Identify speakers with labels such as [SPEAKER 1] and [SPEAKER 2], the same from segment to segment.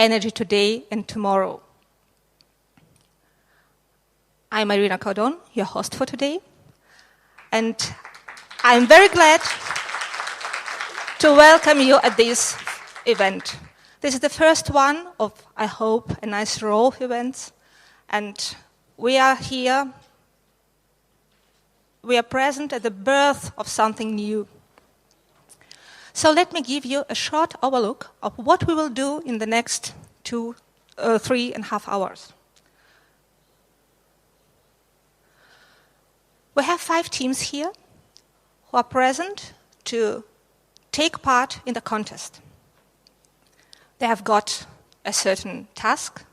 [SPEAKER 1] energy today and tomorrow. I'm Irina Cordon, your host for today, and I'm very glad to welcome you at this event. This is the first one of, I hope, a nice row of events, and we are here, we are present at the birth of something new. So let me give you a short overlook of what we will do in the next 3.5 hours. We have 5 teams here who are present to take part in the contest. They have got a certain task,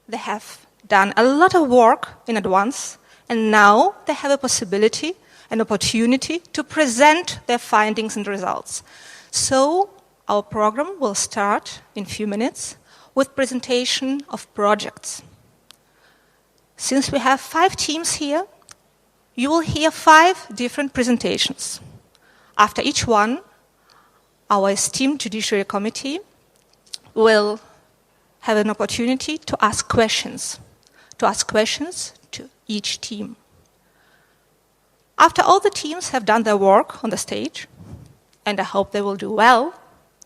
[SPEAKER 1] they have done a lot of work in advance, and now they have a possibility, an opportunity to present their findings and results. So our program will start in a few minutes with presentation of projects. Since we have 5 teams here, you will hear 5 different presentations. After each one, our esteemed Judiciary Committee will have an opportunity to ask questions to each team. After all the teams have done their work on the stage, and I hope they will do well,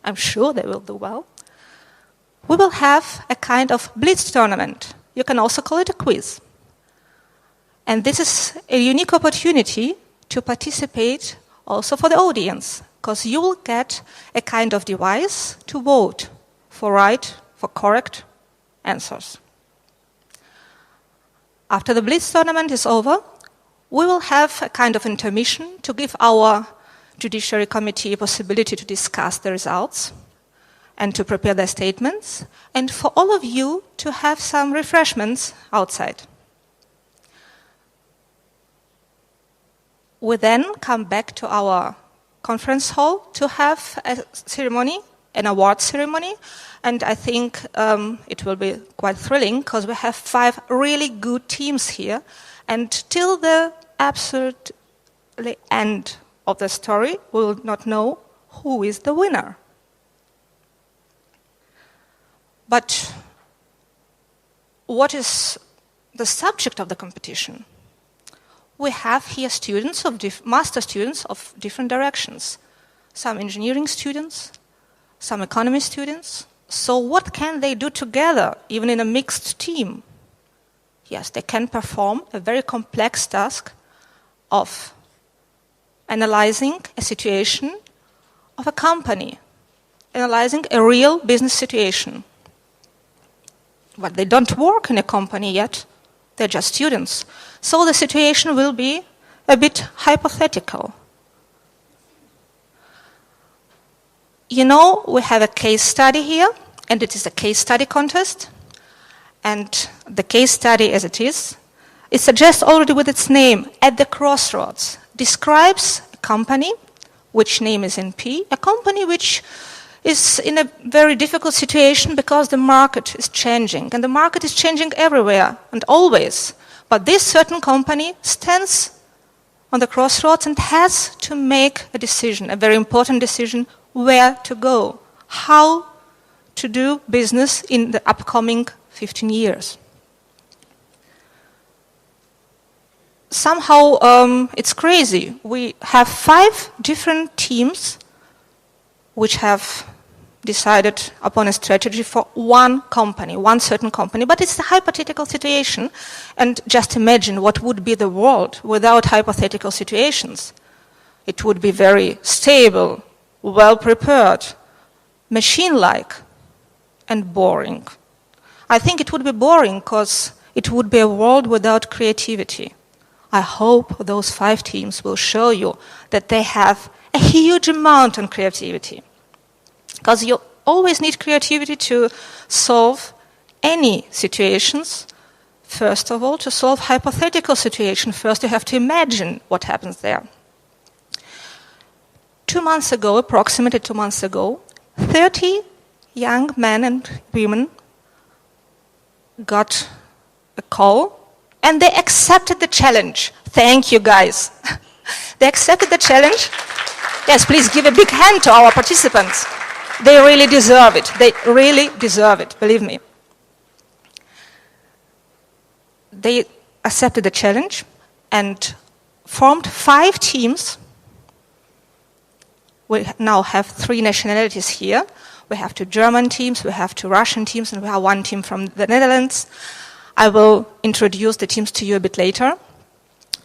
[SPEAKER 1] I'm sure they will do well, we will have a kind of blitz tournament. You can also call it a quiz. And this is a unique opportunity to participate also for the audience, because you will get a kind of device to vote for right, for correct answers. After the blitz tournament is over, we will have a kind of intermission to give our Judiciary Committee a possibility to discuss the results and to prepare their statements, and for all of you to have some refreshments outside. We then come back to our conference hall to have a ceremony, an award ceremony, and I think it will be quite thrilling because we have 5 really good teams here, and till the absolutely end of the story, we will not know who is the winner. But what is the subject of the competition? We have here students master students of different directions. Some engineering students, some economy students. So what can they do together, even in a mixed team? Yes, they can perform a very complex task of analyzing a situation of a company, analyzing a real business situation. But they don't work in a company yet. They're just students. So the situation will be a bit hypothetical. You know, we have a case study here, and it is a case study contest. And the case study as it suggests already with its name, at the crossroads, describes a company, which name is in P, a company which is in a very difficult situation because the market is changing, and the market is changing everywhere and always. But this certain company stands on the crossroads and has to make a decision, a very important decision, where to go, how to do business in the upcoming 15 years. Somehow it's crazy. We have 5 different teams which have decided upon a strategy for one company, one certain company. But it's a hypothetical situation. And just imagine what would be the world without hypothetical situations. It would be very stable, well-prepared, machine-like, and boring. I think it would be boring because it would be a world without creativity. I hope those 5 teams will show you that they have a huge amount of creativity. Because you always need creativity to solve any situations. First of all, to solve hypothetical situations, first you have to imagine what happens there. 2 months ago, approximately 2 months ago, 30 young men and women got a call and they accepted the challenge. Thank you, guys. They accepted the challenge. Yes, please give a big hand to our participants. They really deserve it. They really deserve it, believe me. They accepted the challenge and formed 5 teams. We now have 3 nationalities here. We have 2 German teams, we have 2 Russian teams, and we have 1 team from the Netherlands. I will introduce the teams to you a bit later.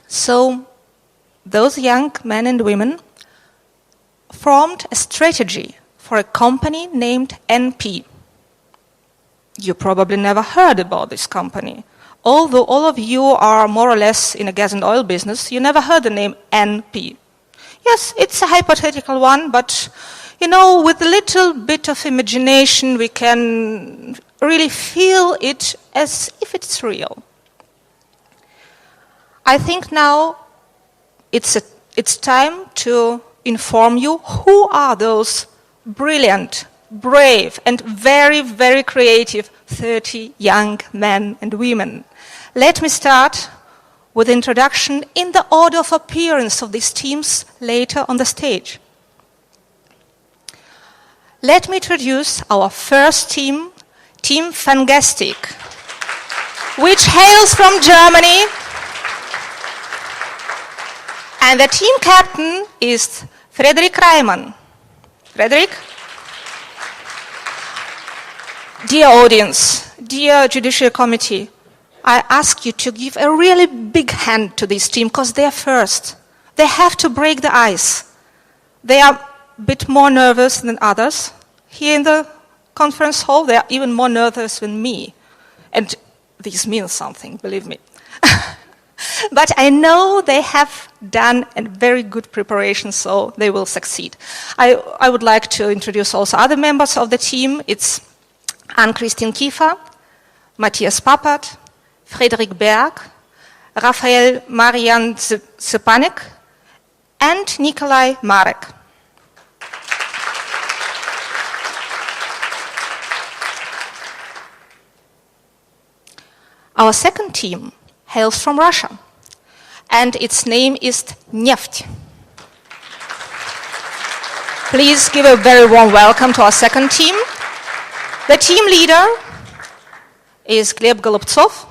[SPEAKER 1] So, those young men and women formed a strategy for a company named NP. You probably never heard about this company. Although all of you are more or less in a gas and oil business, you never heard the name NP. Yes, it's a hypothetical one, but you know, with a little bit of imagination, we can really feel it as if it's real. I think now it's time to inform you who are those brilliant, brave, and very, very creative 30 young men and women. Let me start with introduction in the order of appearance of these teams later on the stage. Let me introduce our first team, Team Fangastic, which hails from Germany. And the team captain is Frederick Reimann. Frederick? Dear audience, dear Judiciary Committee, I ask you to give a really big hand to this team because they are first. They have to break the ice. They are a bit more nervous than others. Here in the conference hall, they are even more nervous than me. And this means something, believe me. But I know they have done a very good preparation, so they will succeed. I would like to introduce also other members of the team. It's Ann-Christine Kiefer, Matthias Pappert, Frederik Berg, Raphael Marian Sepanek, and Nikolai Marek. Our second team hails from Russia, and its name is Neft. Please give a very warm welcome to our second team. The team leader is Gleb Golubtsov.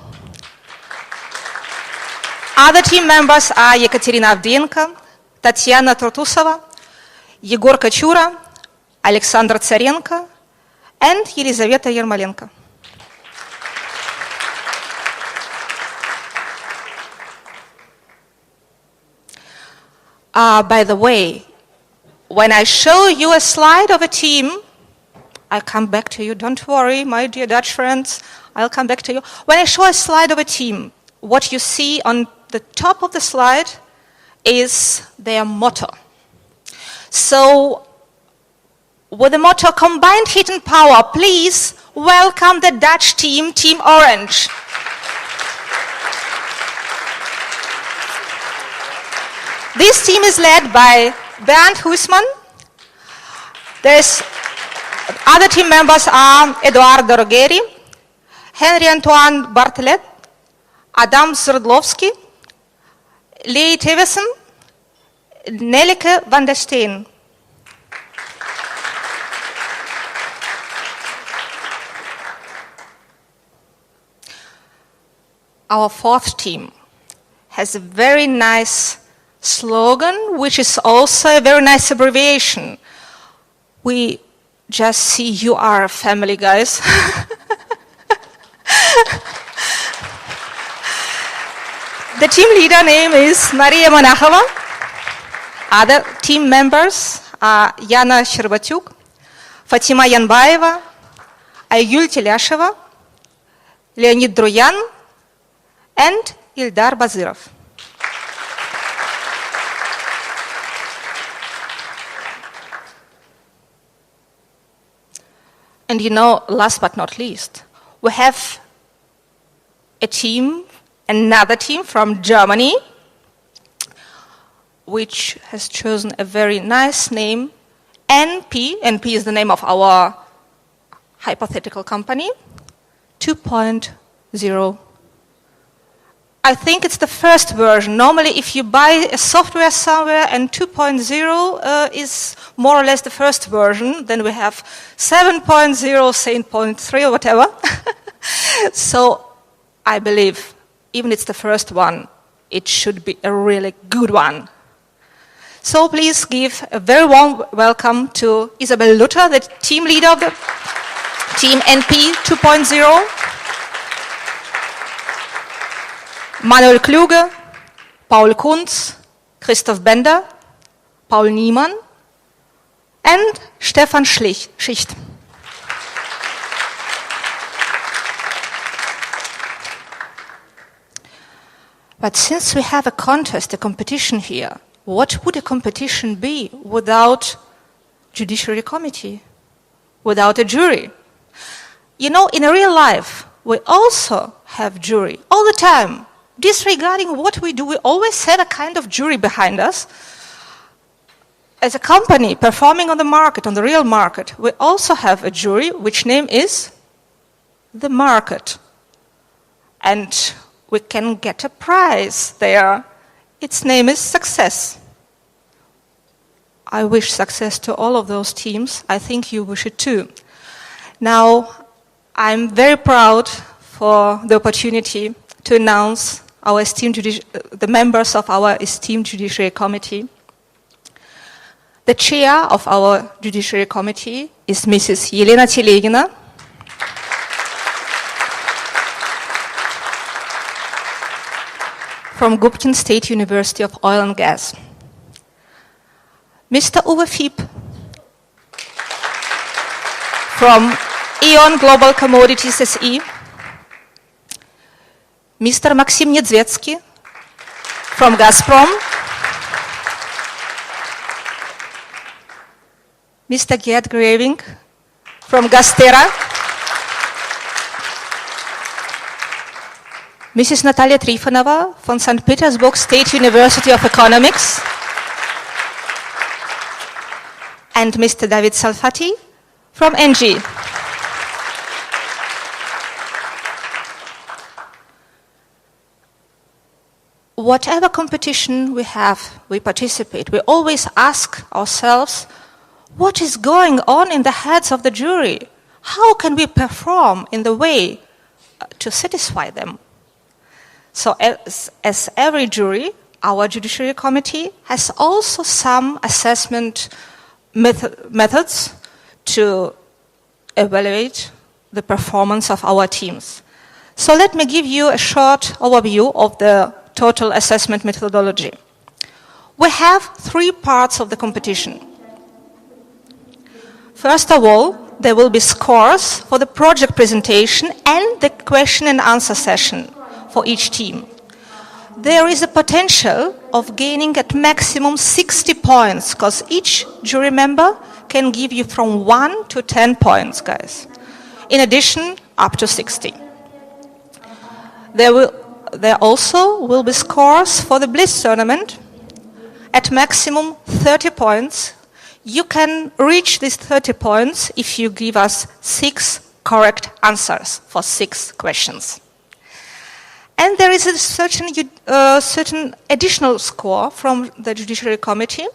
[SPEAKER 1] Other team members are Yekaterina Avdienko, Tatiana Tortusova, Yegor Kachura, Alexander Tsarenko, and Yelizaveta Yermolenko. By the way, when I show you a slide of a team, I'll come back to you. Don't worry, my dear Dutch friends. I'll come back to you. When I show a slide of a team, what you see on the top of the slide is their motto. So, with the motto, combined heat and power, please welcome the Dutch team, Team Orange. This team is led by Bernd Huisman. Other team members are Eduardo Rogheri, Henry-Antoine Bartelet, Adam Zrdlovsky, Lee Tevesen, Nelleke van der Steen. Our fourth team has a very nice slogan, which is also a very nice abbreviation. We just see you are a family, guys. The team leader name is Maria Monachova. Other team members are Yana Sherbatyuk, Fatima Yanbaeva, Aygul Teляшева, Leonid Druyan, and Ildar Bazirov. And you know, last but not least, we have another team from Germany, which has chosen a very nice name, NP. NP is the name of our hypothetical company, 2.0. I think it's the first version. Normally, if you buy a software somewhere and 2.0 is more or less the first version, then we have 7.0, 7.3 or whatever. So I believe, even it's the first one, it should be a really good one. So please give a very warm welcome to Isabel Luther, the team leader of the team NP 2.0. Manuel Kluge, Paul Kunz, Christoph Bender, Paul Niemann, and Stefan Schicht. But since we have a contest, a competition here, what would a competition be without Judiciary Committee, without a jury? You know, in real life, we also have jury all the time. Disregarding what we do, we always have a kind of jury behind us. As a company performing on the market, on the real market, we also have a jury, which name is the market. And we can get a prize there. Its name is success. I wish success to all of those teams. I think you wish it too. Now, I'm very proud for the opportunity to announce our esteemed the members of our esteemed Judiciary Committee. The chair of our Judiciary Committee is Mrs. Yelena Telegina. From Gubkin State University of Oil and Gas. Mr. Uwe Fieb from E.ON Global Commodities SE. Mr. Maxim Niedzwiecki from Gazprom. Mr. Gerd Graving from Gaztera. Mrs. Natalia Trifonova from St. Petersburg State University of Economics. And Mr. David Salfati from ENGIE. Whatever competition we have, we participate, we always ask ourselves, what is going on in the heads of the jury? How can we perform in the way to satisfy them? So as every jury, our Judiciary Committee has also some assessment methods to evaluate the performance of our teams. So let me give you a short overview of the total assessment methodology. We have 3 parts of the competition. First of all, there will be scores for the project presentation and the question and answer session for each team. There is a potential of gaining at maximum 60 points, because each jury member can give you from 1 to 10 points, guys. In addition, up to 60. There also will be scores for the blitz tournament at maximum 30 points. You can reach these 30 points if you give us 6 correct answers for 6 questions. And there is a certain additional score from the Judiciary Committee,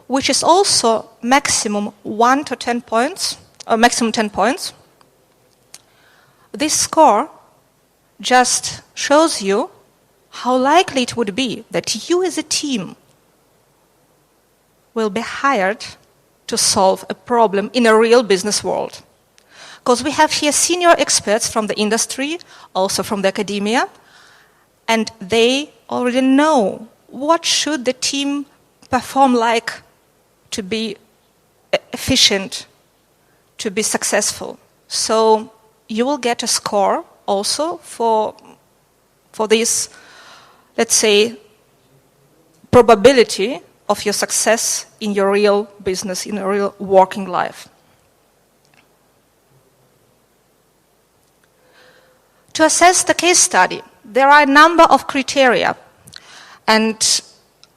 [SPEAKER 1] which is also maximum 1 to 10 points, or maximum 10 points. This score just shows you how likely it would be that you as a team will be hired to solve a problem in a real business world. Because we have here senior experts from the industry, also from the academia, and they already know what should the team perform like to be efficient, to be successful. So you will get a score also for this, let's say, probability of your success in your real business, in a real working life. To assess the case study, there are a number of criteria, and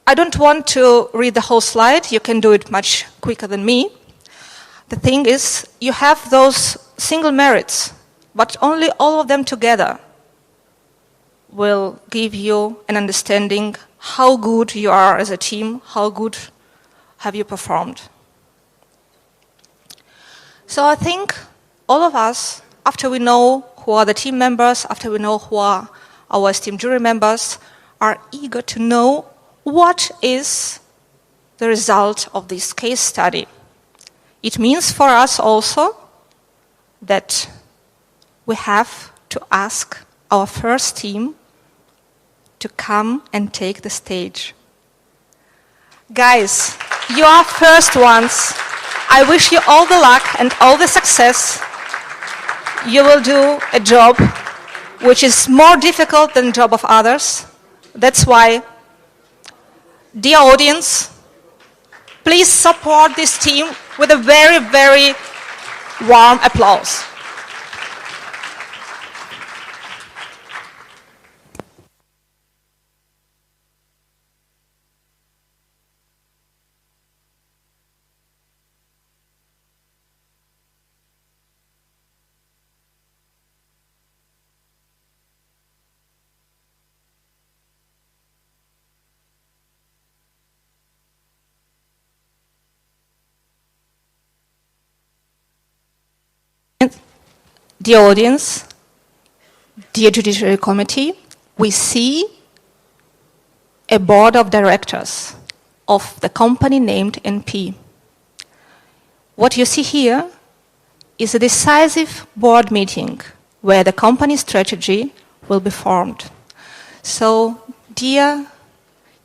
[SPEAKER 1] I don't want to read the whole slide. You can do it much quicker than me. The thing is, you have those single merits, but only all of them together will give you an understanding how good you are as a team, how good have you performed. So I think all of us, after we know who are the team members, after we know who are our esteemed jury members, are eager to know what is the result of this case study. It means for us also that we have to ask our first team to come and take the stage. Guys, you are first ones. I wish you all the luck and all the success. You will do a job which is more difficult than the job of others. That's why, dear audience, please support this team with a very, very warm applause. Dear audience, dear Judiciary Committee, we see a board of directors of the company named NP. What you see here is a decisive board meeting where the company strategy will be formed. So, dear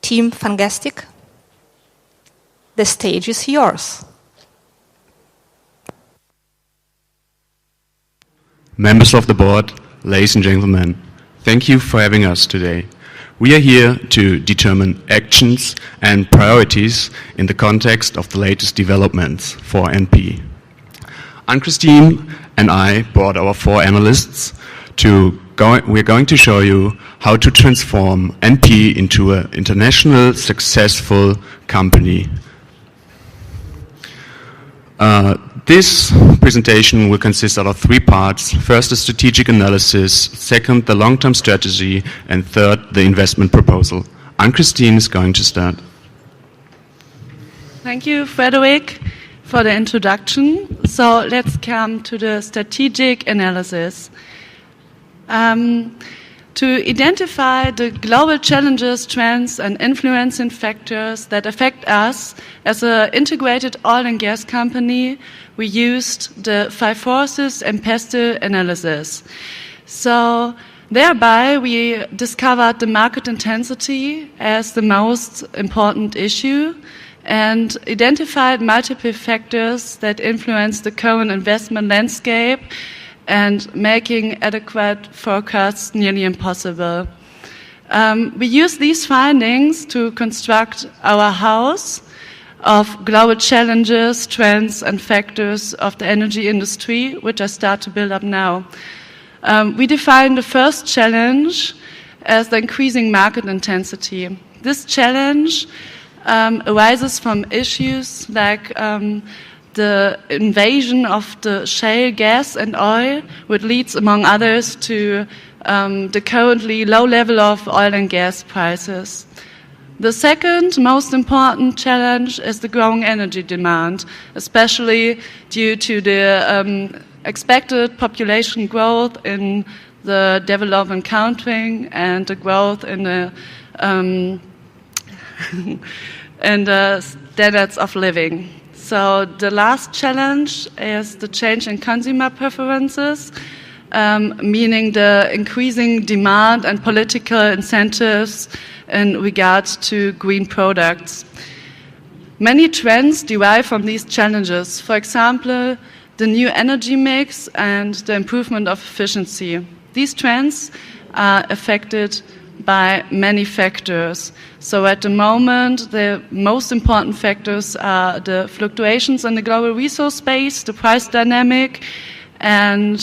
[SPEAKER 1] Team Fangastic, the stage is yours.
[SPEAKER 2] Members of the board, ladies and gentlemen, thank you for having us today. We are here to determine actions and priorities in the context of the latest developments for NP. Ann-Christine and I brought our 4 analysts we're going to show you how to transform NP into an international successful company. This presentation will consist out of 3 parts. First, the strategic analysis. Second, the long-term strategy. And third, the investment proposal. Ann-Christine is going to start.
[SPEAKER 3] Thank you, Frederick, for the introduction. So let's come to the strategic analysis. To identify the global challenges, trends, and influencing factors that affect us as an integrated oil and gas company, we used the 5 forces and pestle analysis. So thereby we discovered the market intensity as the most important issue and identified multiple factors that influence the current investment landscape and making adequate forecasts nearly impossible. We use these findings to construct our house of global challenges, trends, and factors of the energy industry, which I start to build up now. We define the first challenge as the increasing market intensity. This challenge arises from issues like the invasion of the shale gas and oil, which leads, among others, to the currently low level of oil and gas prices. The second most important challenge is the growing energy demand, especially due to the expected population growth in the developing country and the growth in the standards of living. So the last challenge is the change in consumer preferences, meaning the increasing demand and political incentives in regards to green products. Many trends derive from these challenges. For example, the new energy mix and the improvement of efficiency. These trends are affected by many factors. So at the moment, the most important factors are the fluctuations in the global resource space, the price dynamic, and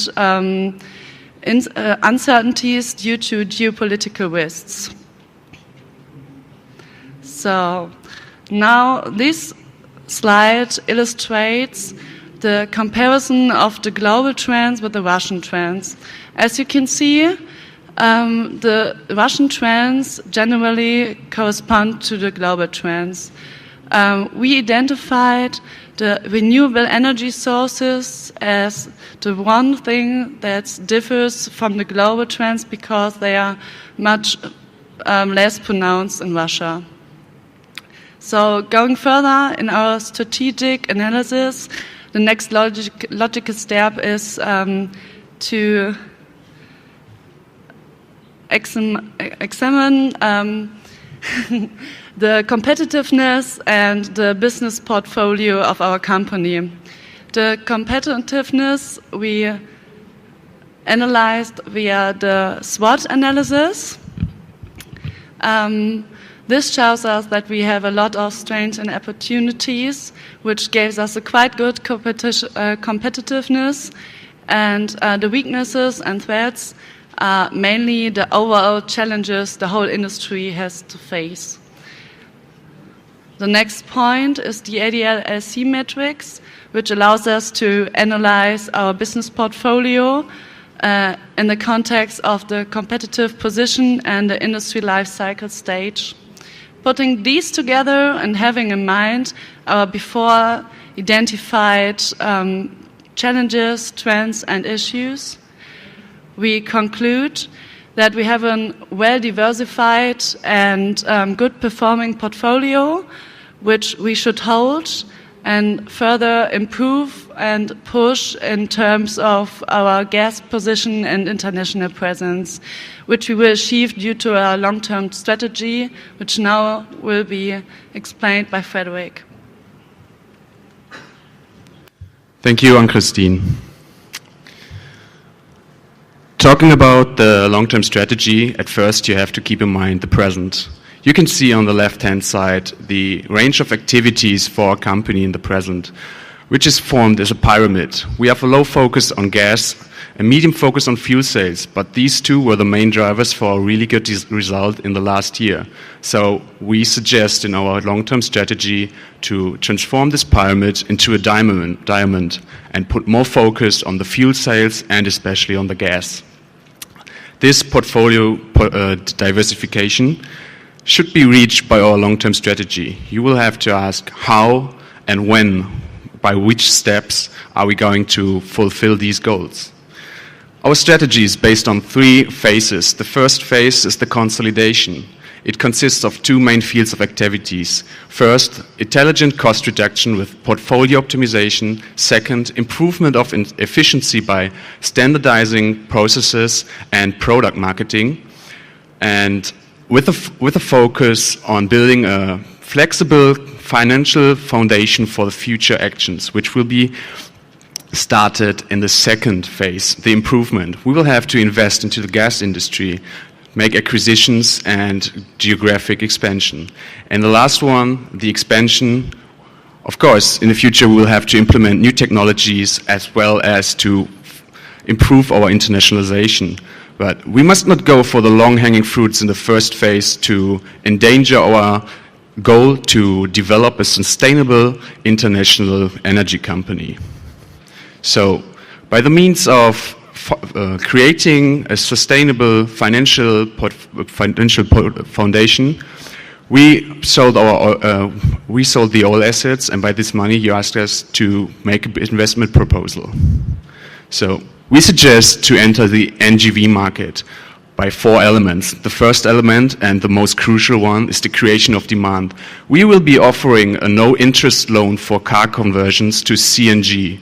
[SPEAKER 3] uncertainties due to geopolitical risks. So now this slide illustrates the comparison of the global trends with the Russian trends. As you can see, The Russian trends generally correspond to the global trends. We identified the renewable energy sources as the one thing that differs from the global trends because they are much less pronounced in Russia. So going further in our strategic analysis, the next logical step is to examine the competitiveness and the business portfolio of our company. The competitiveness we analyzed via the SWOT analysis. This shows us that we have a lot of strengths and opportunities, which gives us a quite good competitiveness, and the weaknesses and threats are mainly the overall challenges the whole industry has to face. The next point is the ADL-LC matrix, which allows us to analyze our business portfolio in the context of the competitive position and the industry life cycle stage. Putting these together and having in mind our before identified challenges, trends, and issues, we conclude that we have a well-diversified and good performing portfolio, which we should hold and further improve and push in terms of our gas position and international presence, which we will achieve due to our long-term strategy, which now will be explained by Frederick.
[SPEAKER 2] Thank you, Ann-Christine. Talking about the long-term strategy, at first you have to keep in mind the present. You can see on the left-hand side the range of activities for our company in the present, which is formed as a pyramid. We have a low focus on gas, a medium focus on fuel sales, but these two were the main drivers for a really good result in the last year. So we suggest in our long-term strategy to transform this pyramid into a diamond and put more focus on the fuel sales and especially on the gas. This portfolio diversification should be reached by our long-term strategy. You will have to ask how and when, by which steps are we going to fulfill these goals. Our strategy is based on 3 phases. The first phase is the consolidation. It consists of 2 main fields of activities. First, intelligent cost reduction with portfolio optimization. Second, improvement of efficiency by standardizing processes and product marketing. And with a focus on building a flexible financial foundation for the future actions, which will be started in the second phase, the improvement. We will have to invest into the gas industry, make acquisitions and geographic expansion. And the last one, the expansion. Of course, in the future we will have to implement new technologies as well as to improve our internationalization. But we must not go for the long-hanging fruits in the first phase to endanger our goal to develop a sustainable international energy company. So, by the means of creating a sustainable financial foundation, we sold the oil assets, and by this money you asked us to make an investment proposal. So we suggest to enter the NGV market by 4 elements. The first element, and the most crucial one, is the creation of demand. We will be offering a no-interest loan for car conversions to CNG.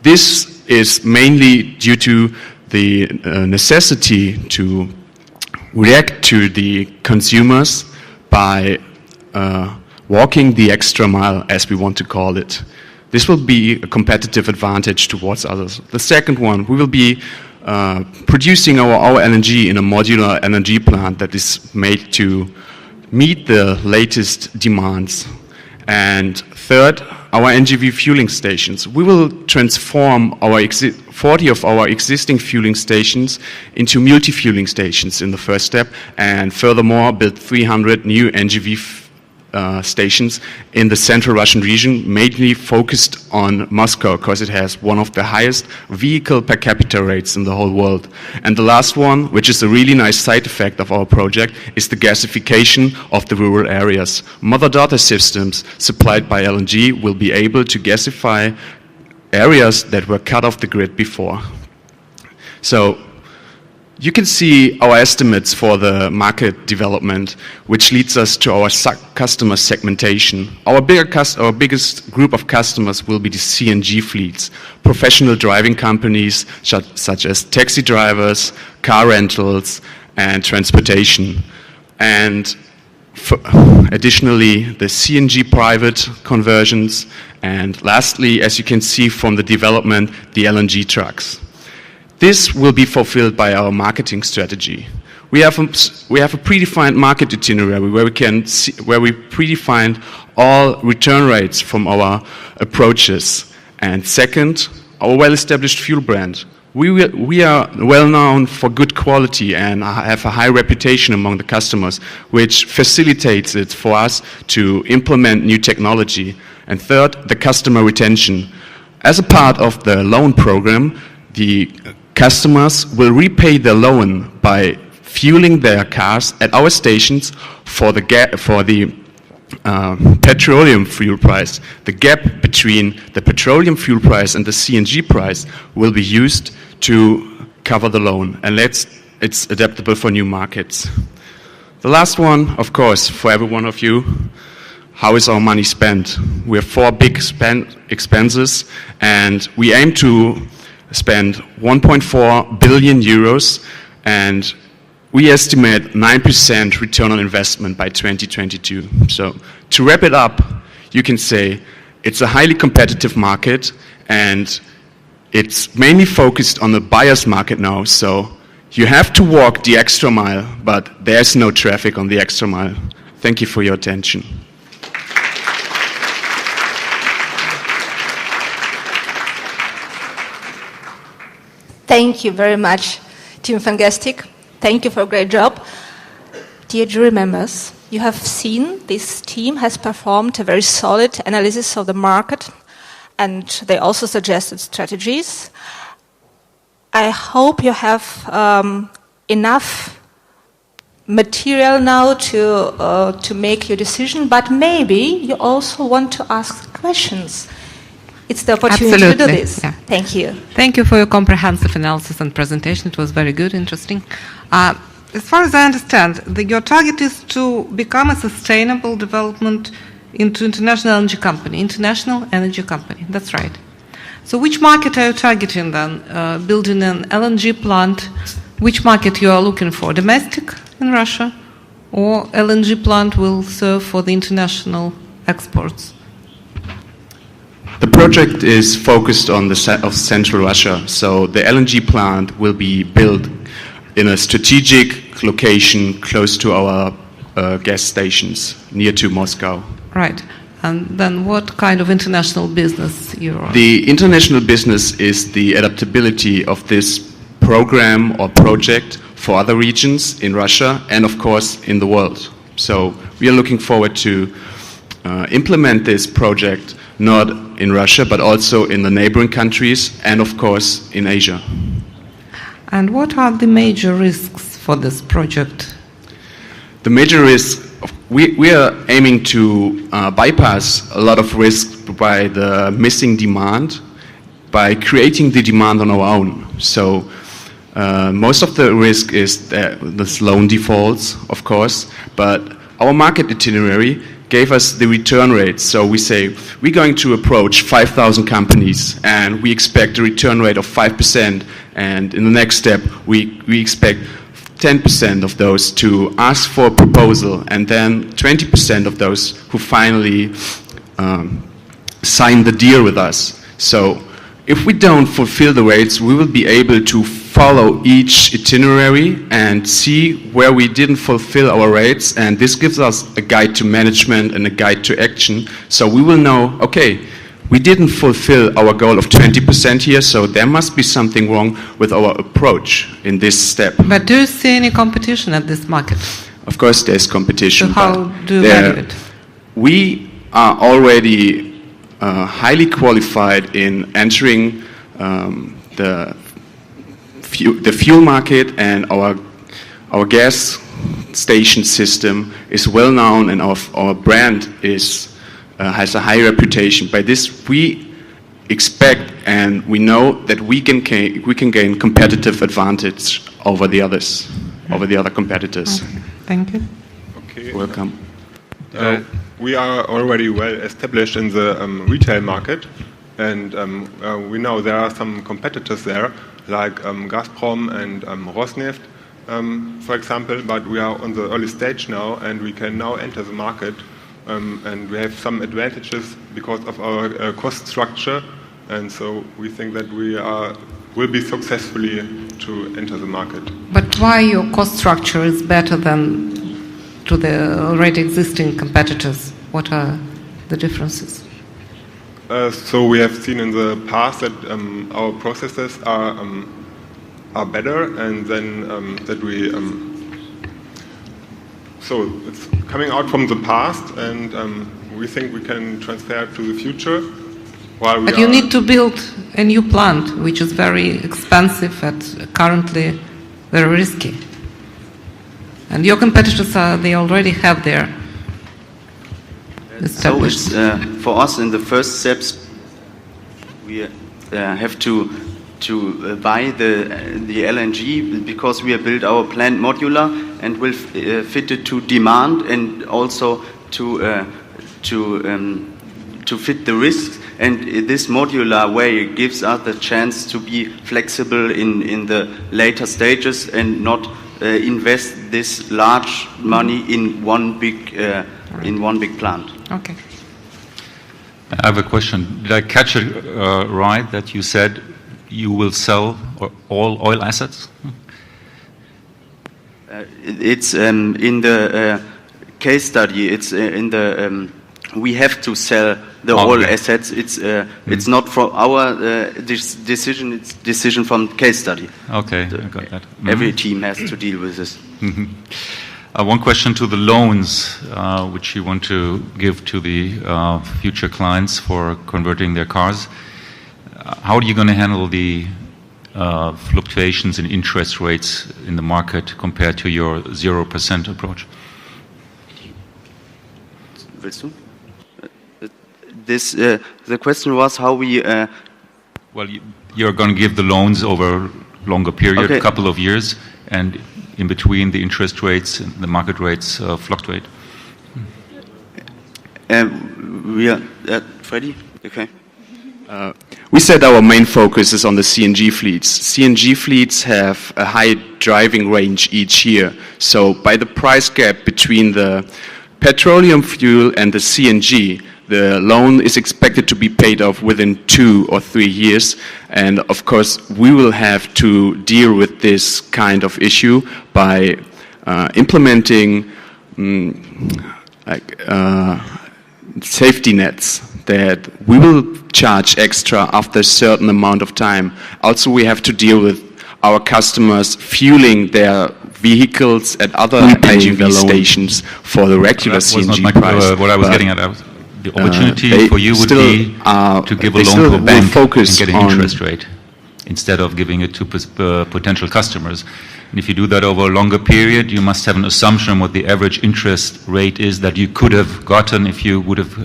[SPEAKER 2] This is mainly due to the necessity to react to the consumers by walking the extra mile, as we want to call it. This will be a competitive advantage towards others. The second one, we will be producing our LNG in a modular LNG plant that is made to meet the latest demands. And third, our NGV fueling stations. We will transform 40 of our existing fueling stations into multi-fueling stations in the first step, and furthermore build 300 new NGV stations in the central Russian region, mainly focused on Moscow, because it has one of the highest vehicle per capita rates in the whole world. And the last one, which is a really nice side effect of our project, is the gasification of the rural areas. Mother-daughter systems supplied by LNG will be able to gasify areas that were cut off the grid before. So you can see our estimates for the market development, which leads us to our customer segmentation. Our biggest group of customers will be the CNG fleets, professional driving companies such as taxi drivers, car rentals, and transportation. And additionally, the CNG private conversions, and lastly, as you can see from the development, the LNG trucks. This will be fulfilled by our marketing strategy. We have a predefined market itinerary where we predefined all return rates from our approaches. And second, our well-established fuel brand. We are well known for good quality and have a high reputation among the customers, which facilitates it for us to implement new technology. And third, the customer retention. As a part of the loan program, the customers will repay their loan by fueling their cars at our stations for the petroleum fuel price. The gap between the petroleum fuel price and the CNG price will be used to cover the loan, and it's adaptable for new markets. The last one, of course, for every one of you, how is our money spent? We have 4 big expenses, and we aim to spend 1.4 billion euros, and we estimate 9% return on investment by 2022. So to wrap it up, you can say it's a highly competitive market, and it's mainly focused on the buyer's market now. So you have to walk the extra mile, but there's no traffic on the extra mile. Thank you for your attention.
[SPEAKER 1] Thank you very much, Team Fantastic. Thank you for a great job. Dear jury members, you have seen this team has performed a very solid analysis of the market, and they also suggested strategies. I hope you have enough material now to make your decision, but maybe you also want to ask questions. It's the opportunity to do this.
[SPEAKER 4] Yeah.
[SPEAKER 1] Thank you.
[SPEAKER 4] Thank you for your comprehensive analysis and presentation. It was very good, interesting. As far as I understand, your target is to become a sustainable development into international energy company. That's right. So which market are you targeting then? Building an LNG plant, which market you are looking for? Domestic in Russia, or LNG plant will serve for the international exports?
[SPEAKER 2] The project is focused on the of central Russia, so the LNG plant will be built in a strategic location close to our gas stations, near to Moscow.
[SPEAKER 4] Right. And then what kind of international business you are?
[SPEAKER 2] The international business is the adaptability of this program or project for other regions in Russia and, of course, in the world. So we are looking forward to implement this project not in Russia, but also in the neighboring countries and, of course, in Asia.
[SPEAKER 4] And what are the major risks for this project?
[SPEAKER 2] The major risks, we are aiming to bypass a lot of risks by the missing demand, by creating the demand on our own. So most of the risk is the loan defaults, of course, but our market itinerary gave us the return rates. So we say we're going to approach 5,000 companies and we expect a return rate of 5%, and in the next step we expect 10% of those to ask for a proposal, and then 20% of those who finally sign the deal with us. So if we don't fulfill the rates, we will be able to follow each itinerary and see where we didn't fulfill our rates, and this gives us a guide to management and a guide to action. So we will know, okay, we didn't fulfill our goal of 20% here, so there must be something wrong with our approach in this step.
[SPEAKER 4] But do you see any competition at this market?
[SPEAKER 2] Of course there's competition.
[SPEAKER 4] So how do you evaluate it?
[SPEAKER 2] we are already highly qualified in entering the fuel market, and our gas station system is well known, and our brand has a high reputation. By this, we expect and we know that we can gain competitive advantage over the others, over the other competitors.
[SPEAKER 4] Okay. Thank you.
[SPEAKER 5] Okay.
[SPEAKER 2] Welcome.
[SPEAKER 5] We are already well established in the retail market, and we know there are some competitors there, like Gazprom and Rosneft, for example, but we are on the early stage now, and we can now enter the market, and we have some advantages because of our cost structure, and so we think that we will be successfully to enter the market.
[SPEAKER 4] But why your cost structure is better than to the already existing competitors? What are the differences?
[SPEAKER 5] So we have seen in the past that our processes are better, and then that we so it's coming out from the past, and we think we can transfer it to the future.
[SPEAKER 4] But you need to build a new plant, which is very expensive and currently very risky. And your competitors they already have their established.
[SPEAKER 6] So it's, for us, in the first steps, we have to buy the LNG, because we have built our plant modular and will fit it to demand, and also to fit the risks. And this modular way gives us the chance to be flexible in the later stages and not invest this large money in one big plant.
[SPEAKER 4] Okay.
[SPEAKER 7] I have a question. Did I catch it right that you said you will sell all oil assets?
[SPEAKER 6] It's in the case study. It's in the we have to sell the oil assets. It's not from our decision. It's decision from case study.
[SPEAKER 7] Okay, I got that.
[SPEAKER 6] Every team has to deal with this.
[SPEAKER 7] One question to the loans which you want to give to the future clients for converting their cars. How are you going to handle the fluctuations in interest rates in the market compared to your 0% approach?
[SPEAKER 6] Willst du? The question was how we...
[SPEAKER 7] Well, you're going to give the loans over a longer period,
[SPEAKER 6] Okay.
[SPEAKER 7] a couple of years, and in between the interest rates and the market rates fluctuate.
[SPEAKER 6] we are... Freddy? Okay.
[SPEAKER 2] We said our main focus is on the CNG fleets. CNG fleets have a high driving range each year. So by the price gap between the petroleum fuel and the CNG, the loan is expected to be paid off within 2 or 3 years. And of course, we will have to deal with this kind of issue by implementing safety nets that we will charge extra after a certain amount of time. Also, we have to deal with our customers fueling their vehicles at other NGV stations for the regular CNG price.
[SPEAKER 7] What I was getting at, the opportunity for you would be to give a loan to a bank and get an interest rate instead of giving it to potential customers. And if you do that over a longer period, you must have an assumption what the average interest rate is that you could have gotten if you would have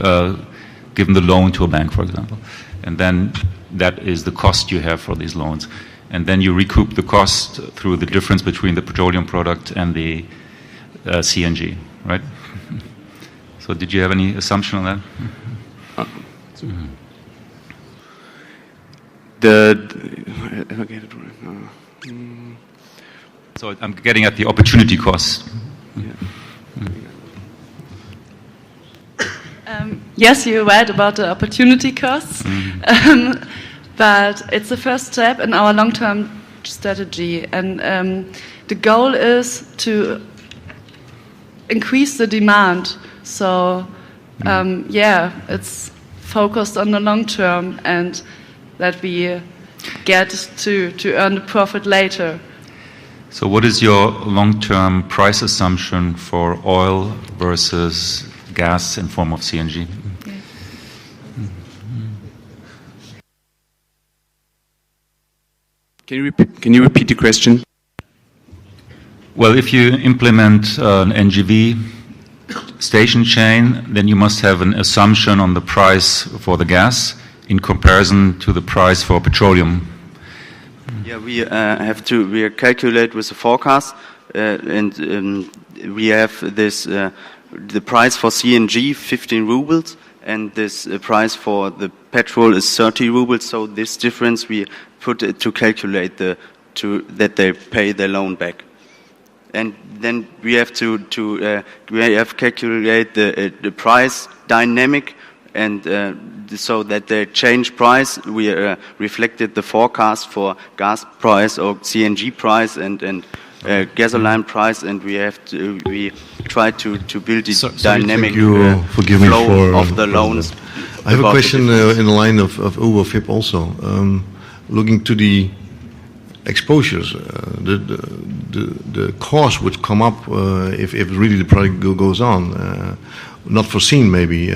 [SPEAKER 7] given the loan to a bank, for example. And then that is the cost you have for these loans. And then you recoup the cost through the difference between the petroleum product and the CNG, right? So did you have any assumption on that? So I'm getting at the opportunity cost.
[SPEAKER 3] Yes, you're right about the opportunity costs, but it's the first step in our long-term strategy, and the goal is to increase the demand. So, it's focused on the long term, and that we get to earn the profit later.
[SPEAKER 7] So what is your long-term price assumption for oil versus gas in form of CNG.
[SPEAKER 2] Can you repeat the question?
[SPEAKER 7] Well, if you implement an NGV station chain, then you must have an assumption on the price for the gas in comparison to the price for petroleum.
[SPEAKER 6] Yeah, we calculate with the forecast, and we have this the price for CNG 15 rubles, and this price for the petrol is 30 rubles. So this difference we put to calculate that they pay their loan back. And then we have to calculate the price dynamic, and so that they change price. We reflected the forecast for gas price or CNG price and gasoline price, and we try to build this dynamic flow of the loans.
[SPEAKER 8] I have a question in the line of Uwe Vip also. Looking to the exposures, the cost would come up if really the project goes on, not foreseen maybe.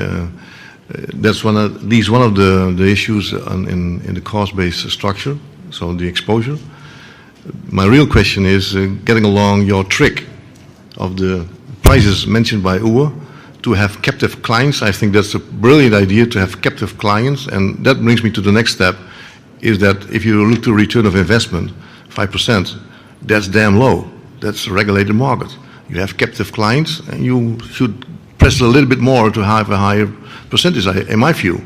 [SPEAKER 8] That's one of the issues in the cost-based structure, so the exposure. My real question is getting along your trick of the prices mentioned by Uwe to have captive clients. I think that's a brilliant idea to have captive clients, and that brings me to the next step, is that if you look to return of investment, 5%, that's damn low. That's a regulated market. You have captive clients, and you should press a little bit more to have a higher percentage, in my view.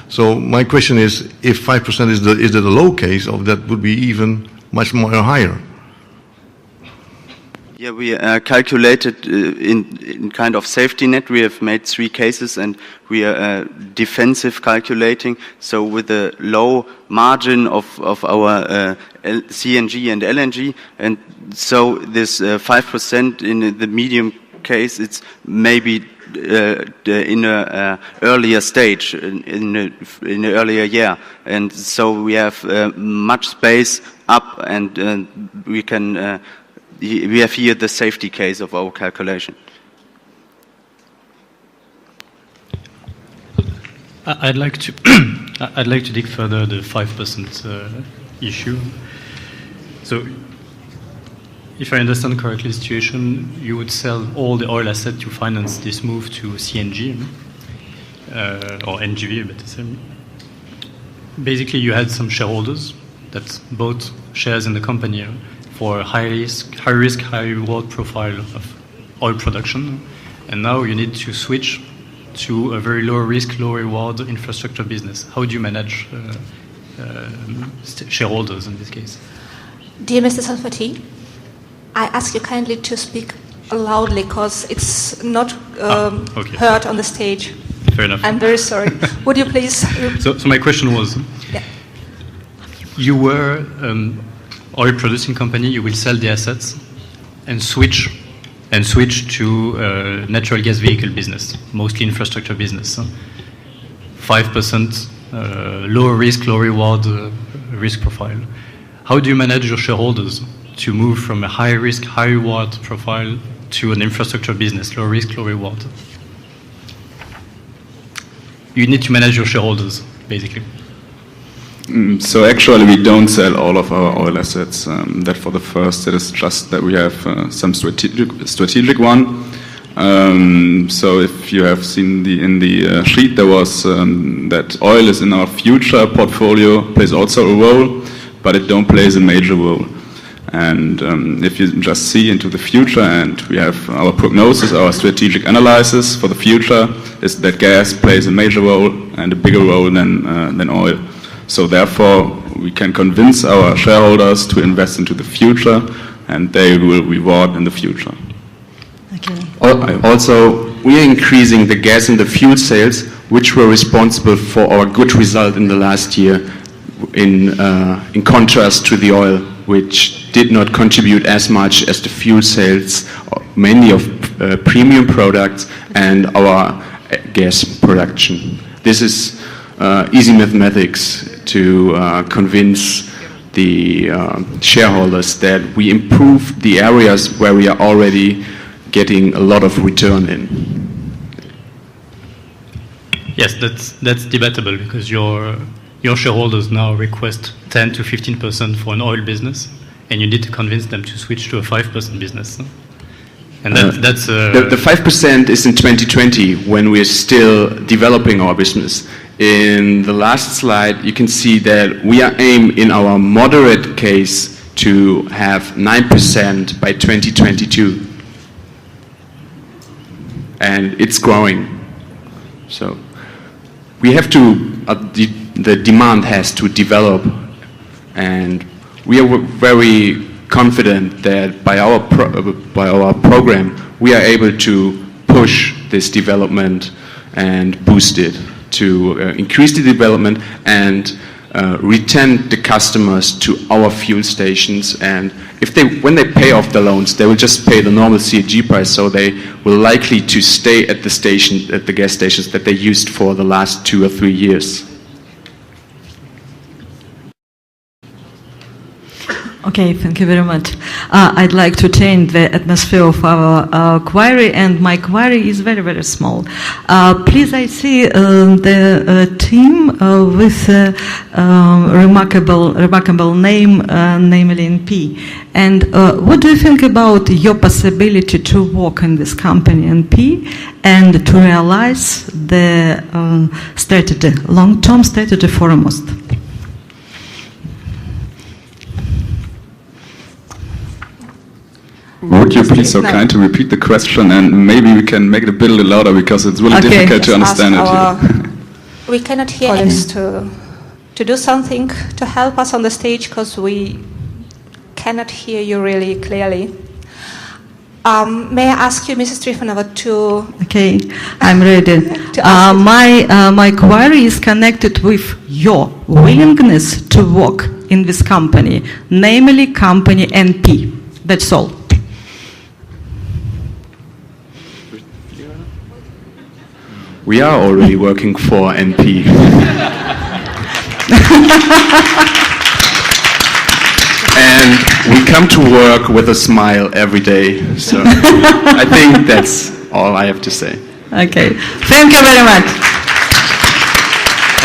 [SPEAKER 8] So my question is, if 5% is that a low case, or that would be even much more higher?
[SPEAKER 6] Yeah, we calculated in kind of safety net. We have made 3 cases, and we are defensive calculating. So with a low margin of our CNG and LNG, and so this 5% in the medium case, it's maybe in an earlier stage, in an earlier year, and so we have much space up, and we can. We have here the safety case of our calculation.
[SPEAKER 9] I'd like to dig further the 5% issue. So, if I understand correctly the situation, you would sell all the oil assets to finance this move to CNG or NGV, but basically you had some shareholders that bought shares in the company for a high risk, high reward profile of oil production, and now you need to switch to a very low risk, low reward infrastructure business. How do you manage shareholders in this case?
[SPEAKER 1] Dear Mr. Salfati, I ask you kindly to speak loudly because it's not heard on the stage.
[SPEAKER 9] Fair enough.
[SPEAKER 1] I'm very sorry. Would you please?
[SPEAKER 9] So my question was, you were oil producing company, you will sell the assets and switch to natural gas vehicle business, mostly infrastructure business. 5% low risk, low reward risk profile. How do you manage your shareholders to move from a high risk, high reward profile to an infrastructure business, low risk, low reward? You need to manage your shareholders, basically.
[SPEAKER 10] So actually we don't sell all of our oil assets. That for the first, it is just that we have some strategic one. So if you have seen in the sheet, there was that oil is in our future portfolio, plays also a role, but it don't play a major role. And if you just see into the future, and we have our prognosis, our strategic analysis for the future, is that gas plays a major role and a bigger role than oil. So therefore, we can convince our shareholders to invest into the future, and they will reward in the future.
[SPEAKER 11] Okay.
[SPEAKER 2] Also, we are increasing the gas and the fuel sales, which were responsible for our good result in the last year, in contrast to the oil, which did not contribute as much as the fuel sales, mainly of premium products and our gas production. This is easy mathematics to convince the shareholders that we improve the areas where we are already getting a lot of return in.
[SPEAKER 9] Yes, that's debatable because your shareholders now request 10 to 15% for an oil business, and you need to convince them to switch to a 5% business. And that's
[SPEAKER 2] the 5% is in 2020 when we're still developing our business. In the last slide, you can see that we are aimed in our moderate case to have 9% by 2022, and it's growing. So we have to. The demand has to develop, and we are very confident that by our program we are able to push this development and boost it to increase the development and return the customers to our fuel stations. And when they pay off the loans, they will just pay the normal CNG price, so they will likely to stay at the gas stations that they used for the last 2 or 3 years.
[SPEAKER 11] Okay, thank you very much. I'd like to change the atmosphere of our query, and my query is very, very small. Please, I see the team with a remarkable name, namely NP. And what do you think about your possibility to work in this company NP and to realize the strategy, long-term strategy foremost?
[SPEAKER 10] Would you please so kind to repeat the question, and maybe we can make it a bit louder because it's really difficult to understand it.
[SPEAKER 1] We cannot hear us to do something to help us on the stage because we cannot hear you really clearly. May I ask you, Mrs. Trifonova, to...
[SPEAKER 11] Okay, I'm ready. My query is connected with your willingness to work in this company, namely company NP. That's all.
[SPEAKER 2] We are already working for NP. And we come to work with a smile every day. So I think that's all I have to say.
[SPEAKER 11] Okay. Thank you very much.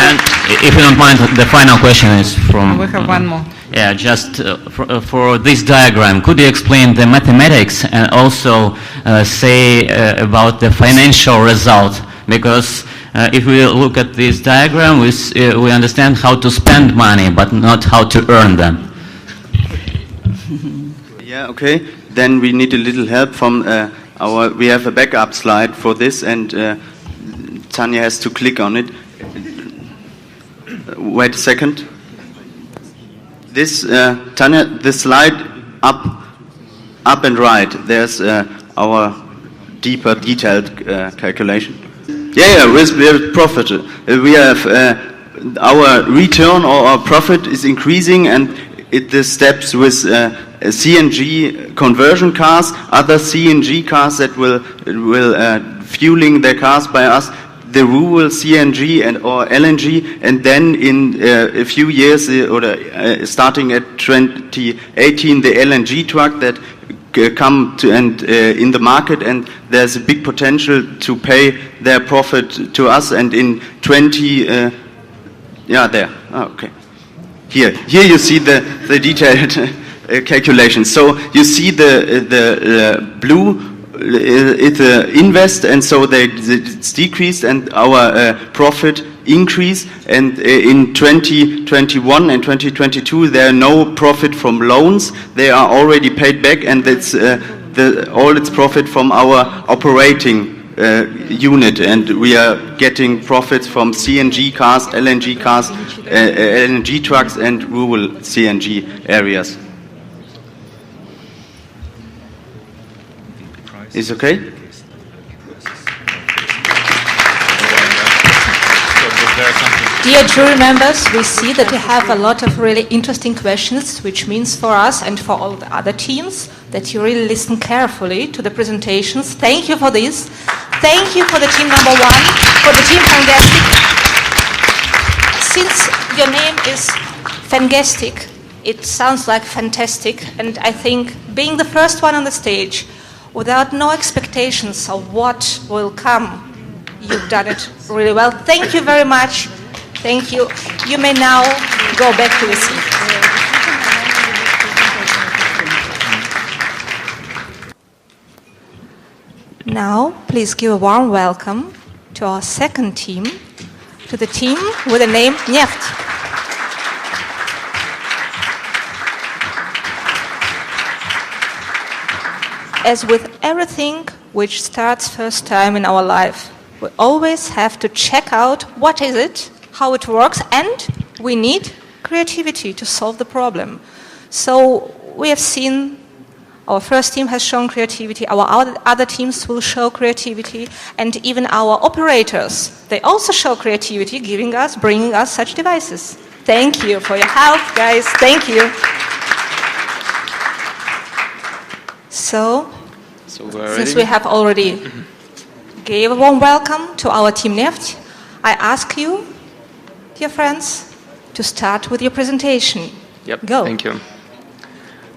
[SPEAKER 12] And if you don't mind, the final question is from...
[SPEAKER 4] We have one more.
[SPEAKER 12] Yeah, just for this diagram, could you explain the mathematics and also say about the financial result? Because if we look at this diagram, we understand how to spend money, but not how to earn them.
[SPEAKER 6] Yeah, okay. Then we need a little help from we have a backup slide for this, and Tanya has to click on it. Wait a second. This, Tanya, the slide up and right, there's our deeper detailed calculation. Yeah, with profit. We have our return or our profit is increasing, and the steps with CNG conversion cars, other CNG cars that will fueling their cars by us, the rural CNG or LNG, and then in a few years, starting at 2018, the LNG truck that come to and in the market, and there's a big potential to pay their profit to us. And in 20, there. Oh, okay. Here you see the detailed calculation. So you see the blue. It's invest, and so it's decreased, and our profit increase. And in 2021 and 2022, there are no profit from loans; they are already paid back, and it's all its profit from our operating unit. And we are getting profits from CNG cars, LNG cars, LNG trucks, and rural CNG areas. Is okay?
[SPEAKER 1] Dear jury members, we see that you have a lot of really interesting questions, which means for us and for all the other teams that you really listen carefully to the presentations. Thank you for this. Thank you for the team number 1, for the team Fangastic. Since your name is Fangastic, it sounds like fantastic, and I think being the first one on the stage, without no expectations of what will come You've done it really well. Thank you very much. Thank you. You may now go back to the seat. Now, please give a warm welcome to our second team, to the team with the name Neft. As with everything which starts first time in our life, we always have to check out what is it, how it works, and we need creativity to solve the problem. So we have seen our first team has shown creativity, our other teams will show creativity, and even our operators, they also show creativity, bringing us such devices. Thank you for your help, guys. Thank you. So since we have already gave a warm welcome to our team Neft, I ask you, dear friends, to start with your presentation.
[SPEAKER 13] Yep,
[SPEAKER 1] Go.
[SPEAKER 13] Thank you.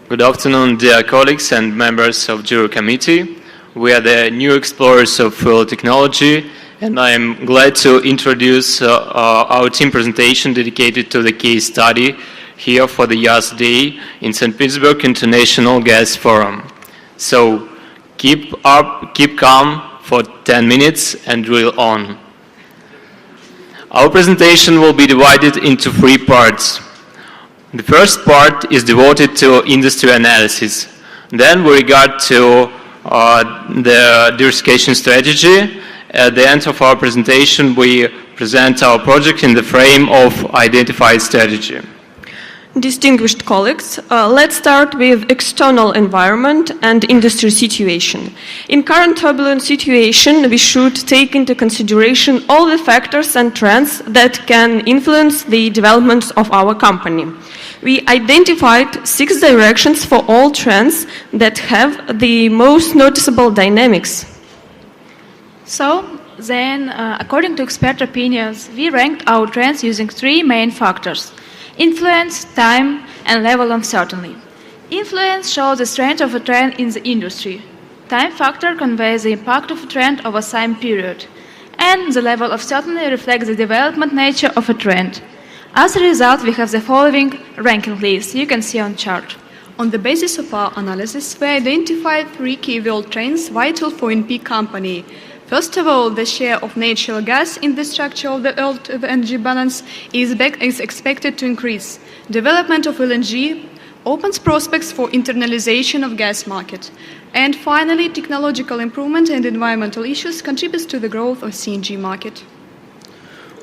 [SPEAKER 13] Good afternoon, dear colleagues and members of Judiciary Committee. We are the new explorers of fuel technology, and I am glad to introduce our team presentation dedicated to the case study here for the YAS Day in St. Petersburg International Gas Forum. So keep calm for 10 minutes and drill on. Our presentation will be divided into 3 parts. The first part is devoted to industry analysis. Then we regard to the diversification strategy. At the end of our presentation, we present our project in the frame of identified strategy.
[SPEAKER 14] Distinguished colleagues, let's start with external environment and industry situation. In current turbulent situation, we should take into consideration all the factors and trends that can influence the development of our company. We identified 6 directions for all trends that have the most noticeable dynamics.
[SPEAKER 15] So, then, according to expert opinions, we ranked our trends using 3 main factors: influence, time, and level of uncertainty. Influence shows the strength of a trend in the industry. Time factor conveys the impact of a trend over some period. And the level of certainty reflects the development nature of a trend. As a result, we have the following ranking list you can see on chart.
[SPEAKER 16] On the basis of our analysis, we identified 3 key world trends vital for NP company. First of all, the share of natural gas in the structure of the Earth energy balance is expected to increase. Development of LNG opens prospects for internalization of gas market. And finally, technological improvement and environmental issues contributes to the growth of CNG market.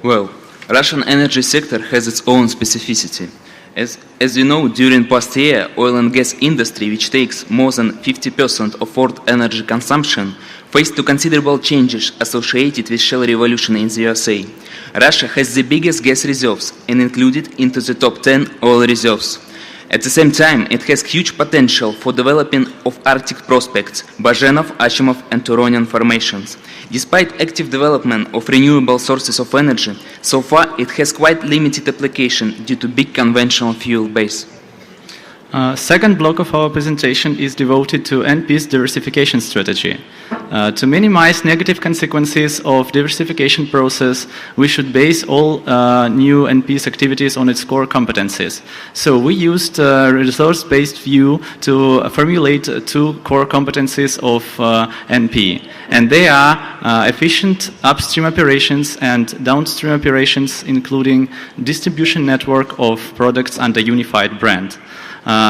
[SPEAKER 17] Well, Russian energy sector has its own specificity. As you know, during past year, oil and gas industry, which takes more than 50% of world energy consumption, faced to considerable changes associated with shale revolution in the USA. Russia has the biggest gas reserves and included into the top 10 oil reserves. At the same time, it has huge potential for developing of Arctic prospects, Bazhenov, Achimov and Turonian formations. Despite active development of renewable sources of energy, so far it has quite limited application due to big conventional fuel base.
[SPEAKER 18] Second block of our presentation is devoted to NP's diversification strategy. To minimize negative consequences of diversification process, we should base all new NP's activities on its core competencies. So we used a resource-based view to formulate 2 core competencies of NP. And they are efficient upstream operations and downstream operations, including distribution network of products under unified brand.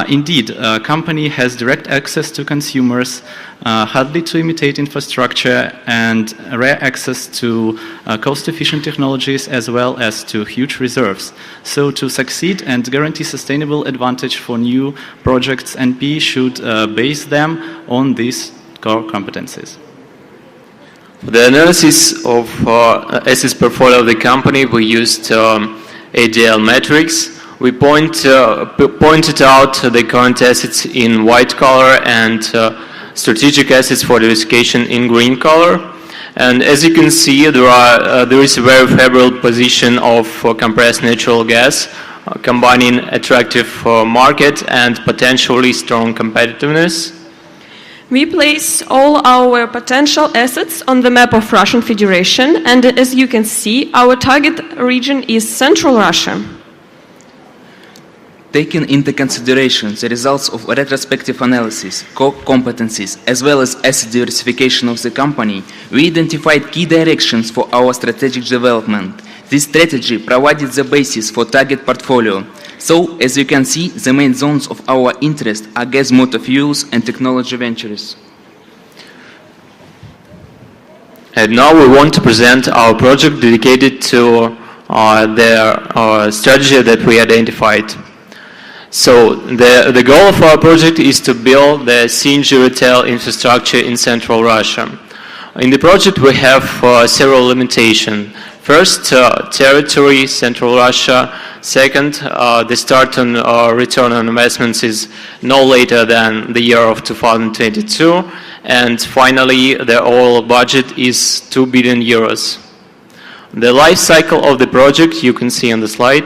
[SPEAKER 18] Indeed, a company has direct access to consumers, hardly to imitate infrastructure, and rare access to cost-efficient technologies as well as to huge reserves. So to succeed and guarantee sustainable advantage for new projects, NP should base them on these core competencies.
[SPEAKER 13] For the analysis of assets portfolio of the company, we used ADL metrics. We pointed out the current assets in white color and strategic assets for diversification in green color. And as you can see, there is a very favorable position of compressed natural gas, combining attractive market and potentially strong competitiveness.
[SPEAKER 14] We place all our potential assets on the map of Russian Federation, and as you can see, our target region is Central Russia.
[SPEAKER 17] Taking into consideration the results of retrospective analysis, core competencies, as well as asset diversification of the company, we identified key directions for our strategic development. This strategy provided the basis for target portfolio. So, as you can see, the main zones of our interest are gas motor fuels and technology ventures.
[SPEAKER 13] And now we want to present our project dedicated to the strategy that we identified. So the goal of our project is to build the CNG retail infrastructure in Central Russia. In the project we have several limitations. First, territory, Central Russia. Second, the start on return on investments is no later than the year of 2022. And finally, the overall budget is 2 billion euros. The life cycle of the project you can see on the slide.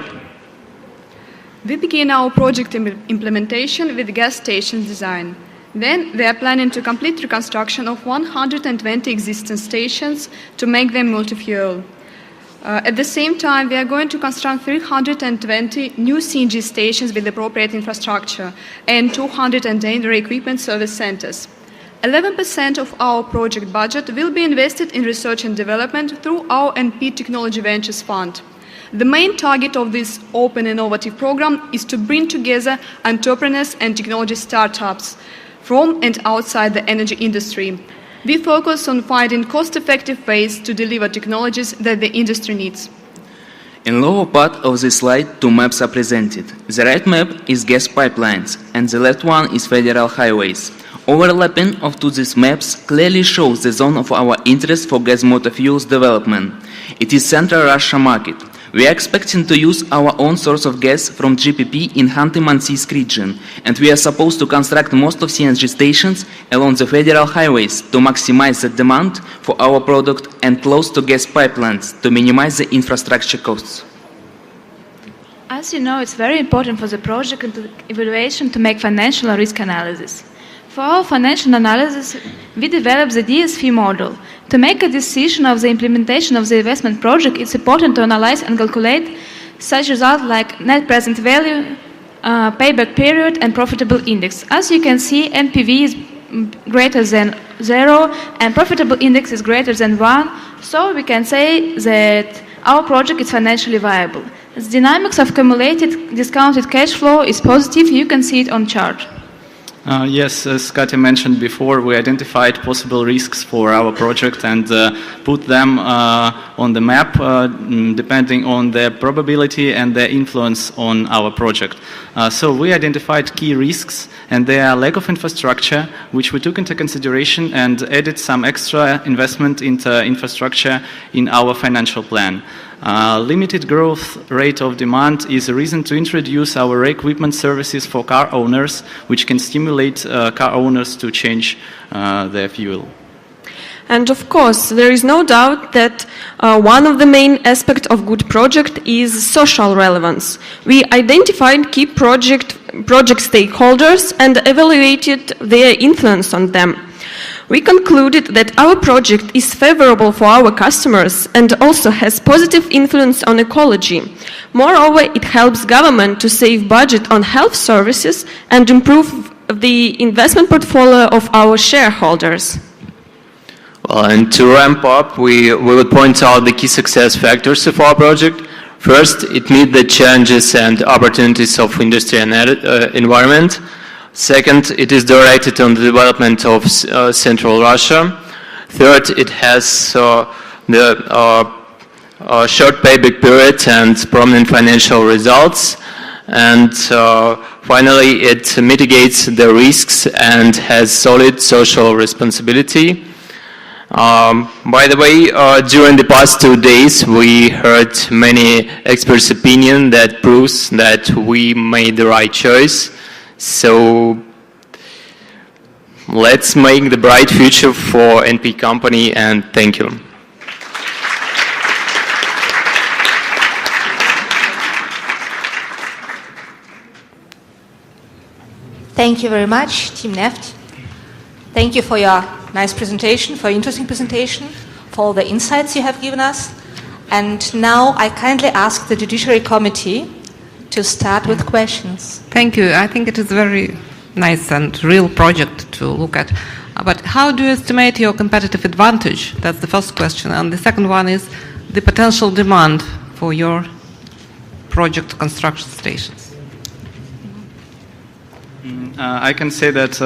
[SPEAKER 16] We begin our project implementation with gas station design. Then we are planning to complete reconstruction of 120 existing stations to make them multi-fuel. At the same time, we are going to construct 320 new CNG stations with appropriate infrastructure and 210 re-equipment service centers. 11% of our project budget will be invested in research and development through our NP Technology Ventures Fund. The main target of this open innovative program is to bring together entrepreneurs and technology startups from and outside the energy industry. We focus on finding cost-effective ways to deliver technologies that the industry needs.
[SPEAKER 17] In the lower part of the slide, two maps are presented. The right map is gas pipelines, and the left one is federal highways. Overlapping of these maps clearly shows the zone of our interest for gas motor fuels development. It is Central Russia market. We are expecting to use our own source of gas from GPP in Khanty-Mansiysk region, and we are supposed to construct most of CNG stations along the federal highways to maximize the demand for our product and close to gas pipelines to minimize the infrastructure costs.
[SPEAKER 15] As you know, it's very important for the project and the evaluation to make financial and risk analysis. For our financial analysis, we developed the DSV model. To make a decision of the implementation of the investment project, it's important to analyze and calculate such results like net present value, payback period, and profitable index. As you can see, NPV is greater than 0 and profitable index is greater than 1, so we can say that our project is financially viable. The dynamics of cumulated discounted cash flow is positive. You can see it on chart.
[SPEAKER 18] Yes, as Katya mentioned before, we identified possible risks for our project and put them on the map depending on their probability and their influence on our project. So we identified key risks, and they are lack of infrastructure, which we took into consideration and added some extra investment into infrastructure in our financial plan. Limited growth rate of demand is a reason to introduce our equipment services for car owners, which can stimulate car owners to change their fuel.
[SPEAKER 14] And of course, there is no doubt that one of the main aspects of good project is social relevance. We identified key project stakeholders and evaluated their influence on them. We concluded that our project is favorable for our customers and also has positive influence on ecology. Moreover, it helps government to save budget on health services and improve the investment portfolio of our shareholders.
[SPEAKER 13] Well, and to ramp up, we will point out the key success factors of our project. First, it meets the challenges and opportunities of industry and environment. Second, it is directed on the development of Central Russia. Third, it has the short payback period and prominent financial results. And finally, it mitigates the risks and has solid social responsibility. By the way, during the past 2 days, we heard many experts' opinion that proves that we made the right choice. So let's make the bright future for NP company, and thank you.
[SPEAKER 1] Thank you very much, Team Neft. Thank you for your nice presentation, for your interesting presentation, for all the insights you have given us. And now I kindly ask the Judiciary Committee to start with questions.
[SPEAKER 4] Thank you. I think it is a very nice and real project to look at. But how do you estimate your competitive advantage? That's the first question. And the second one is the potential demand for your project construction stations.
[SPEAKER 18] I can say that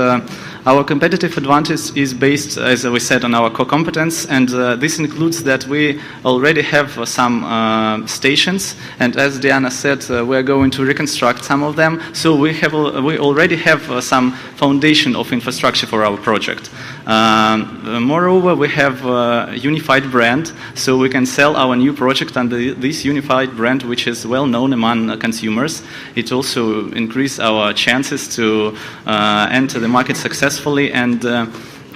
[SPEAKER 18] our competitive advantage is based, as we said, on our core competence, and this includes that we already have some stations, and as Diana said, we are going to reconstruct some of them, so we already have some foundation of infrastructure for our project. Moreover, we have a unified brand, so we can sell our new project under this unified brand, which is well known among consumers. It also increases our chances to enter the market successfully. And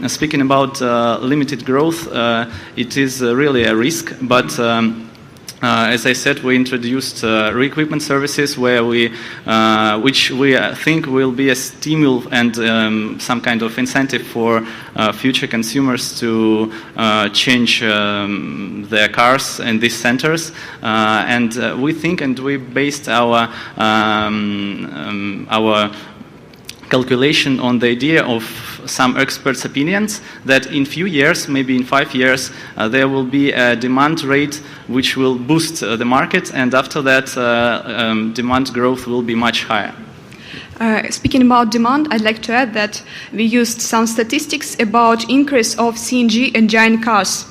[SPEAKER 18] speaking about limited growth, it is really a risk, but as I said, we introduced re-equipment services where which we think will be a stimulus and some kind of incentive for future consumers to change their cars in these centers. And we think, and we based our calculation on the idea of some experts' opinions that in few years, maybe in 5 years, there will be a demand rate which will boost the market, and after that demand growth will be much higher.
[SPEAKER 16] Speaking about demand, I'd like to add that we used some statistics about increase of CNG engine cars.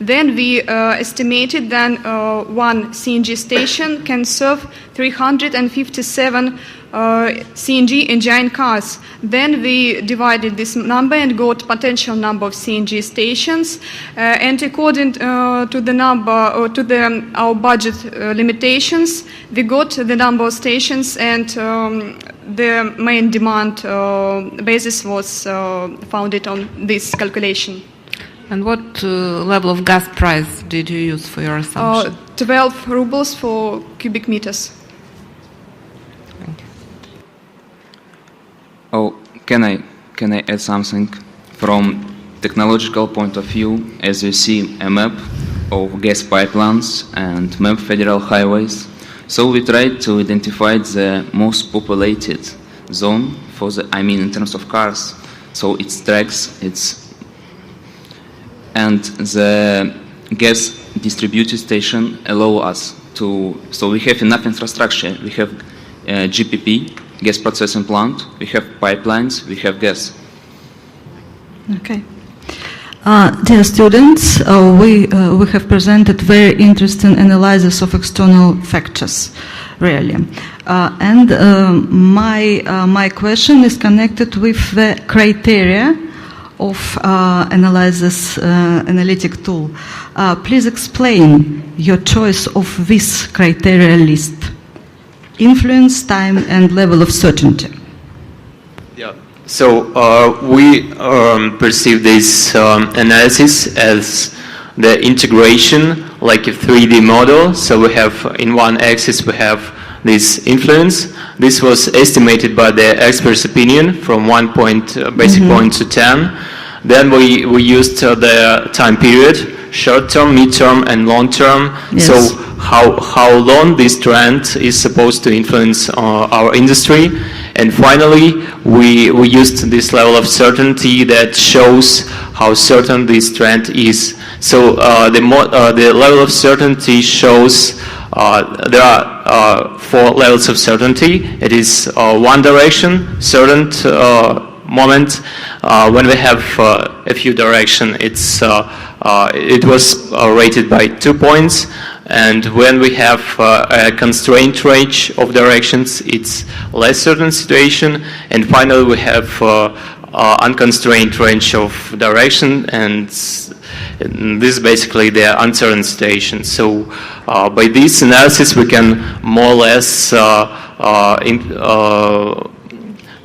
[SPEAKER 16] Then we estimated that one CNG station can serve 357 CNG engine cars. Then we divided this number and got potential number of CNG stations. And according to the number or to our budget limitations, we got the number of stations, and the main demand basis was founded on this calculation.
[SPEAKER 4] And what level of gas price did you use for your assumption?
[SPEAKER 16] 12 rubles for cubic meters.
[SPEAKER 4] Thank you.
[SPEAKER 17] Oh, can I add something? From technological point of view, as you see a map of gas pipelines and map federal highways, so we tried to identify the most populated zone for in terms of cars. So its tracks, and the gas distributed station allow us to, so we have enough infrastructure. We have GPP, gas processing plant, we have pipelines, we have gas.
[SPEAKER 11] Okay. Dear students, we have presented very interesting analysis of external factors, really. And my question is connected with the criteria of analytic tool. Please explain your choice of this criteria list: influence, time, and level of certainty.
[SPEAKER 13] Yeah. So we perceive this analysis as the integration, like a 3D model. So we have in one axis we have this influence. This was estimated by the expert's opinion from 1 basic point to 10. Then we used the time period, short term, mid term, and long term. Yes. So how long this trend is supposed to influence our industry. And finally, we used this level of certainty that shows how certain this trend is. So the level of certainty shows there are 4 levels of certainty. It is one direction, certain moment. When we have a few direction, it was rated by 2 points. And when we have a constrained range of directions, it's less certain situation. And finally, we have unconstrained range of direction, and this is basically the uncertain situation. So by this analysis, we can more or less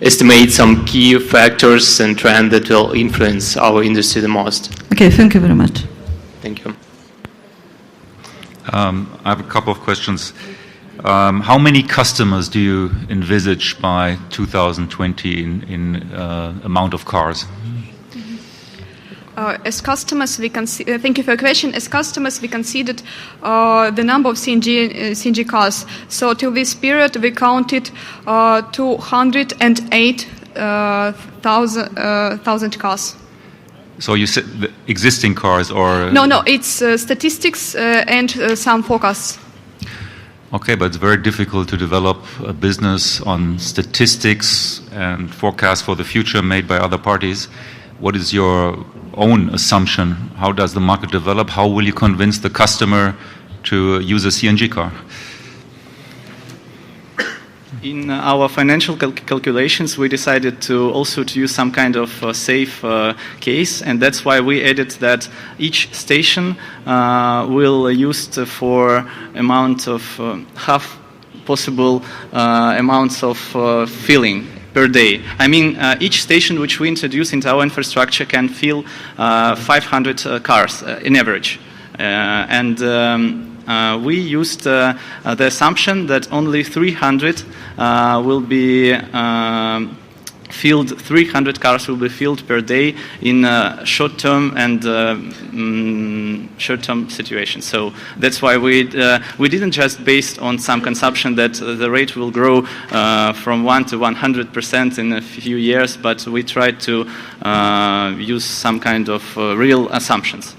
[SPEAKER 13] estimate some key factors and trends that will influence our industry the most.
[SPEAKER 11] Okay, thank you very much.
[SPEAKER 13] Thank you.
[SPEAKER 7] I have a couple of questions. How many customers do you envisage by 2020 in amount of cars?
[SPEAKER 16] as customers, thank you for your question. As customers, we considered the number of CNG cars. So till this period, we counted 208,000 cars.
[SPEAKER 7] So you said the existing cars, or
[SPEAKER 16] no, it's statistics and some forecasts.
[SPEAKER 7] Okay, but it's very difficult to develop a business on statistics and forecasts for the future made by other parties. What is your own assumption? How does the market develop? How will you convince the customer to use a CNG car?
[SPEAKER 18] In our financial calculations, we decided to also to use some kind of safe case, and that's why we added that each station will used for amount of half possible amounts of filling per day. I mean, each station which we introduce into our infrastructure can fill 500 cars in average, we used the assumption that only 300 will be filled. 300 cars will be filled per day in short-term and short-term situations. So that's why we didn't just based on some consumption that the rate will grow from 1 to 100% in a few years, but we tried to use some kind of real assumptions.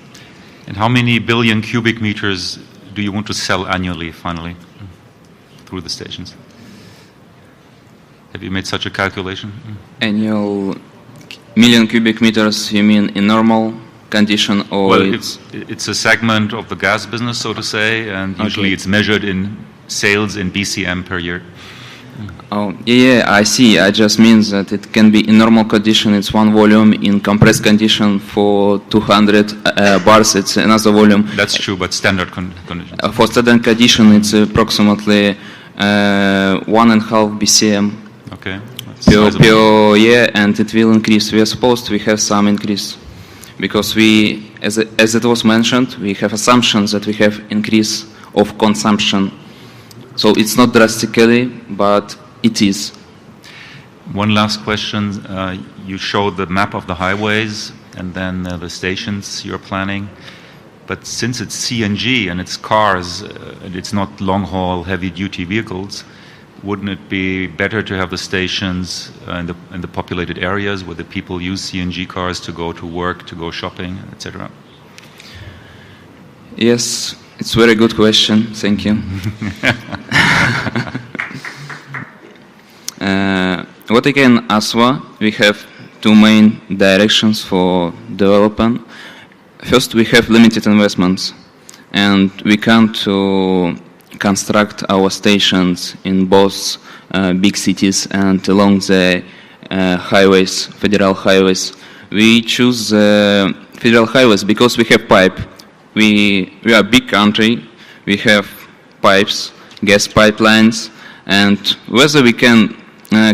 [SPEAKER 7] And how many billion cubic meters do you want to sell annually, finally, through the stations? Have you made such a calculation?
[SPEAKER 17] Annual million cubic meters, you mean in normal condition, or?
[SPEAKER 7] Well, it's a segment of the gas business, so to say, and usually it's measured in sales in BCM per year.
[SPEAKER 17] Oh, yeah, I see. I just mean that it can be in normal condition, it's one volume. In compressed condition for 200 bars, it's another volume.
[SPEAKER 7] That's true, but standard conditions.
[SPEAKER 17] For standard condition, it's approximately 1.5 BCM
[SPEAKER 7] okay.
[SPEAKER 17] per year, and it will increase. We are supposed to have some increase because we, as it was mentioned, we have assumptions that we have increase of consumption. So it's not drastically, but it is.
[SPEAKER 7] One last question. You showed the map of the highways and then the stations you're planning. But since it's CNG and it's cars and it's not long-haul heavy-duty vehicles, wouldn't it be better to have the stations in the populated areas where the people use CNG cars to go to work, to go shopping, etc.?
[SPEAKER 17] Yes, it's a very good question. Thank you. What I can answer, we have two main directions for development. First, we have limited investments, and we can to construct our stations in both big cities and along the highways, federal highways. We choose federal highways because we have pipe. We are a big country. We have pipes, gas pipelines, and whether we can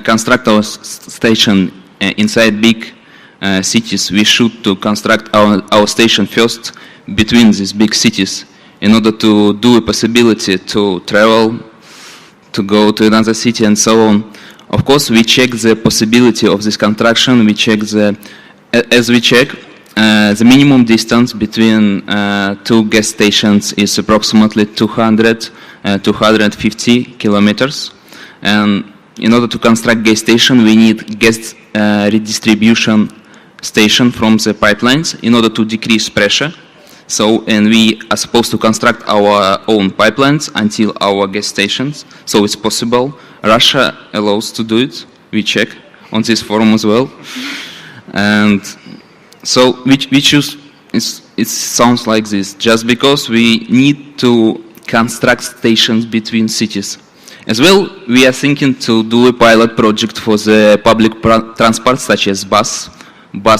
[SPEAKER 17] construct our station inside big cities, we should to construct our station first between these big cities in order to do a possibility to travel, to go to another city and so on. Of course, we check the possibility of this construction. We check the minimum distance between two gas stations is approximately 250 kilometers. And in order to construct gas station, we need gas redistribution station from the pipelines in order to decrease pressure. So, and we are supposed to construct our own pipelines until our gas stations. So it's possible. Russia allows to do it. We check on this forum as well. And so we choose, it sounds like this, just because we need to construct stations between cities. As well, we are thinking to do a pilot project for the public transport, such as bus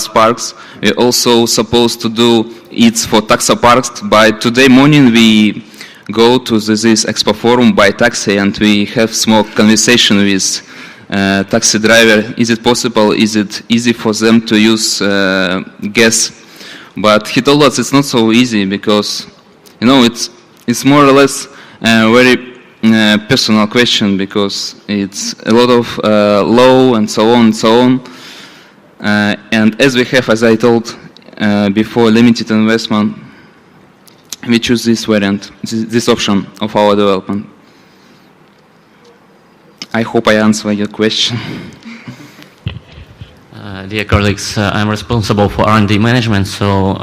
[SPEAKER 17] parks. We're also supposed to do it for taxi parks. By today morning, we go to this expo forum by taxi, and we have small conversation with taxi driver. Is it possible? Is it easy for them to use gas? But he told us it's not so easy because, you know, it's more or less very personal question because it's a lot of law and so on and so on. And as we have, as I told, before limited investment, we choose this variant, this option of our development. I hope I answer your question.
[SPEAKER 12] Dear colleagues, I'm responsible for R&D management, so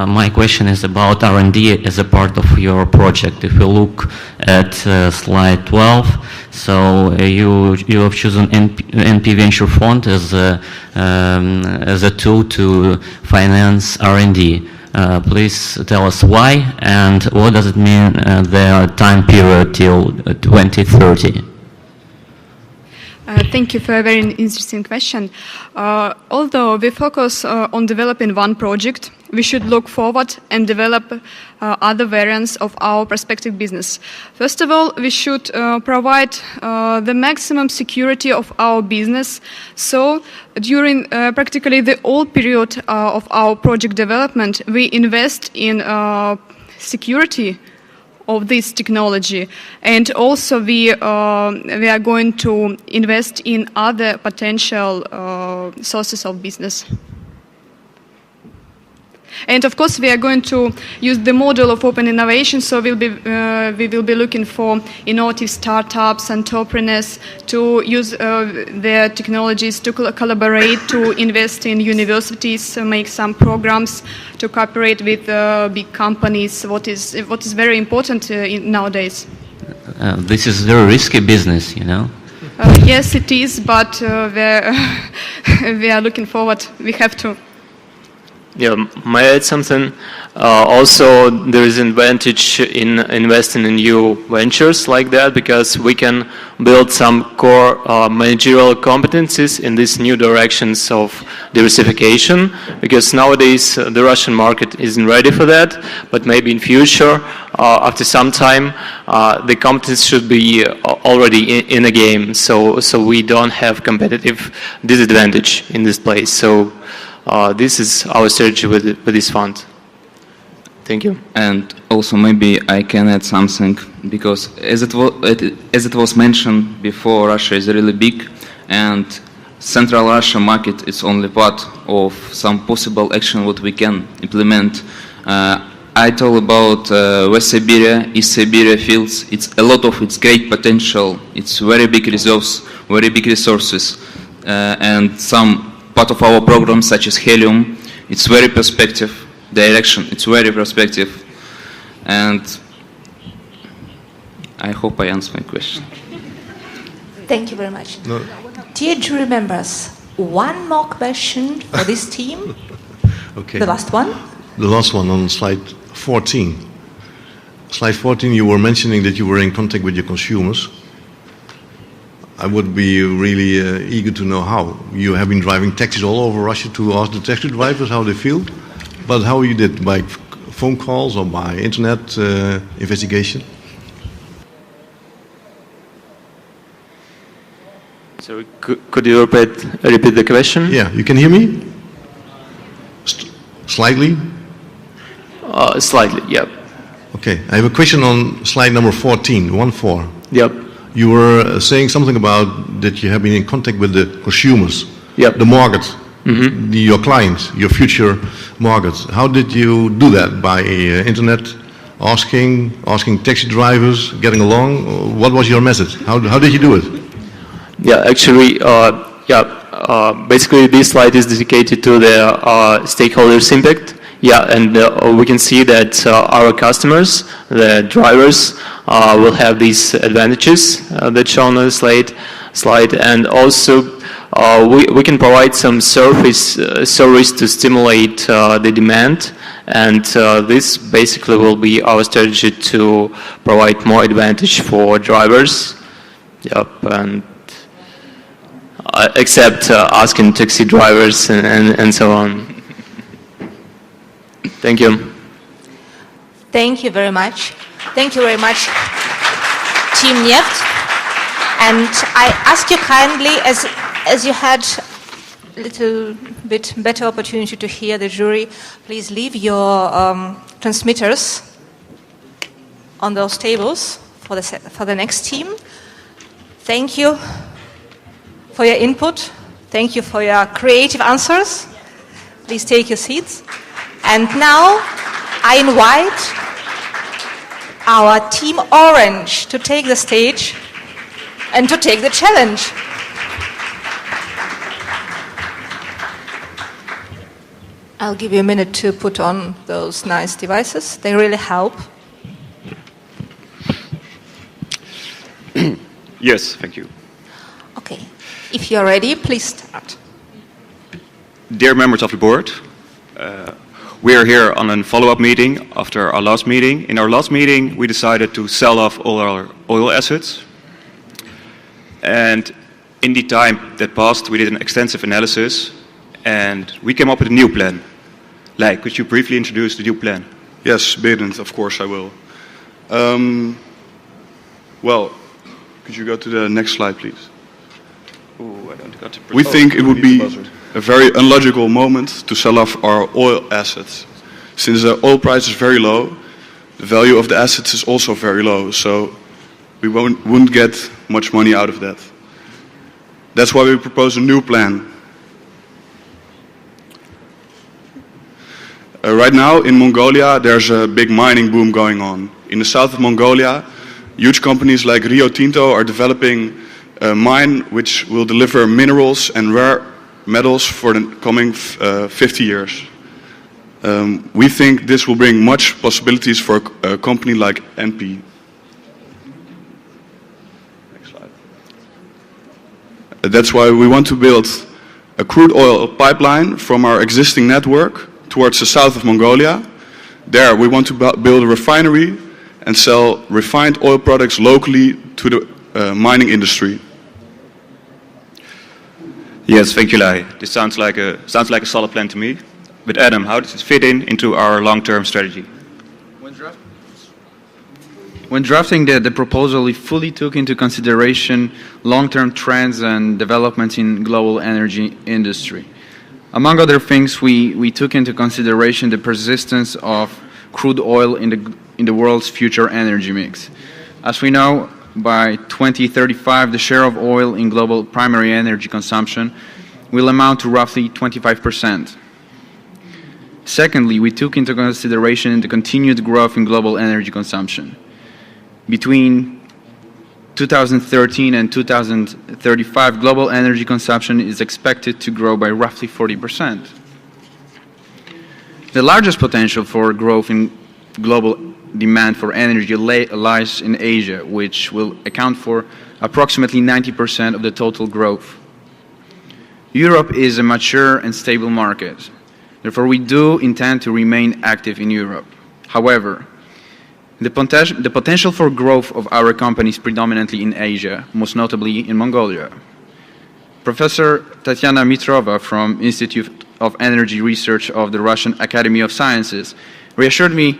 [SPEAKER 12] my question is about R&D as a part of your project. If you look at slide 12, so you have chosen NP Venture Fund as a tool to finance R&D. Please tell us why, and what does it mean, the time period till 2030?
[SPEAKER 16] Thank you for a very interesting question. Although we focus on developing one project, we should look forward and develop other variants of our prospective business. First of all, we should provide the maximum security of our business. So during practically the whole period of our project development, we invest in security of this technology, and also we are going to invest in other potential sources of business. And of course, we are going to use the model of open innovation. So we will be looking for innovative startups, entrepreneurs to use their technologies to collaborate, to invest in universities, make some programs, to cooperate with big companies. What is very important nowadays.
[SPEAKER 12] This is a very risky business, you know.
[SPEAKER 16] Yes, it is, but we are looking forward. We have to.
[SPEAKER 13] Yeah, may I add something? Also, there is an advantage in investing in new ventures like that, because we can build some core managerial competencies in these new directions of diversification, because nowadays the Russian market isn't ready for that, but maybe in future, after some time, the competence should be already in a game, so we don't have competitive disadvantage in this place. So this is our strategy with this fund. Thank you.
[SPEAKER 17] And also maybe I can add something, because as it was mentioned before, Russia is really big, and Central Russia market is only part of some possible action what we can implement. I told about West Siberia, East Siberia fields. It's a lot of its great potential. It's very big reserves, very big resources, and some part of our program, such as helium, it's very perspective direction. It's very perspective, and I hope I answered my question.
[SPEAKER 1] Thank you very much. No. Dear jury members, one more question for this team.
[SPEAKER 8] Okay.
[SPEAKER 1] The last one.
[SPEAKER 8] The last one on slide 14. Slide 14, you were mentioning that you were in contact with your consumers. I would be really eager to know how. You have been driving taxis all over Russia to ask the taxi drivers how they feel, but how you did, by phone calls or by internet investigation?
[SPEAKER 13] So could you repeat the question?
[SPEAKER 8] Yeah, you can hear me? Slightly?
[SPEAKER 13] Slightly, yep.
[SPEAKER 8] Okay, I have a question on slide number 14, 1-4.
[SPEAKER 13] Yep.
[SPEAKER 8] You were saying something about that you have been in contact with the consumers, the market, your clients, your future markets. How did you do that? By internet, asking taxi drivers, getting along? What was your method? How did you do it?
[SPEAKER 13] Yeah, actually, basically this slide is dedicated to the stakeholders' impact. Yeah, and we can see that our customers, the drivers, will have these advantages that shown on the slide, and also we can provide some service to stimulate the demand, and this basically will be our strategy to provide more advantage for drivers. Yep, and except asking taxi drivers and so on. Thank you.
[SPEAKER 1] Thank you very much. Thank you very much, Team Neft. And I ask you kindly, as you had a little bit better opportunity to hear the jury, please leave your transmitters on those tables for the next team. Thank you for your input. Thank you for your creative answers. Please take your seats. And now I invite our Team Orange to take the stage and to take the challenge. I'll give you a minute to put on those nice devices. They really help.
[SPEAKER 19] Yes, thank you.
[SPEAKER 1] Okay. If you're ready, please start.
[SPEAKER 19] Dear members of the board, we are here on a follow-up meeting after our last meeting. In our last meeting, we decided to sell off all our oil assets. And in the time that passed, we did an extensive analysis, and we came up with a new plan. Lei, could you briefly introduce the new plan?
[SPEAKER 20] Yes, Berend, of course I will. Well, could you go to the next slide, please?
[SPEAKER 19] Ooh, I don't got to
[SPEAKER 20] We think it would be a very illogical moment to sell off our oil assets. Since the oil price is very low, the value of the assets is also very low, so we wouldn't get much money out of that. That's why we propose a new plan. Right now in Mongolia, there's a big mining boom going on. In the south of Mongolia, huge companies like Rio Tinto are developing a mine which will deliver minerals and rare metals for the coming 50 years. We think this will bring much possibilities for a company like NP. Next slide. That's why we want to build a crude oil pipeline from our existing network towards the south of Mongolia. There we want to build a refinery and sell refined oil products locally to the mining industry.
[SPEAKER 19] Yes, thank you, Lei. This sounds like a solid plan to me. But Adam, how does it fit into our long-term strategy?
[SPEAKER 21] When drafting the proposal, we fully took into consideration long-term trends and developments in global energy industry. Among other things, we took into consideration the persistence of crude oil in the world's future energy mix. As we know, by 2035, the share of oil in global primary energy consumption will amount to roughly 25%. Secondly, we took into consideration the continued growth in global energy consumption. Between 2013 and 2035, global energy consumption is expected to grow by roughly 40%. The largest potential for growth in global demand for energy lies in Asia, which will account for approximately 90% of the total growth. Europe is a mature and stable market. Therefore, we do intend to remain active in Europe. However, the potential for growth of our company is predominantly in Asia, most notably in Mongolia. Professor Tatiana Mitrova from Institute of Energy Research of the Russian Academy of Sciences reassured me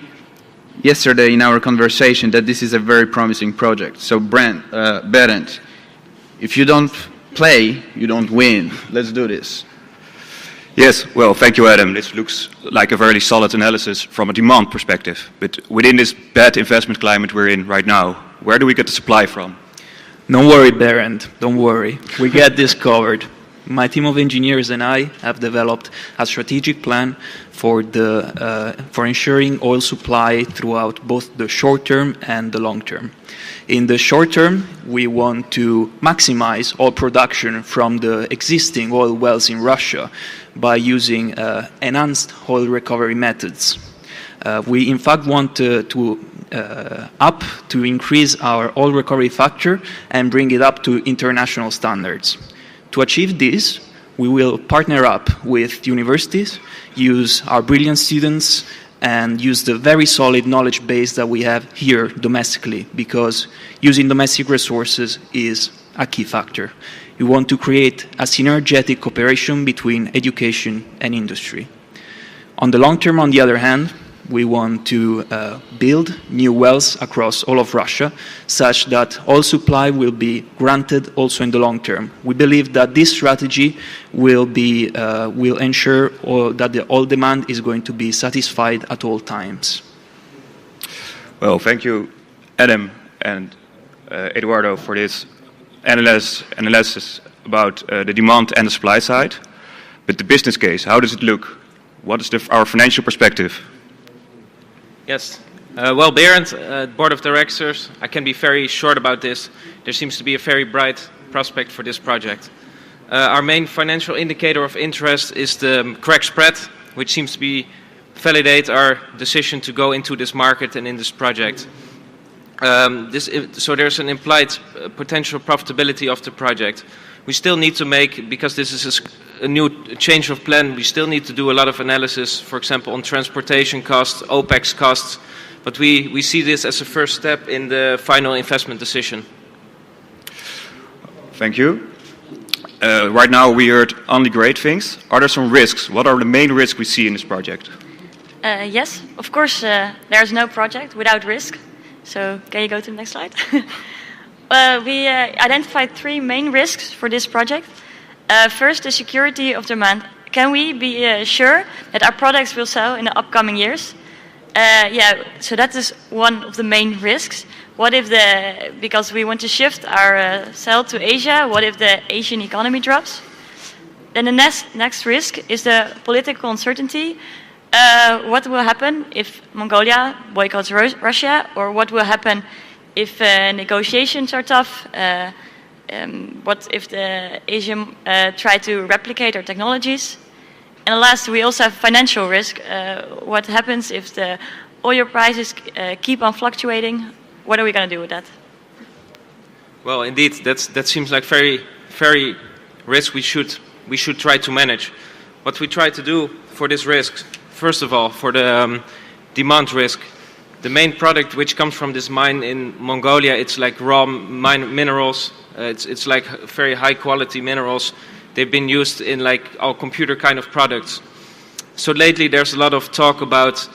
[SPEAKER 21] yesterday in our conversation that this is a very promising project. So Berend, if you don't play, you don't win. Let's do this.
[SPEAKER 19] Yes, well, thank you, Adam. This looks like a very solid analysis from a demand perspective. But within this bad investment climate we're in right now, where do we get the supply from?
[SPEAKER 22] Don't worry, Berend. Don't worry. We get this covered. My team of engineers and I have developed a strategic plan for ensuring oil supply throughout both the short term and the long term. In the short term, we want to maximize oil production from the existing oil wells in Russia by using enhanced oil recovery methods. We in fact want to increase our oil recovery factor and bring it up to international standards. To achieve this, we will partner up with universities, use our brilliant students, and use the very solid knowledge base that we have here domestically, because using domestic resources is a key factor. We want to create a synergetic cooperation between education and industry. On the long term, on the other hand, we want to build new wells across all of Russia, such that oil supply will be granted also in the long term. We believe that this strategy will ensure that the oil demand is going to be satisfied at all times.
[SPEAKER 19] Well, thank you, Adam and Eduardo, for this analysis about the demand and the supply side. But the business case, how does it look? what is our financial perspective?
[SPEAKER 3] Yes. Well, Berend, Board of Directors, I can be very short about this. There seems to be a very bright prospect for this project. Our main financial indicator of interest is the crack spread, which seems to validate our decision to go into this market and in this project. So there's an implied potential profitability of the project. We still need to make, because this is a new change of plan, we still need to do a lot of analysis, for example, on transportation costs, OPEX costs, but we see this as a first step in the final investment decision.
[SPEAKER 19] Thank you. Right now we heard only great things. Are there some risks? What are the main risks we see in this project?
[SPEAKER 5] Yes, of course, there is no project without risk. So can you go to the next slide? We identified 3 main risks for this project. First, the security of demand. Can we be sure that our products will sell in the upcoming years? So that is one of the main risks. What if because we want to shift our sale to Asia, what if the Asian economy drops? Then the next risk is the political uncertainty. What will happen if Mongolia boycotts Russia, or what will happen if negotiations are tough? What if the Asian try to replicate our technologies? And last, we also have financial risk. What happens if the oil prices keep on fluctuating? What are we going to do with that?
[SPEAKER 3] Well, indeed, that seems like very risk we should try to manage. What we try to do for this risk, first of all, for the demand risk, the main product which comes from this mine in Mongolia, it's like raw mine minerals. It's like very high quality minerals. They've been used in like our computer kind of products. So lately there's a lot of talk about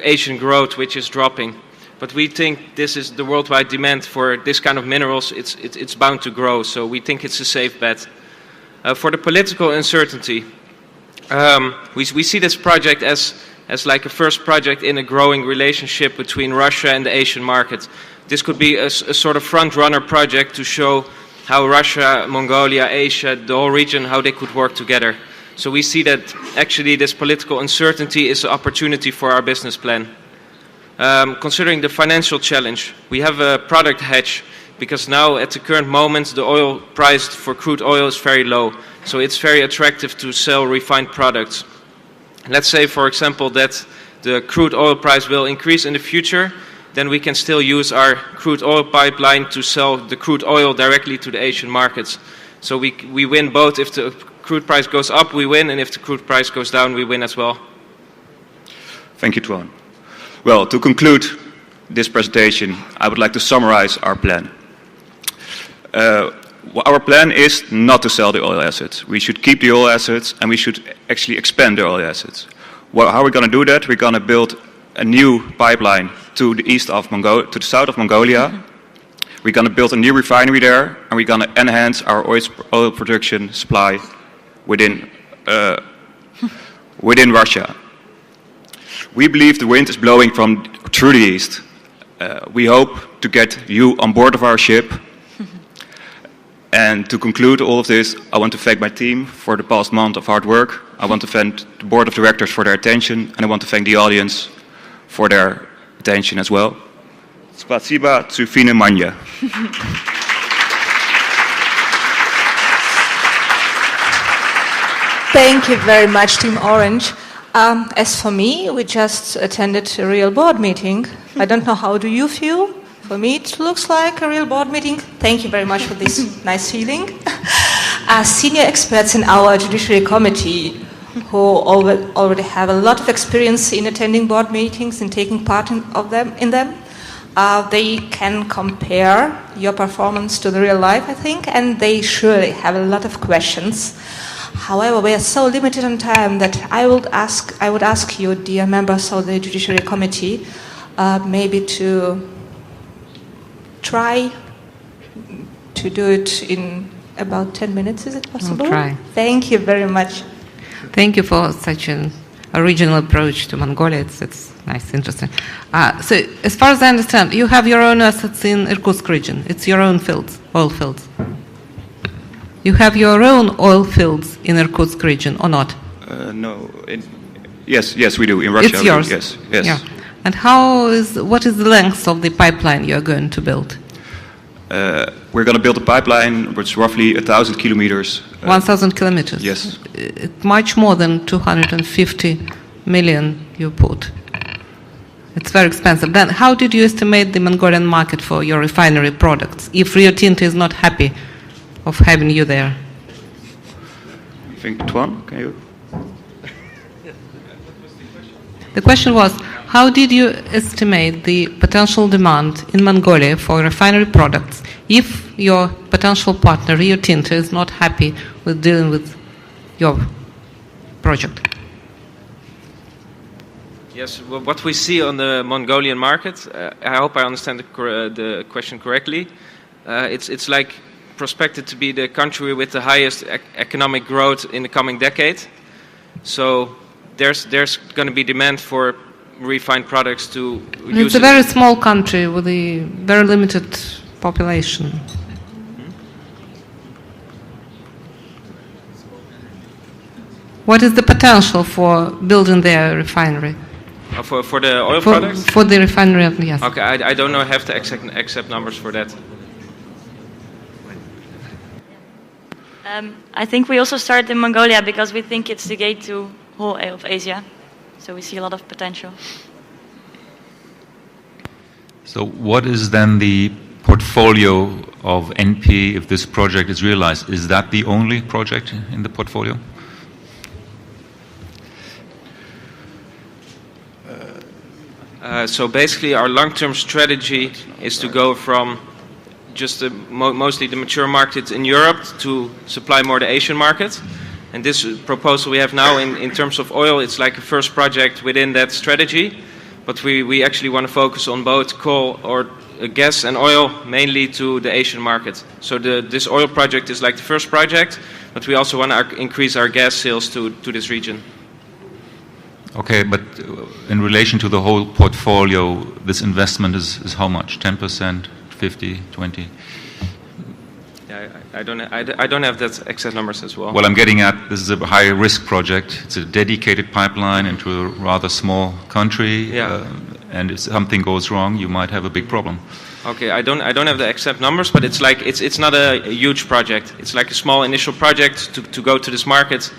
[SPEAKER 3] Asian growth, which is dropping. But we think this is the worldwide demand for this kind of minerals. It's bound to grow. So we think it's a safe bet. For the political uncertainty, we see this project as like a first project in a growing relationship between Russia and the Asian market. This could be a sort of front-runner project to show how Russia, Mongolia, Asia, the whole region, how they could work together. So we see that actually this political uncertainty is an opportunity for our business plan. Considering the financial challenge, we have a product hedge because now at the current moment the oil price for crude oil is very low. So it's very attractive to sell refined products. Let's say, for example, that the crude oil price will increase in the future, then we can still use our crude oil pipeline to sell the crude oil directly to the Asian markets. So we win both. If the crude price goes up, we win, and if the crude price goes down, we win as well.
[SPEAKER 19] Thank you, Tuan. Well, to conclude this presentation, I would like to summarize our plan. Our plan is not to sell the oil assets. We should keep the oil assets, and we should actually expand the oil assets. Well, how are we going to do that? We're going to build a new pipeline to the to the south of Mongolia. We're going to build a new refinery there, and we're going to enhance our oil production supply within Russia. We believe the wind is blowing through the east. We hope to get you on board of our ship. And to conclude all of this, I want to thank my team for the past month of hard work. I want to thank the board of directors for their attention, and I want to thank the audience for their attention as well. Spasiba zu fine manja.
[SPEAKER 1] Thank you very much, Team Orange. As for me, we just attended a real board meeting. I don't know, how do you feel? For me, it looks like a real board meeting. Thank you very much for this nice feeling. Senior experts in our Judiciary Committee who already have a lot of experience in attending board meetings and taking part in them. They can compare your performance to the real life, I think, and they surely have a lot of questions. However, we are so limited on time that I would ask you, dear members of the Judiciary Committee, maybe to try to do it in about 10 minutes. Is it possible?
[SPEAKER 4] I'll try.
[SPEAKER 1] Thank you very much.
[SPEAKER 4] Thank you for such an original approach to Mongolia. It's nice, interesting. So, as far as I understand, you have your own assets in Irkutsk region. It's your own fields, oil fields. You have your own oil fields in Irkutsk region, or not?
[SPEAKER 19] No. Yes, we do. In Russia,
[SPEAKER 4] it's yours.
[SPEAKER 19] Yes.
[SPEAKER 4] Yeah. And what is the length of the pipeline you are going to build?
[SPEAKER 19] We're going to build a pipeline which is roughly 1,000 kilometers.
[SPEAKER 4] 1,000 kilometers?
[SPEAKER 19] Yes.
[SPEAKER 4] It's much more than 250 million you put. It's very expensive. Then how did you estimate the Mongolian market for your refinery products if Rio Tinto is not happy of having you there?
[SPEAKER 19] I think, Tuan, can you?
[SPEAKER 4] The question was, how did you estimate the potential demand in Mongolia for refinery products if your potential partner, Rio Tinto, is not happy with dealing with your project?
[SPEAKER 3] Yes, well, what we see on the Mongolian market, I hope I understand the question correctly. It's like prospected to be the country with the highest economic growth in the coming decade. So there's going to be demand for refined products to use.
[SPEAKER 4] It's a very small country with a very limited population. What is the potential for building their refinery?
[SPEAKER 3] For the oil products?
[SPEAKER 4] For the refinery, yes.
[SPEAKER 3] Okay, I don't know, have the exact numbers for that.
[SPEAKER 5] I think we also started in Mongolia because we think it's the gate to whole of Asia. So we see a lot of potential.
[SPEAKER 7] So what is then the portfolio of NP if this project is realized? Is that the only project in the portfolio?
[SPEAKER 3] So basically our long-term strategy is to go from just mostly the mature markets in Europe to supply more the Asian market. And this proposal we have now in terms of oil, it's like a first project within that strategy. But we actually want to focus on both coal or gas and oil, mainly to the Asian market. So this oil project is like the first project, but we also want to increase our gas sales to this region.
[SPEAKER 7] Okay, but in relation to the whole portfolio, this investment is how much? 10%, 50, 20?
[SPEAKER 3] Yeah, I don't have that exact numbers as well.
[SPEAKER 7] Well, I'm getting at, this is a high risk project. It's a dedicated pipeline into a rather small country.
[SPEAKER 3] Yeah.
[SPEAKER 7] And if something goes wrong, you might have a big problem.
[SPEAKER 3] Okay, I don't have the exact numbers, but it's like it's not a huge project. It's like a small initial project to go to this market,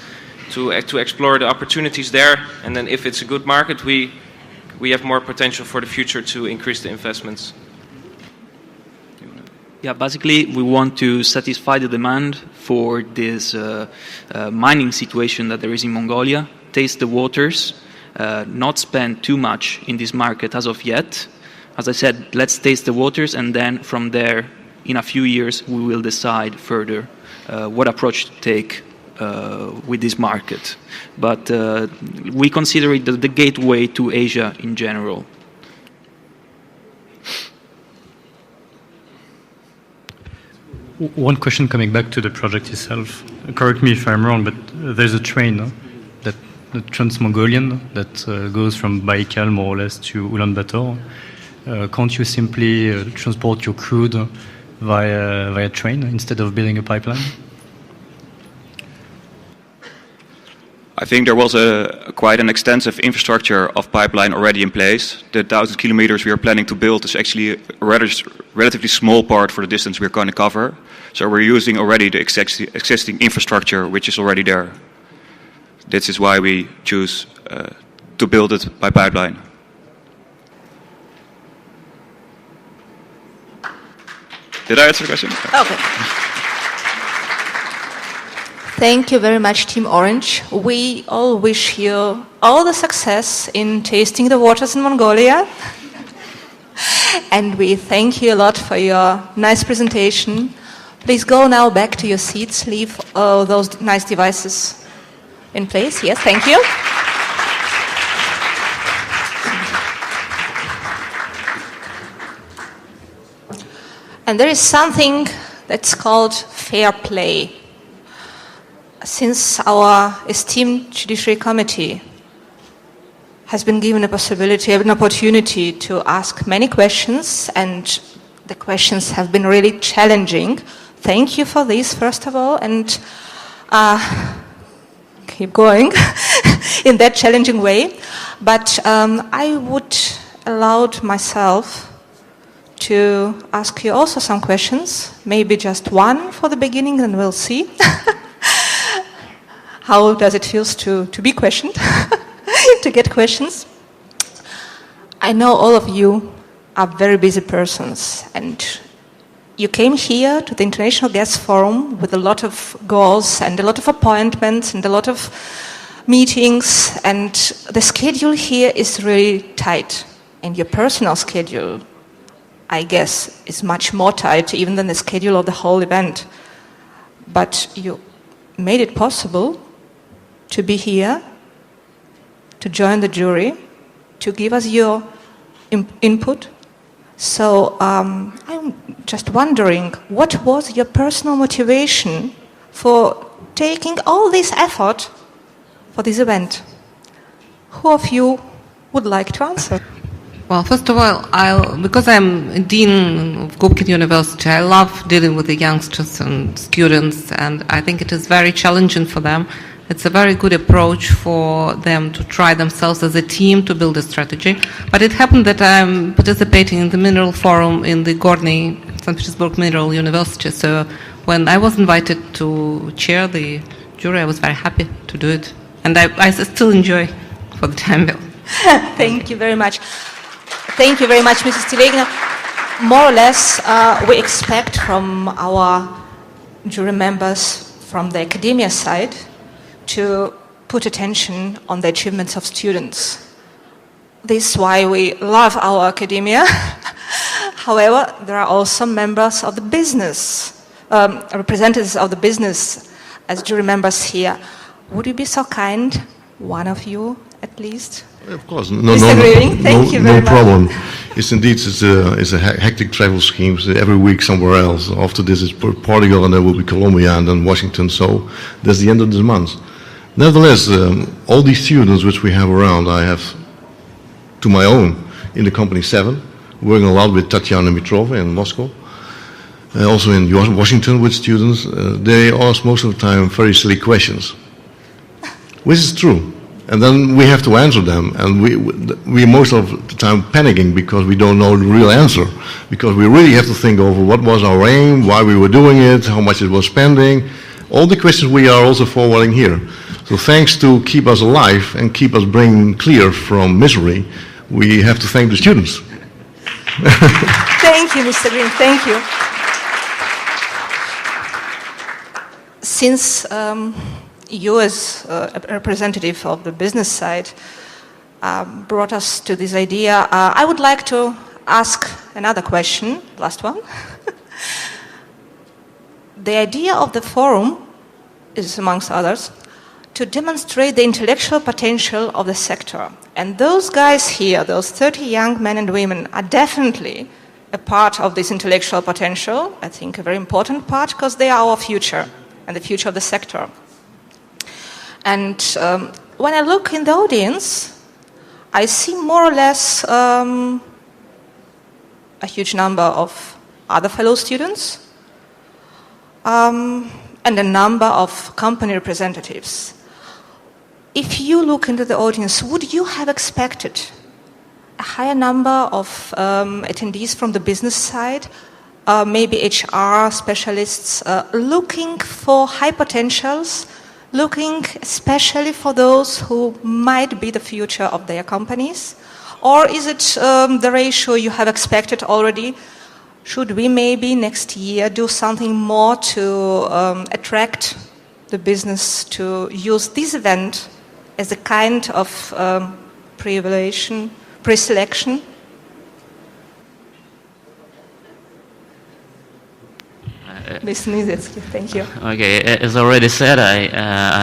[SPEAKER 3] to explore the opportunities there, and then if it's a good market, we have more potential for the future to increase the investments.
[SPEAKER 22] Yeah, basically we want to satisfy the demand for this mining situation that there is in Mongolia, taste the waters, not spend too much in this market as of yet. As I said, let's taste the waters, and then from there, in a few years, we will decide further what approach to take with this market. But we consider it the gateway to Asia in general.
[SPEAKER 9] One question coming back to the project itself. Correct me if I'm wrong, but there's a train that the Trans-Mongolian that goes from Baikal more or less to Ulaanbaatar. Can't you simply transport your crude via train instead of building a pipeline?
[SPEAKER 19] I think there was quite an extensive infrastructure of pipeline already in place. The 1,000 kilometers we are planning to build is actually a relatively small part for the distance we're going to cover. So we're using already the existing infrastructure which is already there. This is why we choose to build it by pipeline. Did I answer the question?
[SPEAKER 1] Okay. Thank you very much, Team Orange. We all wish you all the success in tasting the waters in Mongolia. And we thank you a lot for your nice presentation. Please go now back to your seats. Leave those nice devices in place. Yes, thank you. And there is something that's called fair play. Since our esteemed Judiciary Committee has been given a possibility, an opportunity to ask many questions, and the questions have been really challenging. Thank you for this, first of all, and keep going. in that challenging way. But I would allow myself to ask you also some questions, maybe just one for the beginning, and we'll see. How does it feel to be questioned, to get questions? I know all of you are very busy persons, and you came here to the International Gas Forum with a lot of goals and a lot of appointments and a lot of meetings, and the schedule here is really tight. And your personal schedule, I guess, is much more tight even than the schedule of the whole event. But you made it possible to be here, to join the jury, to give us your input. So I'm just wondering, what was your personal motivation for taking all this effort for this event? Who of you would like to answer?
[SPEAKER 4] Well, first of all, because I'm a dean of Gubkin University, I love dealing with the youngsters and students, and I think it is very challenging for them. It's a very good approach for them to try themselves as a team to build a strategy. But it happened that I'm participating in the Mineral Forum in the Gorny, St. Petersburg Mineral University. So when I was invited to chair the jury, I was very happy to do it. And I still enjoy for the time being.
[SPEAKER 1] Thank you very much. Thank you very much, Mrs. Telegina. More or less, we expect from our jury members from the academia side to put attention on the achievements of students. This is why we love our academia. However, there are also members of the business, representatives of the business as jury members here. Would you be so kind, one of you at least?
[SPEAKER 8] Of course,
[SPEAKER 1] no
[SPEAKER 8] problem. It's indeed it's a hectic travel scheme. So every week somewhere else. After this is Portugal, and then will be Colombia, and then Washington. So that's the end of this month. Nevertheless, all these students which we have around, I have to my own in the company 7, working a lot with Tatiana Mitrova in Moscow. Also in Washington with students. They ask most of the time very silly questions, which is true. And then we have to answer them, and we most of the time panicking because we don't know the real answer, because we really have to think over what was our aim, why we were doing it, how much it was spending. All the questions we are also forwarding here. So thanks to keep us alive and keep us bringing clear from misery, we have to thank the students.
[SPEAKER 1] Thank you, Mr. Green, thank you. Since you as a representative of the business side brought us to this idea, I would like to ask another question, last one. The idea of the forum is, amongst others, to demonstrate the intellectual potential of the sector. And those guys here, those 30 young men and women, are definitely a part of this intellectual potential, I think a very important part, because they are our future and the future of the sector. And when I look in the audience, I see more or less a huge number of other fellow students and a number of company representatives. If you look into the audience, would you have expected a higher number of attendees from the business side, maybe HR specialists, looking for high potentials, looking especially for those who might be the future of their companies? Or is it the ratio you have expected already? Should we maybe next year do something more to attract the business to use this event as a kind of pre-selection? Mr. Nizetsky, thank you.
[SPEAKER 12] Okay, as already said, I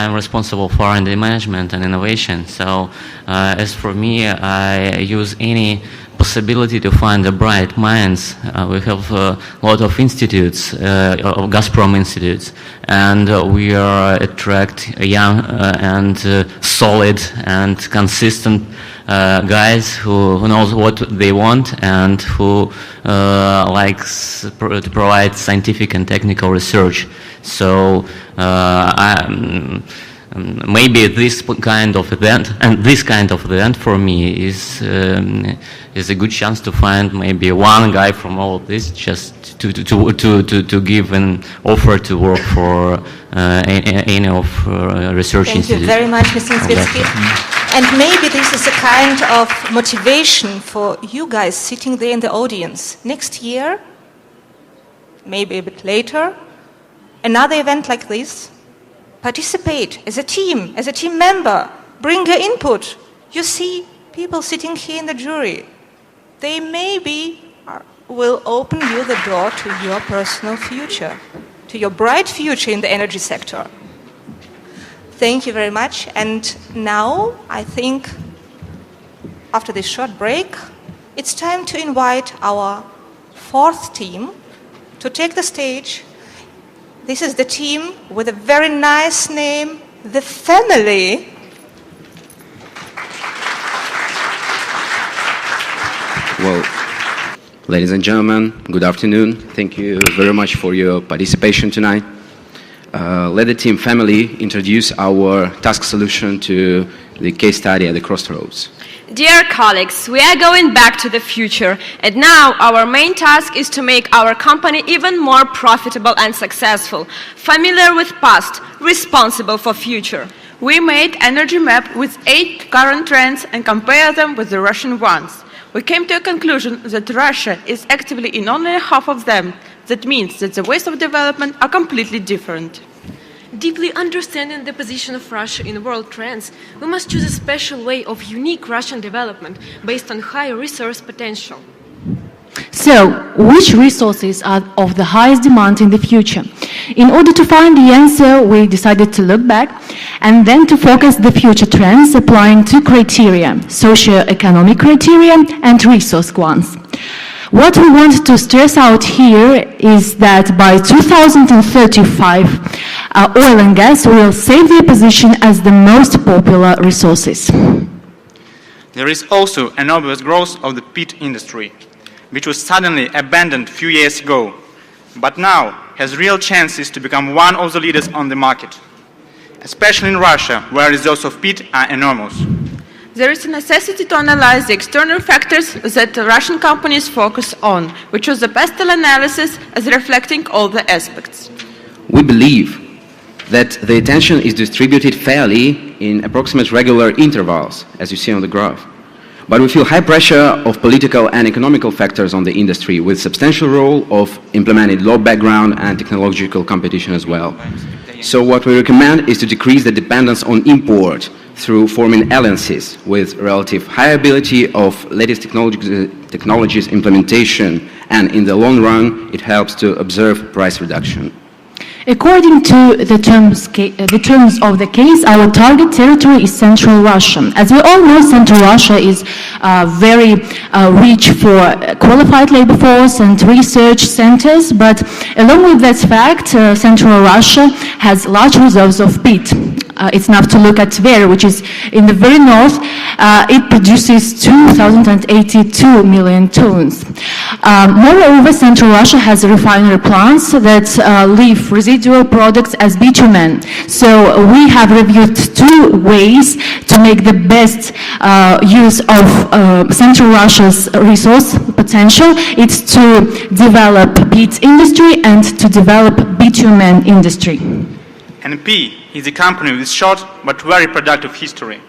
[SPEAKER 12] am responsible for R&D management and innovation. So, as for me, I use any possibility to find the bright minds. We have a lot of institutes, of Gazprom institutes, and we attract young and solid and consistent guys who knows what they want and who likes to provide scientific and technical research. So maybe this kind of event, and this kind of event for me is a good chance to find maybe one guy from all of this, just to give an offer to work for any of research institutes.
[SPEAKER 1] Thank you very much, Mr. Nzvetsky. And maybe this is a kind of motivation for you guys sitting there in the audience. Next year, maybe a bit later, another event like this. Participate as a team member, bring your input. You see people sitting here in the jury. They maybe will open you the door to your personal future, to your bright future in the energy sector. Thank you very much. And now, I think, after this short break, it's time to invite our fourth team to take the stage. This is the team with a very nice name, The Family.
[SPEAKER 2] Well, ladies and gentlemen, good afternoon. Thank you very much for your participation tonight. Let the team Family introduce our task solution to the case study at the crossroads.
[SPEAKER 14] Dear colleagues, we are going back to the future, and now our main task is to make our company even more profitable and successful, familiar with past, responsible for future.
[SPEAKER 10] We made energy map with 8 current trends and compared them with the Russian ones. We came to a conclusion that Russia is actively in only half of them. That means that the ways of development are completely different.
[SPEAKER 23] Deeply understanding the position of Russia in world trends, we must choose a special way of unique Russian development based on high resource potential.
[SPEAKER 24] So, which resources are of the highest demand in the future? In order to find the answer, we decided to look back and then to focus the future trends applying 2 criteria, socio-economic criteria and resource ones. What we want to stress out here is that by 2035, oil and gas will save their position as the most popular resources.
[SPEAKER 25] There is also an obvious growth of the peat industry, which was suddenly abandoned a few years ago, but now has real chances to become one of the leaders on the market, especially in Russia, where reserves of peat are enormous.
[SPEAKER 10] There is a necessity to analyze the external factors that Russian companies focus on, which was the pastel analysis as reflecting all the aspects.
[SPEAKER 2] We believe that the attention is distributed fairly in approximate regular intervals, as you see on the graph. But we feel high pressure of political and economical factors on the industry, with substantial role of implementing low background and technological competition as well. So what we recommend is to decrease the dependence on import through forming alliances with relative high ability of latest technologies implementation, and in the long run it helps to observe price reduction.
[SPEAKER 24] According to the terms of the case, our target territory is Central Russia. As we all know, Central Russia is very rich for qualified labor force and research centers, but along with that fact, Central Russia has large reserves of peat. It's enough to look at Tver, which is in the very north. It produces 2,082 million tons. Moreover, Central Russia has refinery plants that leave residual products as bitumen. So we have reviewed 2 ways to make the best use of Central Russia's resource potential. It's to develop peat industry and to develop bitumen industry.
[SPEAKER 25] NP is a company with short but very productive history.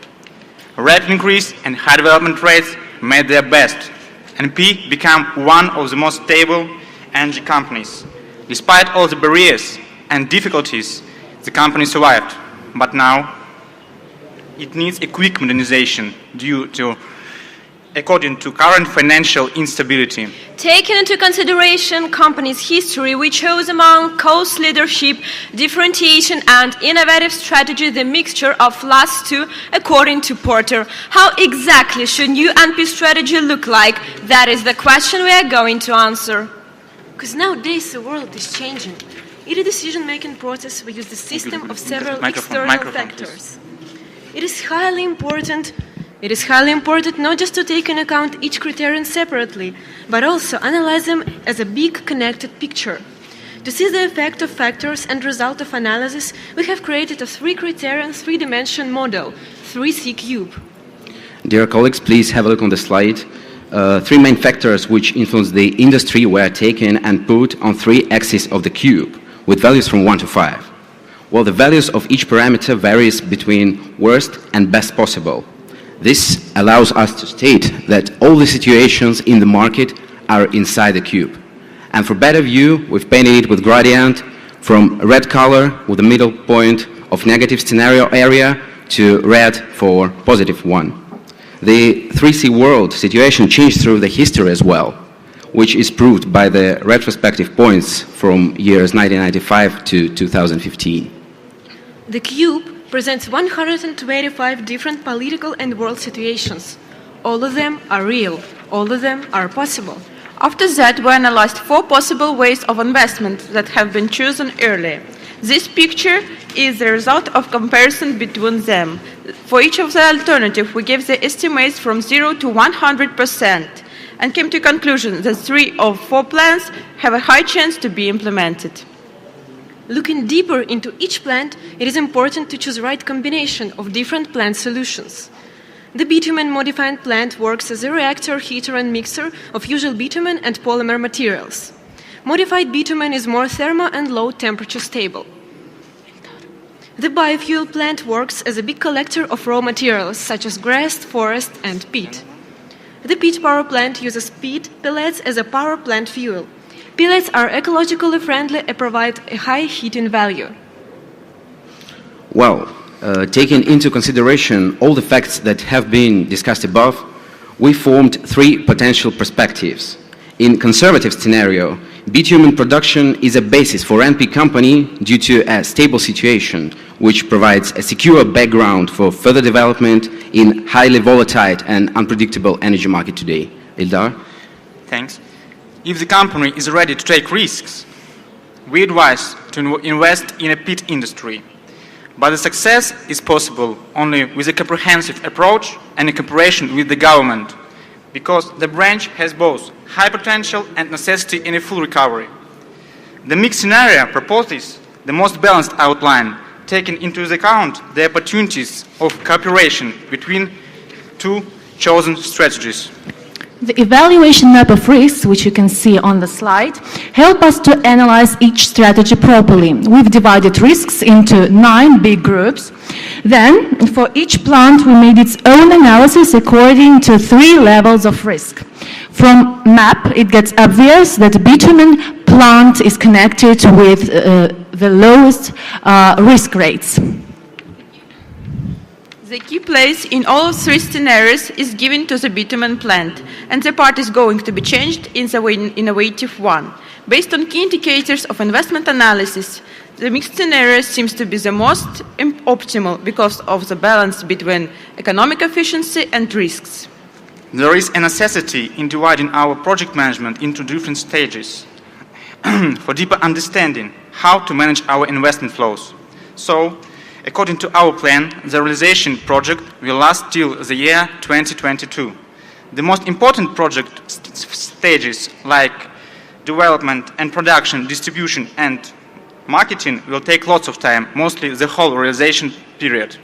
[SPEAKER 25] Rapid increase and high development rates made their best. NP became one of the most stable energy companies. Despite all the barriers and difficulties, the company survived. But now, it needs a quick modernization due to, according to current financial instability.
[SPEAKER 14] Taking into consideration company's history, we chose among cost leadership, differentiation and innovative strategy the mixture of last 2 according to Porter. How exactly should new NP strategy look like? That is the question we are going to answer.
[SPEAKER 23] Because nowadays the world is changing. In a decision-making process we use the system of several external factors. It is highly important not just to take into account each criterion separately, but also analyze them as a big connected picture. To see the effect of factors and result of analysis, we have created a 3-criterion, 3-dimension model, 3C cube.
[SPEAKER 2] Dear colleagues, please have a look on the slide. 3 main factors which influence the industry were taken and put on 3 axes of the cube, with values from 1 to 5. Well, the values of each parameter varies between worst and best possible. This allows us to state that all the situations in the market are inside the cube. And for better view, we've painted it with gradient from red color with the middle point of negative scenario area to red for positive one. The 3C world situation changed through the history as well, which is proved by the retrospective points from years 1995 to 2015.
[SPEAKER 23] The cube presents 125 different political and world situations. All of them are real. All of them are possible.
[SPEAKER 10] After that, we analyzed 4 possible ways of investment that have been chosen earlier. This picture is the result of comparison between them. For each of the alternatives, we gave the estimates from 0 to 100% and came to a conclusion that 3 of 4 plans have a high chance to be implemented.
[SPEAKER 23] Looking deeper into each plant, it is important to choose the right combination of different plant solutions. The bitumen-modifying plant works as a reactor, heater, and mixer of usual bitumen and polymer materials. Modified bitumen is more thermo and low temperature stable. The biofuel plant works as a big collector of raw materials such as grass, forest, and peat. The peat power plant uses peat pellets as a power plant fuel. Pellets are ecologically friendly and provide a high heating value.
[SPEAKER 2] Well, taking into consideration all the facts that have been discussed above, we formed 3 potential perspectives. In conservative scenario, bitumen production is a basis for NP company due to a stable situation, which provides a secure background for further development in highly volatile and unpredictable energy market today. Ildar?
[SPEAKER 25] Thanks. If the company is ready to take risks, we advise to invest in a peat industry. But the success is possible only with a comprehensive approach and a cooperation with the government, because the branch has both high potential and necessity in a full recovery. The mixed scenario proposes the most balanced outline, taking into account the opportunities of cooperation between 2 chosen strategies.
[SPEAKER 24] The evaluation map of risks, which you can see on the slide, help us to analyze each strategy properly. We've divided risks into 9 big groups. Then, for each plant, we made its own analysis according to 3 levels of risk. From map, it gets obvious that the bitumen plant is connected with the lowest risk rates.
[SPEAKER 10] The key place in all 3 scenarios is given to the bitumen plant, and the part is going to be changed in the innovative one. Based on key indicators of investment analysis, the mixed scenario seems to be the most optimal because of the balance between economic efficiency and risks.
[SPEAKER 25] There is a necessity in dividing our project management into different stages for deeper understanding how to manage our investment flows. So, according to our plan, the realization project will last till the year 2022. The most important project stages like development and production, distribution and marketing will take lots of time, mostly the whole realization period.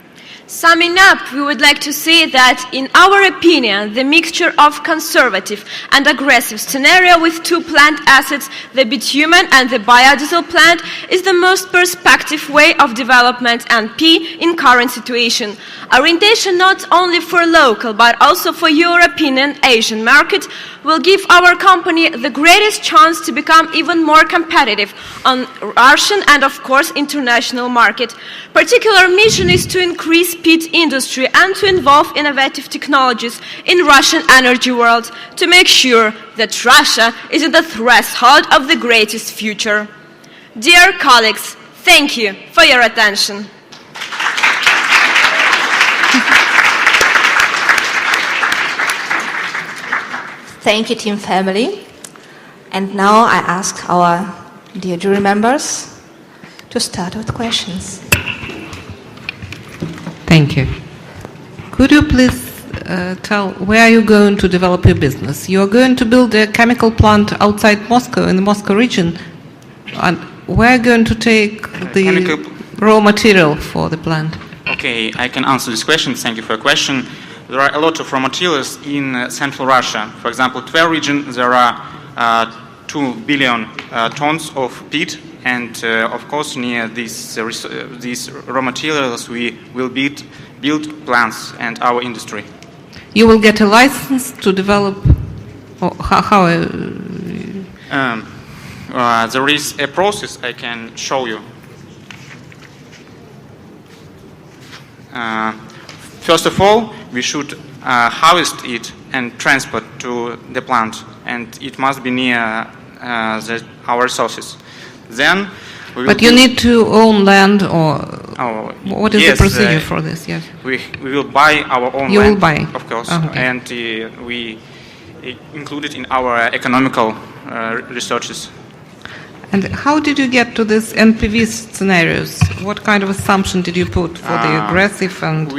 [SPEAKER 23] Summing up, we would like to say that, in our opinion, the mixture of conservative and aggressive scenario with 2 plant assets, the bitumen and the biodiesel plant, is the most perspective way of development NP in current situation. Orientation not only for local but also for European and Asian market will give our company the greatest chance to become even more competitive on Russian and, of course, international market. Particular mission is to increase peat industry and to involve innovative technologies in Russian energy world to make sure that Russia is at the threshold of the greatest future. Dear colleagues, thank you for your attention.
[SPEAKER 1] Thank you, team family. And now I ask our dear jury members to start with questions.
[SPEAKER 4] Thank you. Could you please tell where you're going to develop your business? You're going to build a chemical plant outside Moscow, in the Moscow region, and we're going to take the raw material for the plant?
[SPEAKER 25] Okay, I can answer this question. Thank you for your question. There are a lot of raw materials in central Russia. For example, Tver region, there are 2 billion tons of peat, and of course, near these raw materials, we will build plants and our industry.
[SPEAKER 4] You will get a license to develop, or how
[SPEAKER 25] there is a process I can show you. First of all, we should harvest it and transport to the plant, and it must be near our sources. Then,
[SPEAKER 4] but you need to own land, or what is the procedure for this? Yes,
[SPEAKER 25] we will buy our own land.
[SPEAKER 4] You will buy,
[SPEAKER 25] of course,
[SPEAKER 4] okay.
[SPEAKER 25] And we include it in our economical researches.
[SPEAKER 4] And how did you get to this NPV scenarios? What kind of assumption did you put for the aggressive and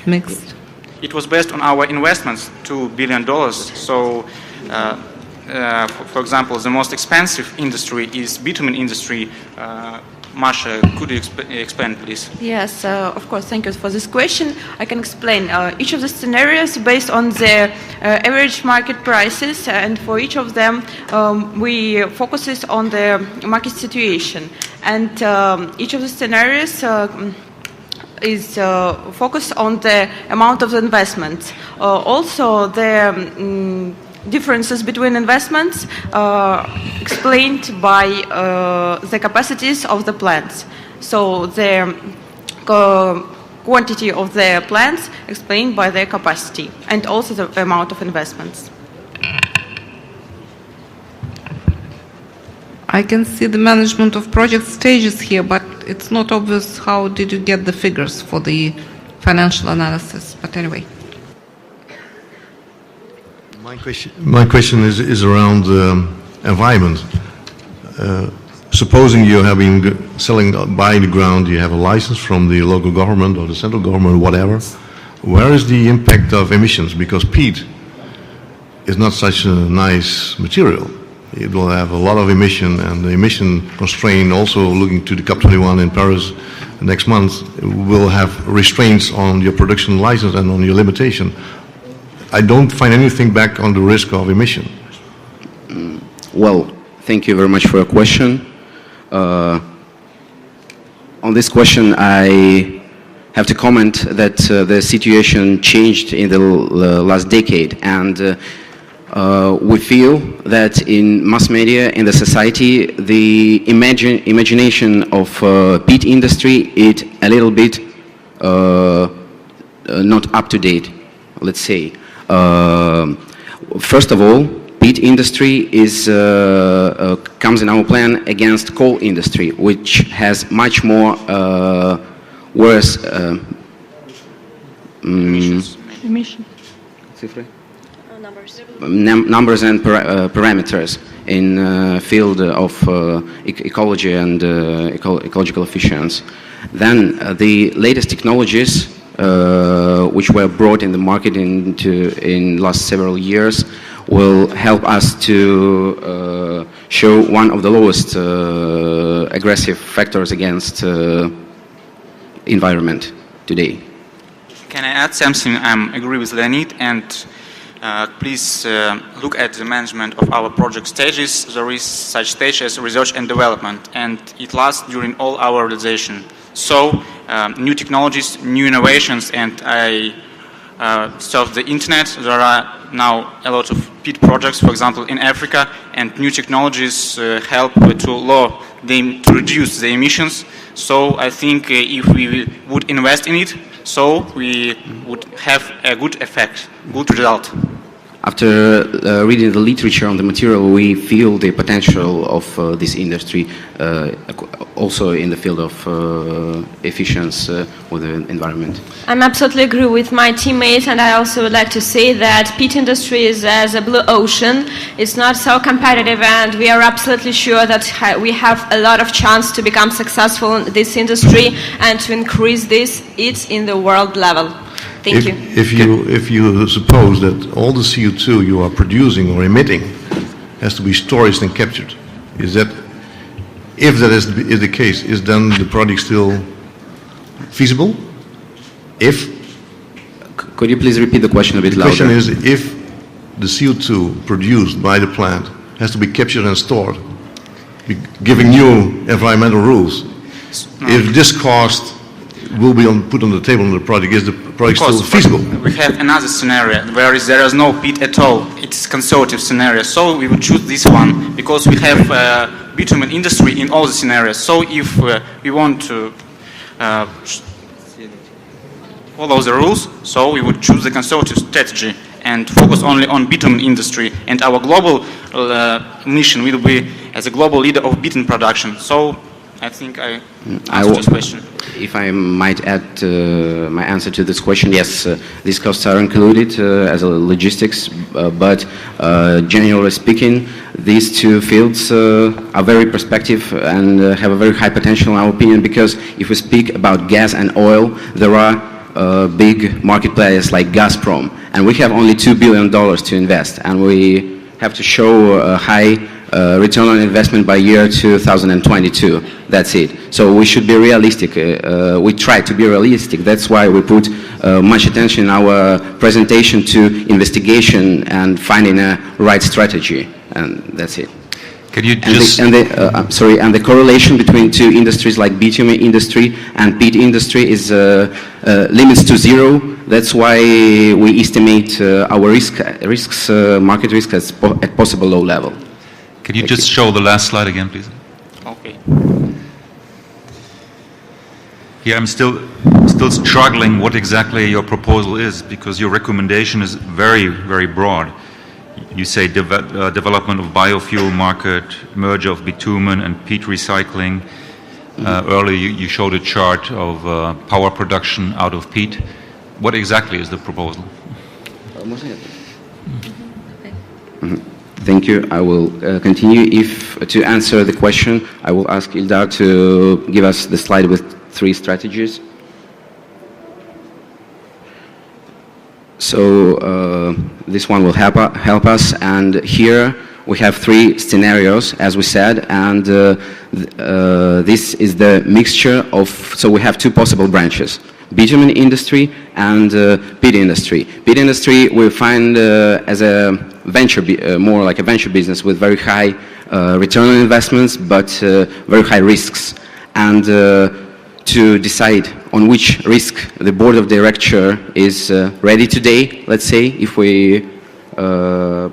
[SPEAKER 4] mixed?
[SPEAKER 25] It was based on our investments, $2 billion. So, for example, the most expensive industry is bitumen industry. Masha, could you explain, please?
[SPEAKER 10] Yes, of course. Thank you for this question. I can explain each of the scenarios based on the average market prices, and for each of them, we focus on the market situation. And each of the scenarios is focused on the amount of the investment. Also, the differences between investments explained by the capacities of the plants. So the quantity of the plants explained by their capacity, and also the amount of investments.
[SPEAKER 4] I can see the management of project stages here, but it's not obvious how did you get the figures for the financial analysis. But anyway.
[SPEAKER 8] My question is around environment. Supposing you have been buying the ground, you have a license from the local government or the central government, whatever. Where is the impact of emissions? Because peat is not such a nice material. It will have a lot of emission, and the emission constraint, also looking to the COP21 in Paris next month, will have restraints on your production license and on your limitation. I don't find anything back on the risk of emission.
[SPEAKER 2] Well, thank you very much for your question. On this question, I have to comment that the situation changed in the last decade, and we feel that in mass media, in the society, the imagination of peat industry is a little bit not up to date, let's say. First of all, peat industry is comes in our plan against coal industry, which has much more worse
[SPEAKER 5] Emissions.
[SPEAKER 2] numbers and parameters in field of ecology and ecological efficiency. Then the latest technologies which were brought in the market in last several years will help us to show one of the lowest aggressive factors against environment today.
[SPEAKER 25] Can I add something? I agree with Leonid, and please look at the management of our project stages. There is such stage as research and development, and it lasts during all our realization. So new technologies, new innovations, and I surf the internet. There are now a lot of peat projects, for example, in Africa, and new technologies help to reduce the emissions. So I think if we would invest in it, so we would have a good effect, good result.
[SPEAKER 2] After reading the literature on the material, we feel the potential of this industry also in the field of efficiency with the environment.
[SPEAKER 23] I'm absolutely agree with my teammates, and I also would like to say that peat industry is as a blue ocean. It's not so competitive, and we are absolutely sure that we have a lot of chance to become successful in this industry and to increase this in the world level. Thank you.
[SPEAKER 8] If you suppose that all the CO2 you are producing or emitting has to be stored and captured, is that if that is the case, is then the project still feasible?
[SPEAKER 2] Could you please repeat the question a bit louder?
[SPEAKER 8] The question is, if the CO2 produced by the plant has to be captured and stored, giving new environmental rules, if this cost will be put on the table in the project, is the project still feasible?
[SPEAKER 25] We have another scenario where there is no pit at all. It's a conservative scenario, so we would choose this one because we have bitumen industry in all the scenarios. So if we want to follow the rules, so we would choose the conservative strategy and focus only on bitumen industry. And our global mission will be as a global leader of bitumen production. So I think I answered this question.
[SPEAKER 2] If I might add my answer to this question, yes, these costs are included as a logistics, but generally speaking, these two fields are very prospective and have a very high potential in our opinion, because if we speak about gas and oil, there are big market players like Gazprom, and we have only $2 billion to invest, and we have to show a high return on investment by year 2022. That's it. So we should be realistic. We try to be realistic. That's why we put much attention in our presentation to investigation and finding a right strategy, and that's it.
[SPEAKER 7] Can you
[SPEAKER 2] and the correlation between two industries like bitumen industry and peat industry is limits to zero. That's why we estimate our risks, market risk at possible low level.
[SPEAKER 7] Can you just show the last slide again, please?
[SPEAKER 25] Okay.
[SPEAKER 7] Here I'm still struggling what exactly your proposal is, because your recommendation is very, very broad. You say development of biofuel market, merger of bitumen and peat recycling. Earlier you showed a chart of power production out of peat. What exactly is the proposal?
[SPEAKER 2] Thank you. I will continue. To answer the question, I will ask Ildar to give us the slide with 3 strategies. So this one will help us, and here we have 3 scenarios, as we said, and this is the mixture of, so we have 2 possible branches: bitumen industry and peat industry. Peat industry we find as a venture, more like a venture business with very high return on investments, but very high risks. And to decide on which risk the board of directors is ready today, let's say, if we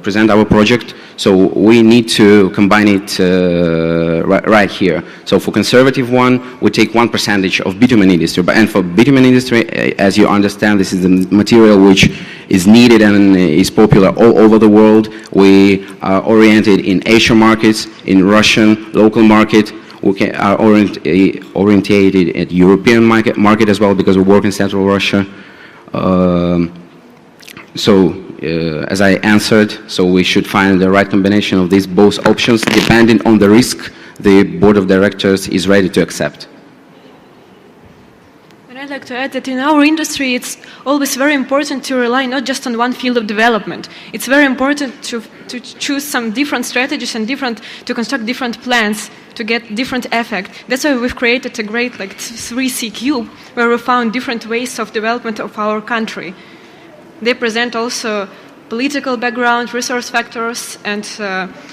[SPEAKER 2] present our project, so we need to combine it right here. So for conservative one, we take 1% of bitumen industry, and for bitumen industry, as you understand, this is the material which is needed and is popular all over the world. We are oriented in Asian markets, in Russian local market. We are orientated at European market as well, because we work in Central Russia. As I answered, so we should find the right combination of these both options, depending on the risk the board of directors is ready to accept.
[SPEAKER 23] And I'd like to add that in our industry, it's always very important to rely not just on one field of development. It's very important to choose some different strategies and to construct different plans to get different effect. That's why we've created a great 3C cube, where we found different ways of development of our country. They present also political background, resource factors, and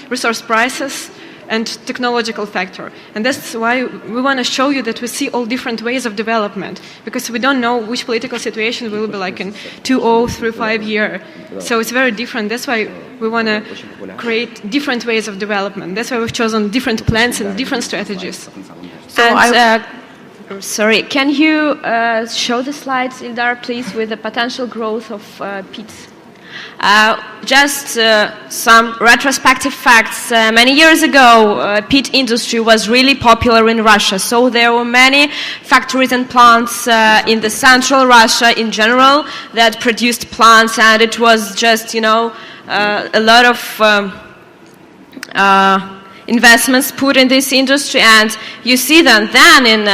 [SPEAKER 23] resource prices, and technological factor. And that's why we want to show you that we see all different ways of development, because we don't know which political situation will be like in 2 or 3, 5 years. So it's very different. That's why we want to create different ways of development. That's why we've chosen different plans and different strategies.
[SPEAKER 14] Sorry, can you show the slides, Ildar, please, with the potential growth of peat?
[SPEAKER 23] Just some retrospective facts. Many years ago, peat industry was really popular in Russia. So there were many factories and plants in the central Russia in general that produced plants, and it was just, a lot of investments put in this industry. And you see that then in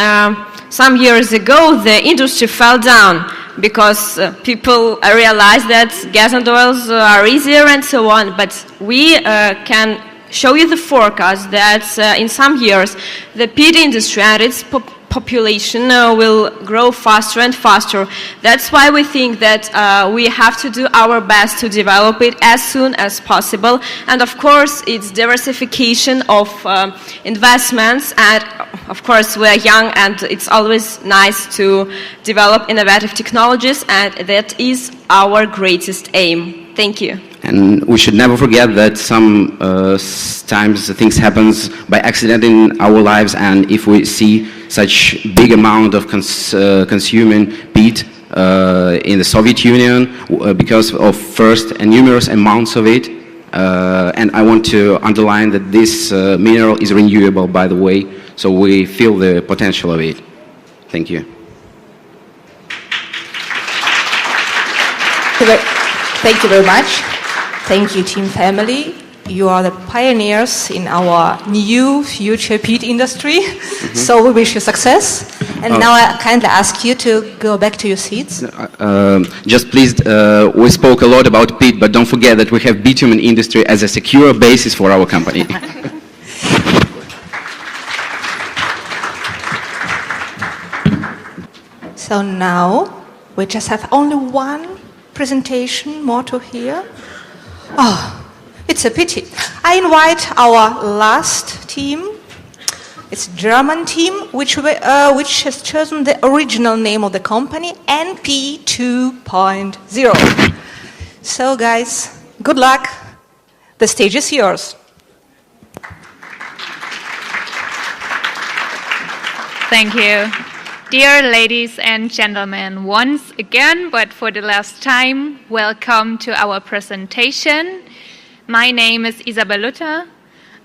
[SPEAKER 23] some years ago, the industry fell down, because people realized that gas and oils are easier and so on. But we can show you the forecast that in some years the peat industry and its population will grow faster and faster. That's why we think that we have to do our best to develop it as soon as possible. And of course, it's diversification of investments. And of course, we're young and it's always nice to develop innovative technologies. And that is our greatest aim. Thank you.
[SPEAKER 2] And we should never forget that some times things happen by accident in our lives, and if we see such big amount of consuming peat in the Soviet Union because of first and numerous amounts of it, and I want to underline that this mineral is renewable, by the way, so we feel the potential of it. Thank you.
[SPEAKER 1] Thank you very much. Thank you, team family. You are the pioneers in our new future peat industry. So we wish you success. And now I kindly ask you to go back to your seats.
[SPEAKER 2] Just please, we spoke a lot about peat, but don't forget that we have bitumen industry as a secure basis for our company.
[SPEAKER 1] So now we just have only one presentation more to hear. Oh, it's a pity. I invite our last team. It's a German team, which has chosen the original name of the company, NP 2.0. So guys, good luck. The stage is yours.
[SPEAKER 6] Thank you. Dear ladies and gentlemen, once again, but for the last time, welcome to our presentation. My name is Isabel Luther.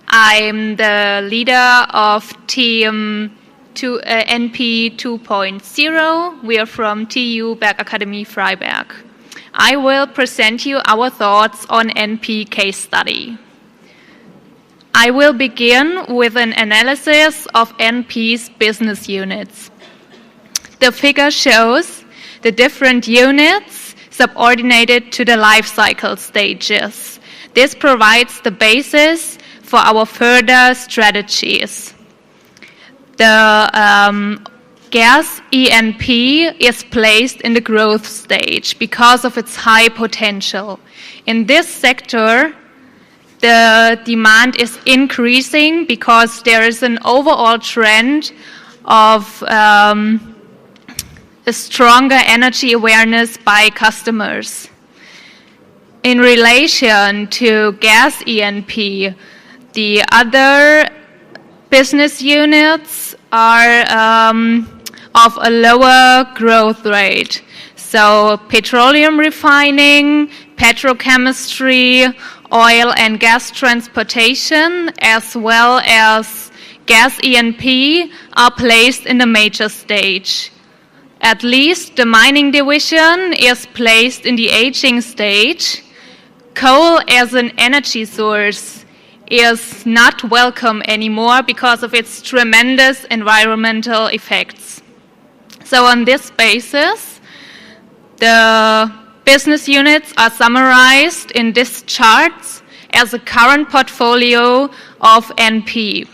[SPEAKER 6] I'm the leader of team NP 2.0. We are from TU Bergakademie Freiberg. I will present you our thoughts on NP case study. I will begin with an analysis of NP's business units. The figure shows the different units subordinated to the life cycle stages. This provides the basis for our further strategies. The gas ENP is placed in the growth stage because of its high potential. In this sector, the demand is increasing because there is an overall trend of a stronger energy awareness by customers. In relation to gas ENP, the other business units are of a lower growth rate. So petroleum refining, petrochemistry, oil and gas transportation, as well as gas ENP are placed in the major stage. At least the mining division is placed in the aging stage. Coal as an energy source is not welcome anymore because of its tremendous environmental effects. So on this basis, the business units are summarized in these charts as a current portfolio of NP.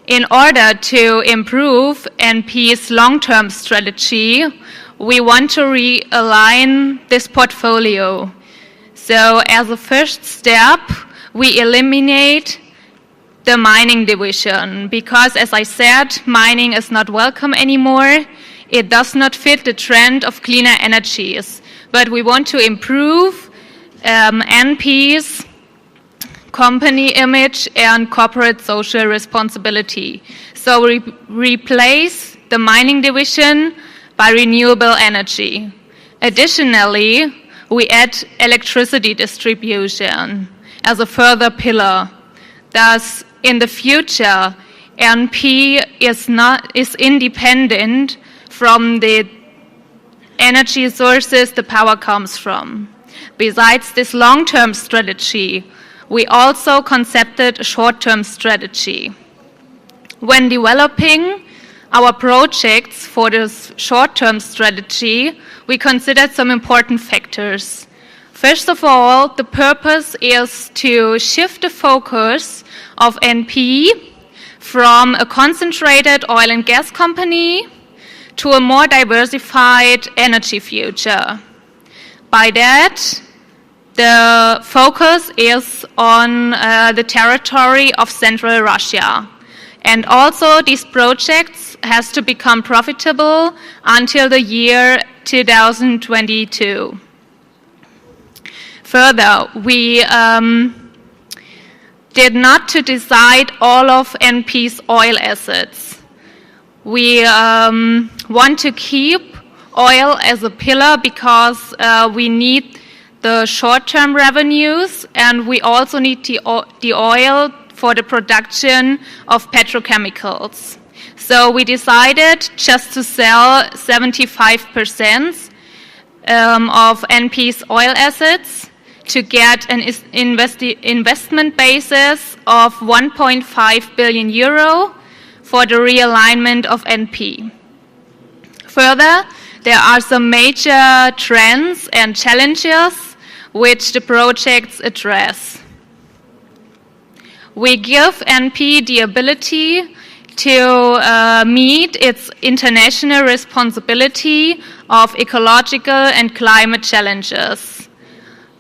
[SPEAKER 6] In order to improve NP's long-term strategy, we want to realign this portfolio. So as a first step, we eliminate the mining division because, as I said, mining is not welcome anymore. It does not fit the trend of cleaner energies. But we want to improve NP's company image and corporate social responsibility. So we replace the mining division by renewable energy. Additionally, we add electricity distribution as a further pillar. Thus, in the future, NP is independent from the energy sources the power comes from. Besides this long-term strategy, we also concepted a short-term strategy. When developing our projects for this short-term strategy, we considered some important factors. First of all, the purpose is to shift the focus of NP from a concentrated oil and gas company to a more diversified energy future. By that, the focus is on the territory of Central Russia. And also, these projects has to become profitable until the year 2022. Further, we did not to decide all of NP's oil assets. We want to keep oil as a pillar because we need the short-term revenues, and we also need the oil for the production of petrochemicals. So we decided just to sell 75% of NP's oil assets to get an investment basis of 1.5 billion euro for the realignment of NP. Further, there are some major trends and challenges which the projects address. We give NP the ability to meet its international responsibility of ecological and climate challenges.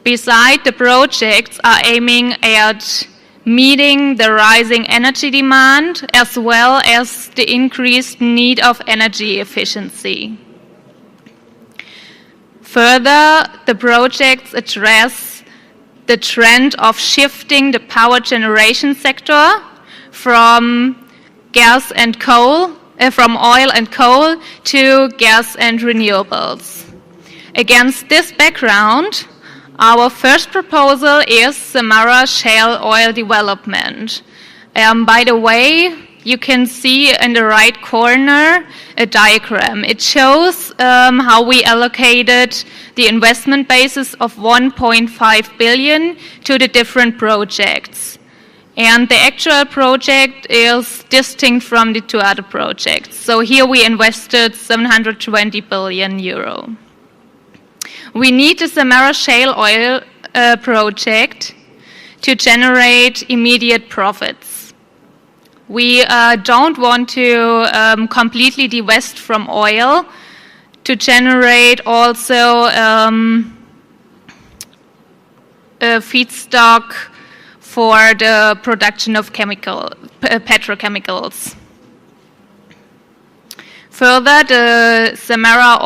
[SPEAKER 6] Besides, the projects are aiming at meeting the rising energy demand as well as the increased need of energy efficiency. Further, the projects address the trend of shifting the power generation sector from gas and coal, from oil and coal to gas and renewables. Against this background, our first proposal is Samara shale oil development. By the way, you can see in the right corner a diagram. It shows how we allocated the investment basis of 1.5 billion to the different projects. And the actual project is distinct from the two other projects. So here we invested 720 billion euro. We need the Samara shale oil project to generate immediate profits. We don't want to completely divest from oil to generate also a feedstock for the production of petrochemicals. Further, the Samara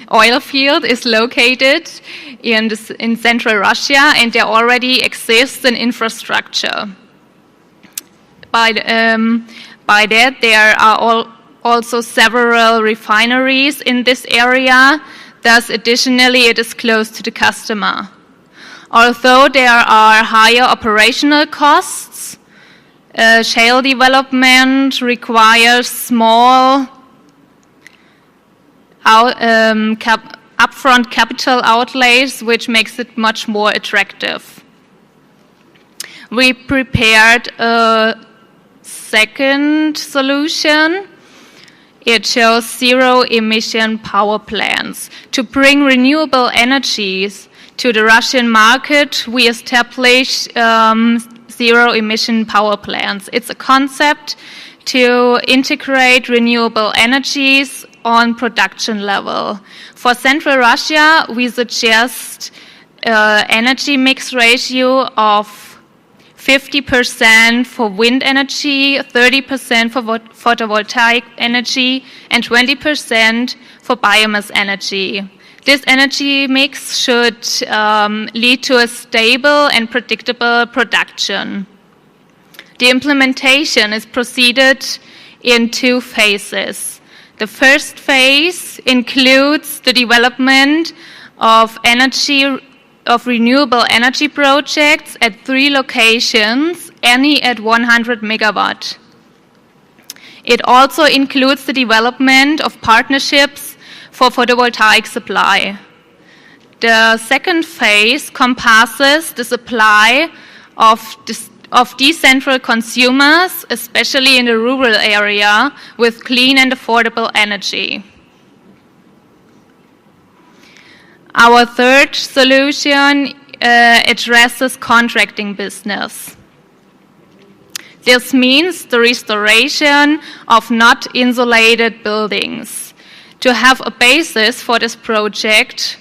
[SPEAKER 6] oil field is located in central Russia, and there already exists an infrastructure. By that, there are also several refineries in this area. Thus, additionally, it is close to the customer. Although there are higher operational costs, shale development requires small upfront capital outlays, which makes it much more attractive. We prepared a second solution. It shows zero-emission power plants. To bring renewable energies to the Russian market, we established zero-emission power plants. It's a concept to integrate renewable energies on production level. For Central Russia, we suggest energy mix ratio of 50% for wind energy, 30% for photovoltaic energy, and 20% for biomass energy. This energy mix should lead to a stable and predictable production. The implementation is proceeded in two phases. The first phase includes the development of renewable energy projects at 3 locations, any at 100 megawatt. It also includes the development of partnerships for photovoltaic supply. The second phase compasses the supply of decentral consumers, especially in the rural area, with clean and affordable energy. Our third solution addresses contracting business. This means the restoration of not insulated buildings. To have a basis for this project,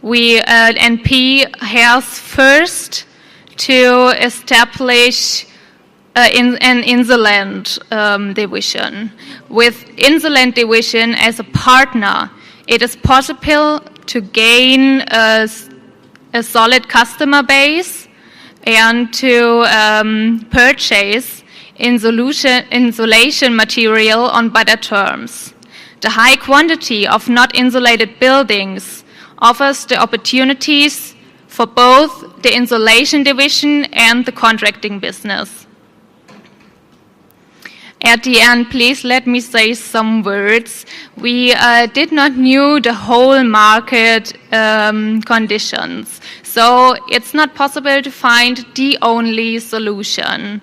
[SPEAKER 6] NP has first to establish an Insulant division. With Insulant division as a partner, it is possible to gain a solid customer base and to purchase insulation material on better terms. The high quantity of not insulated buildings offers the opportunities for both the insulation division and the contracting business. At the end, please let me say some words. We did not know the whole market conditions, so it's not possible to find the only solution.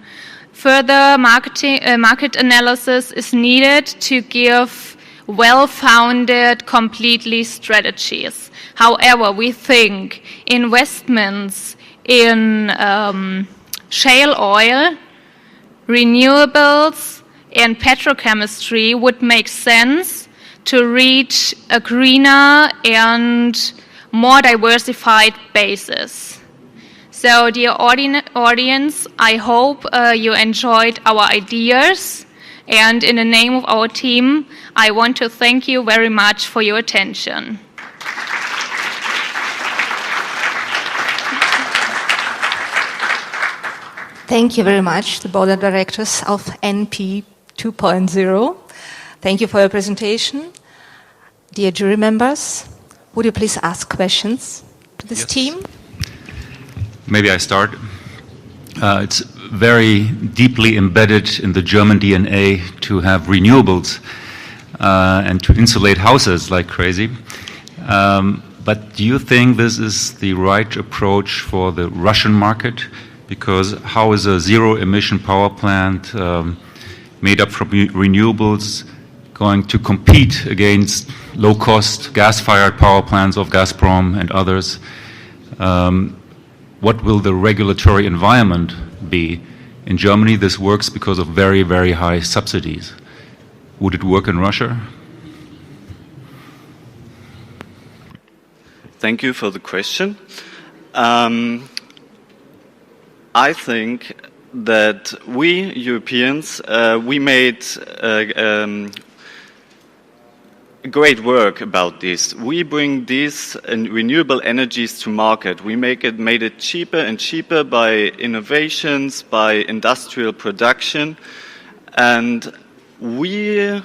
[SPEAKER 6] Further market analysis is needed to give well-founded, completely strategies. However, we think investments in shale oil, renewables, and petrochemistry would make sense to reach a greener and more diversified basis. So, dear audience, I hope you enjoyed our ideas, and in the name of our team, I want to thank you very much for your attention.
[SPEAKER 1] Thank you very much, the Board of Directors of NP 2.0. Thank you for your presentation. Dear jury members, would you please ask questions to this team?
[SPEAKER 7] Maybe I start. It's very deeply embedded in the German DNA to have renewables and to insulate houses like crazy. But do you think this is the right approach for the Russian market? Because how is a zero-emission power plant made up from renewables going to compete against low-cost gas-fired power plants of Gazprom and others? What will the regulatory environment be? In Germany, this works because of very, very high subsidies. Would it work in Russia?
[SPEAKER 11] Thank you for the question. I think that we Europeans, we made great work about this. We bring these renewable energies to market. We made it cheaper and cheaper by innovations, by industrial production, and we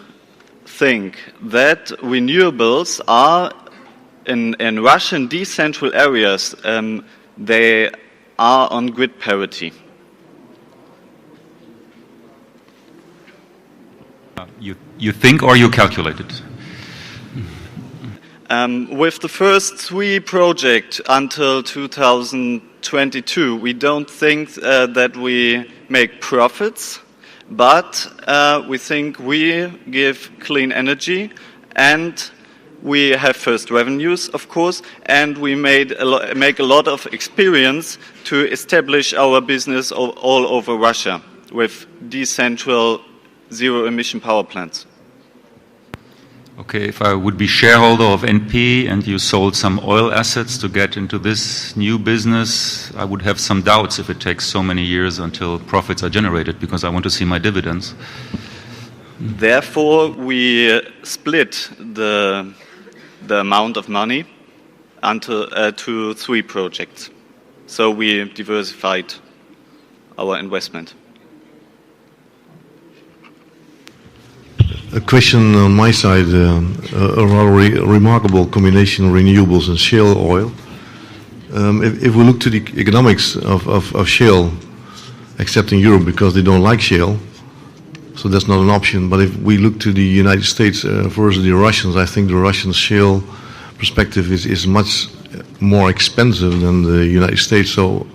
[SPEAKER 11] think that renewables are in Russian decentral areas. They are on grid parity.
[SPEAKER 7] You think or you calculated?
[SPEAKER 11] With the first 3 projects until 2022, we don't think that we make profits, but we think we give clean energy, and we have first revenues, of course, and we make a lot of experience to establish our business all over Russia with decentral zero-emission power plants.
[SPEAKER 7] Okay, if I would be shareholder of NP and you sold some oil assets to get into this new business, I would have some doubts if it takes so many years until profits are generated, because I want to see my dividends.
[SPEAKER 11] Therefore, we split the amount of money to 3 projects. So we diversified our investment.
[SPEAKER 8] A question on my side, a rather remarkable combination of renewables and shale oil. If we look to the economics of shale, except in Europe because they don't like shale, so that's not an option. But if we look to the United States versus the Russians, I think the Russian shale perspective is much more expensive than the United States. So,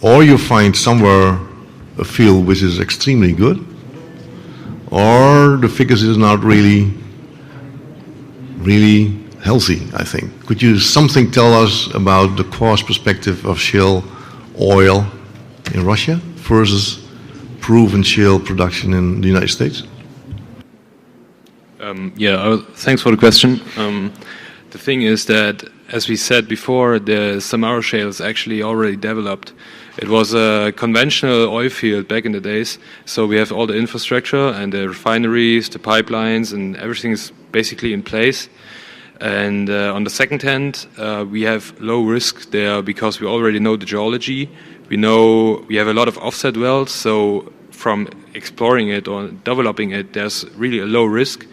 [SPEAKER 8] or you find somewhere a field which is extremely good, or the figures is not really healthy, I think. Could you something tell us about the cost perspective of shale oil in Russia versus proven shale production in the United States?
[SPEAKER 13] Thanks for the question. The thing is that, as we said before, the Samara shale is actually already developed. It was a conventional oil field back in the days, so we have all the infrastructure and the refineries, the pipelines, and everything is basically in place. And on the second hand, we have low risk there because we already know the geology. We know we have a lot of offset wells, so from exploring it or developing it, there's really a low risk.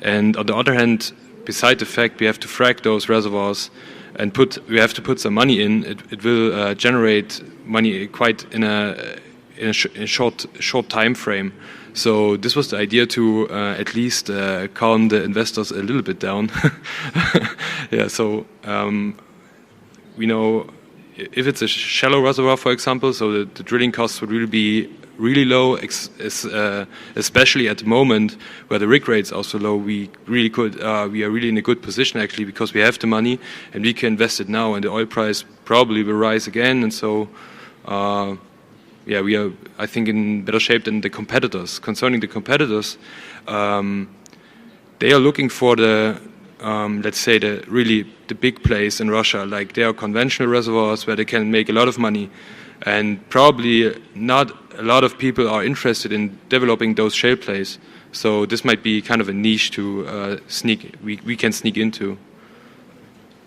[SPEAKER 13] And on the other hand, beside the fact we have to frack those reservoirs and we have to put some money in, it will generate money quite in a short time frame. So this was the idea to at least calm the investors a little bit down. We know if it's a shallow reservoir, for example, so the drilling costs would really be really low, especially at the moment where the rig rates are so low. We are really in a good position actually because we have the money and we can invest it now, and the oil price probably will rise again, and so we are, I think, in better shape than the competitors. Concerning the competitors, they are looking for the let's say the big plays in Russia, like they are conventional reservoirs where they can make a lot of money, and probably not a lot of people are interested in developing those shale plays. So this might be kind of a niche to we can sneak into.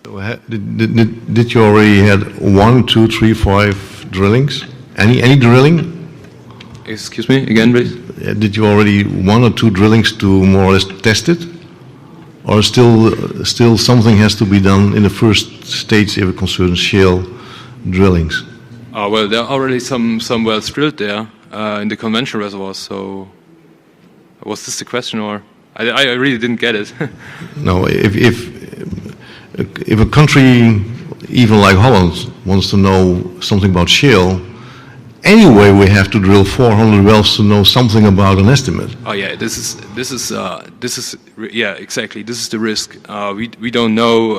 [SPEAKER 8] Did you already had 1, 2, 3, 5 drillings? Any drilling?
[SPEAKER 13] Excuse me again, please.
[SPEAKER 8] Did you already 1 or 2 drillings to more or less test it, or still something has to be done in the first stage if it concerns shale drillings?
[SPEAKER 13] Well, there are already some wells drilled there in the conventional reservoirs. So, was this the question, or I really didn't get it?
[SPEAKER 8] No, if a country, even like Holland, wants to know something about shale, anyway we have to drill 400 wells to know something about an estimate.
[SPEAKER 13] Oh yeah, this is yeah, exactly. This is the risk. We don't know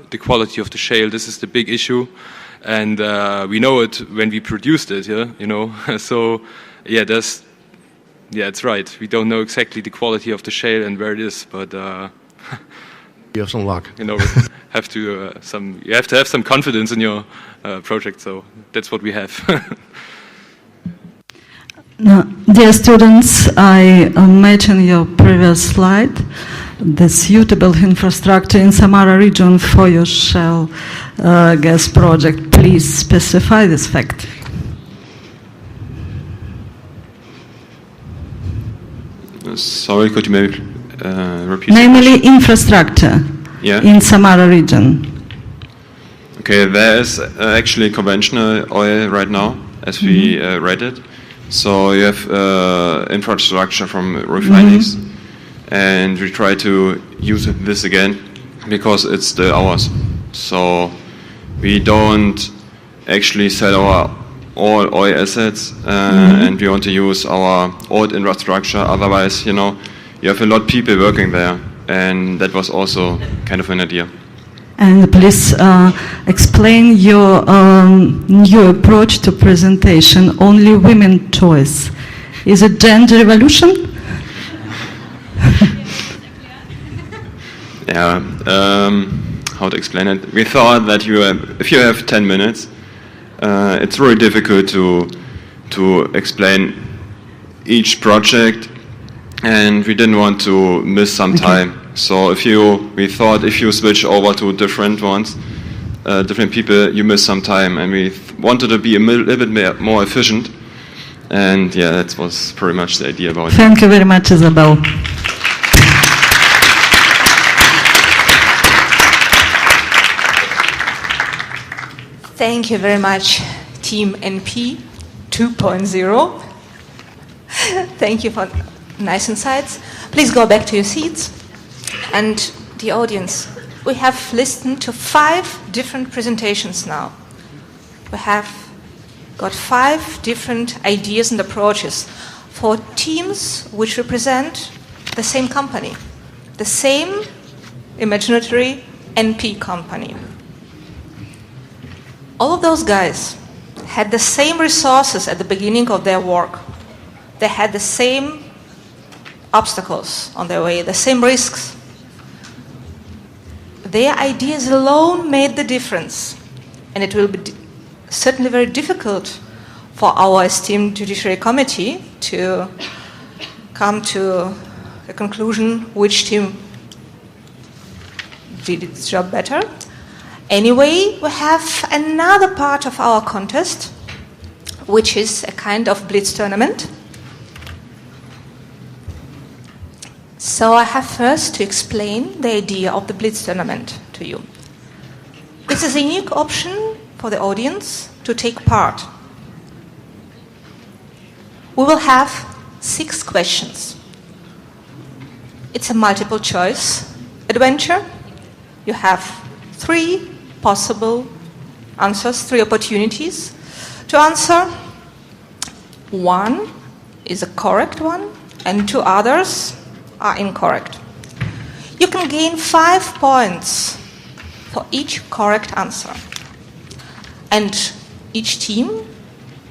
[SPEAKER 13] the quality of the shale. This is the big issue. And we know it when we produced it, so yeah, it's right. We don't know exactly the quality of the shale and where it is, but
[SPEAKER 8] you have some luck.
[SPEAKER 13] You have to have some confidence in your project. So that's what we have.
[SPEAKER 15] Now, dear students, I mentioned your previous slide, the suitable infrastructure in Samara region for your shale gas project. Please specify this fact.
[SPEAKER 16] Sorry, could you maybe repeat?
[SPEAKER 15] Namely, infrastructure in Samara region.
[SPEAKER 16] Okay, there is actually conventional oil right now, as we read it. So you have infrastructure from refineries, and we try to use this again because it's ours. So we don't actually sell our all oil assets, and we want to use our old infrastructure. Otherwise, you have a lot of people working there, and that was also kind of an idea.
[SPEAKER 15] And please explain your new approach to presentation, only women choice. Is it gender revolution?
[SPEAKER 16] Yeah, how to explain it? We thought that if you have 10 minutes, it's really difficult to explain each project, and we didn't want to miss some time. So we thought if you switch over to different ones, different people, you miss some time, and we wanted to be a little bit more efficient. And yeah, that was pretty much the idea about it.
[SPEAKER 15] Thank you very much, Isabel.
[SPEAKER 1] Thank you very much, Team NP 2.0. Thank you for nice insights. Please go back to your seats. And the audience, we have listened to 5 different presentations now. We have got 5 different ideas and approaches for teams which represent the same company, the same imaginary NP company. All of those guys had the same resources at the beginning of their work. They had the same obstacles on their way, the same risks. Their ideas alone made the difference, and it will be certainly very difficult for our esteemed Judiciary Committee to come to a conclusion which team did its job better. Anyway, we have another part of our contest, which is a kind of blitz tournament. So I have first to explain the idea of the blitz tournament to you. This is a unique option for the audience to take part. We will have 6 questions. It's a multiple choice adventure. You have 3 possible answers, 3 opportunities to answer. 1 is a correct one, and 2 others are incorrect. You can gain 5 points for each correct answer. And each team,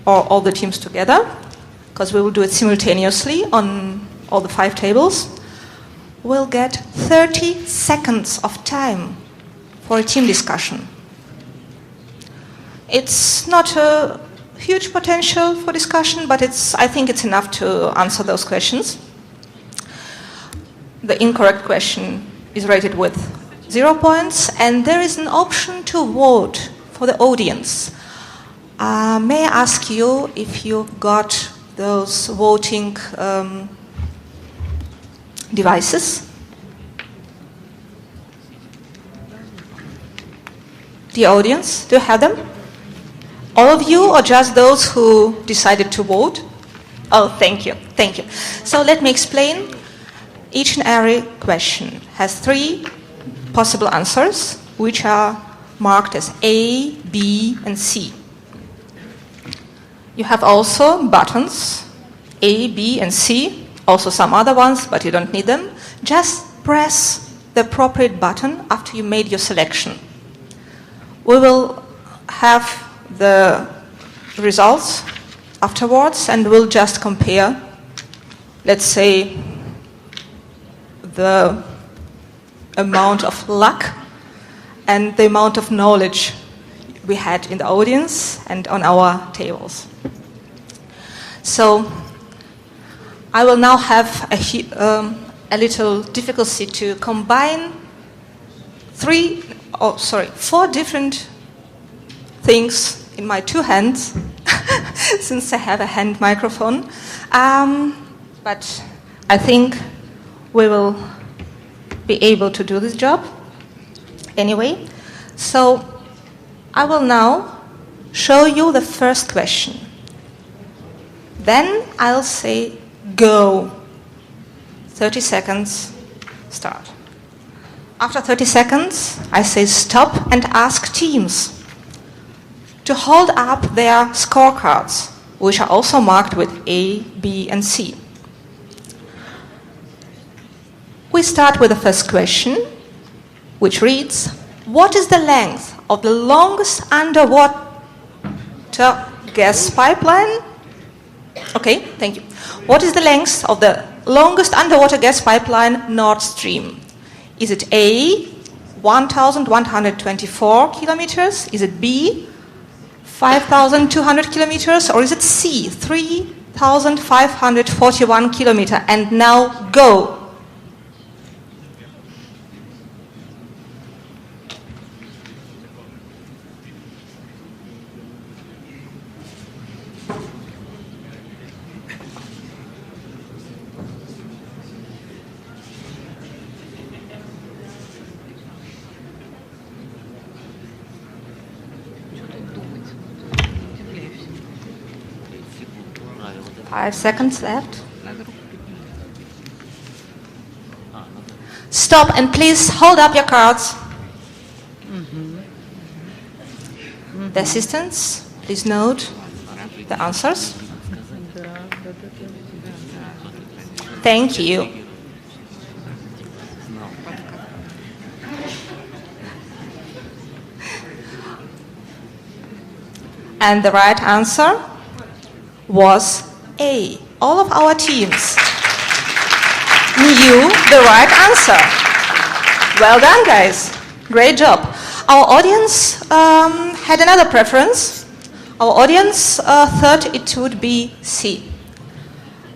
[SPEAKER 1] or all the teams together, because we will do it simultaneously on all the 5 tables, will get 30 seconds of time for a team discussion. It's not a huge potential for discussion, but I think it's enough to answer those questions. The incorrect question is rated with 0 points, and there is an option to vote for the audience. May I ask you if you got those voting devices? The audience, do you have them? All of you, or just those who decided to vote? Oh, thank you, thank you. So let me explain. Each and every question has 3 possible answers, which are marked as A, B, and C. You have also buttons, A, B, and C, also some other ones, but you don't need them. Just press the appropriate button after you made your selection. We will have the results afterwards, and we'll just compare, let's say, the amount of luck and the amount of knowledge we had in the audience and on our tables. So I will now have a little difficulty to combine 4 different things in my 2 hands, since I have a hand microphone. But I think we will be able to do this job anyway. So I will now show you the first question. Then I'll say go. 30 seconds, start. After 30 seconds, I say stop and ask teams to hold up their scorecards, which are also marked with A, B, and C. We start with the first question, which reads, what is the length of the longest underwater gas pipeline? Okay, thank you. What is the length of the longest underwater gas pipeline, Nord Stream? Is it A, 1,124 kilometers? Is it B, 5,200 kilometers? Or is it C, 3,541 kilometers? And now go. Five seconds left. Stop and please hold up your cards. The assistants, please note the answers. Thank you. And the right answer was A. All of our teams knew the right answer. Well done, guys. Great job. Our audience had another preference. Our audience thought it would be C.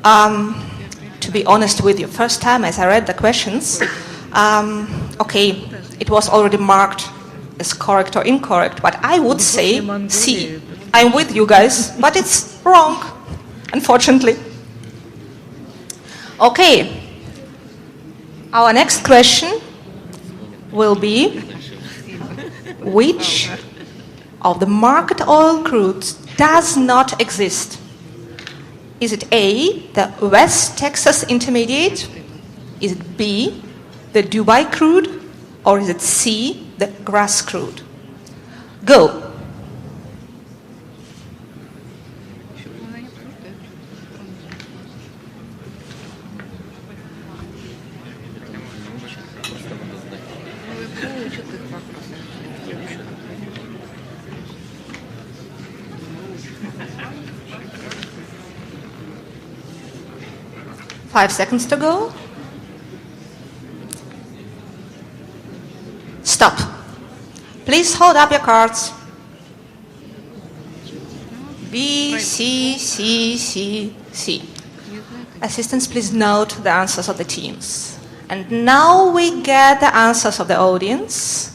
[SPEAKER 1] To be honest with you, first time as I read the questions, okay, it was already marked as correct or incorrect, but I would say C. I'm with you guys, but it's wrong, unfortunately. Okay, our next question will be, which of the market oil crudes does not exist? Is it A, the West Texas Intermediate? Is it B, the Dubai crude? Or is it C, the grass crude? Go. Five seconds to go. Stop. Please hold up your cards. B, C, C, C, C. Assistants, please note the answers of the teams. And now we get the answers of the audience.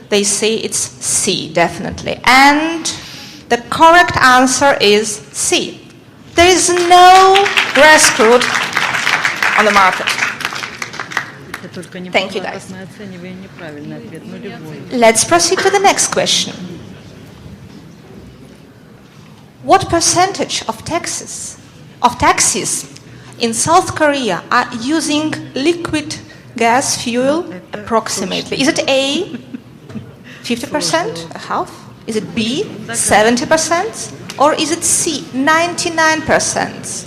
[SPEAKER 1] They say it's C, definitely. And the correct answer is C. There is no grass crude on the market. Thank you, guys. Let's proceed to the next question. What percentage of taxis in South Korea are using liquid gas fuel approximately? Is it A, 50%, a half? Is it B, 70%? Or is it C, 99%?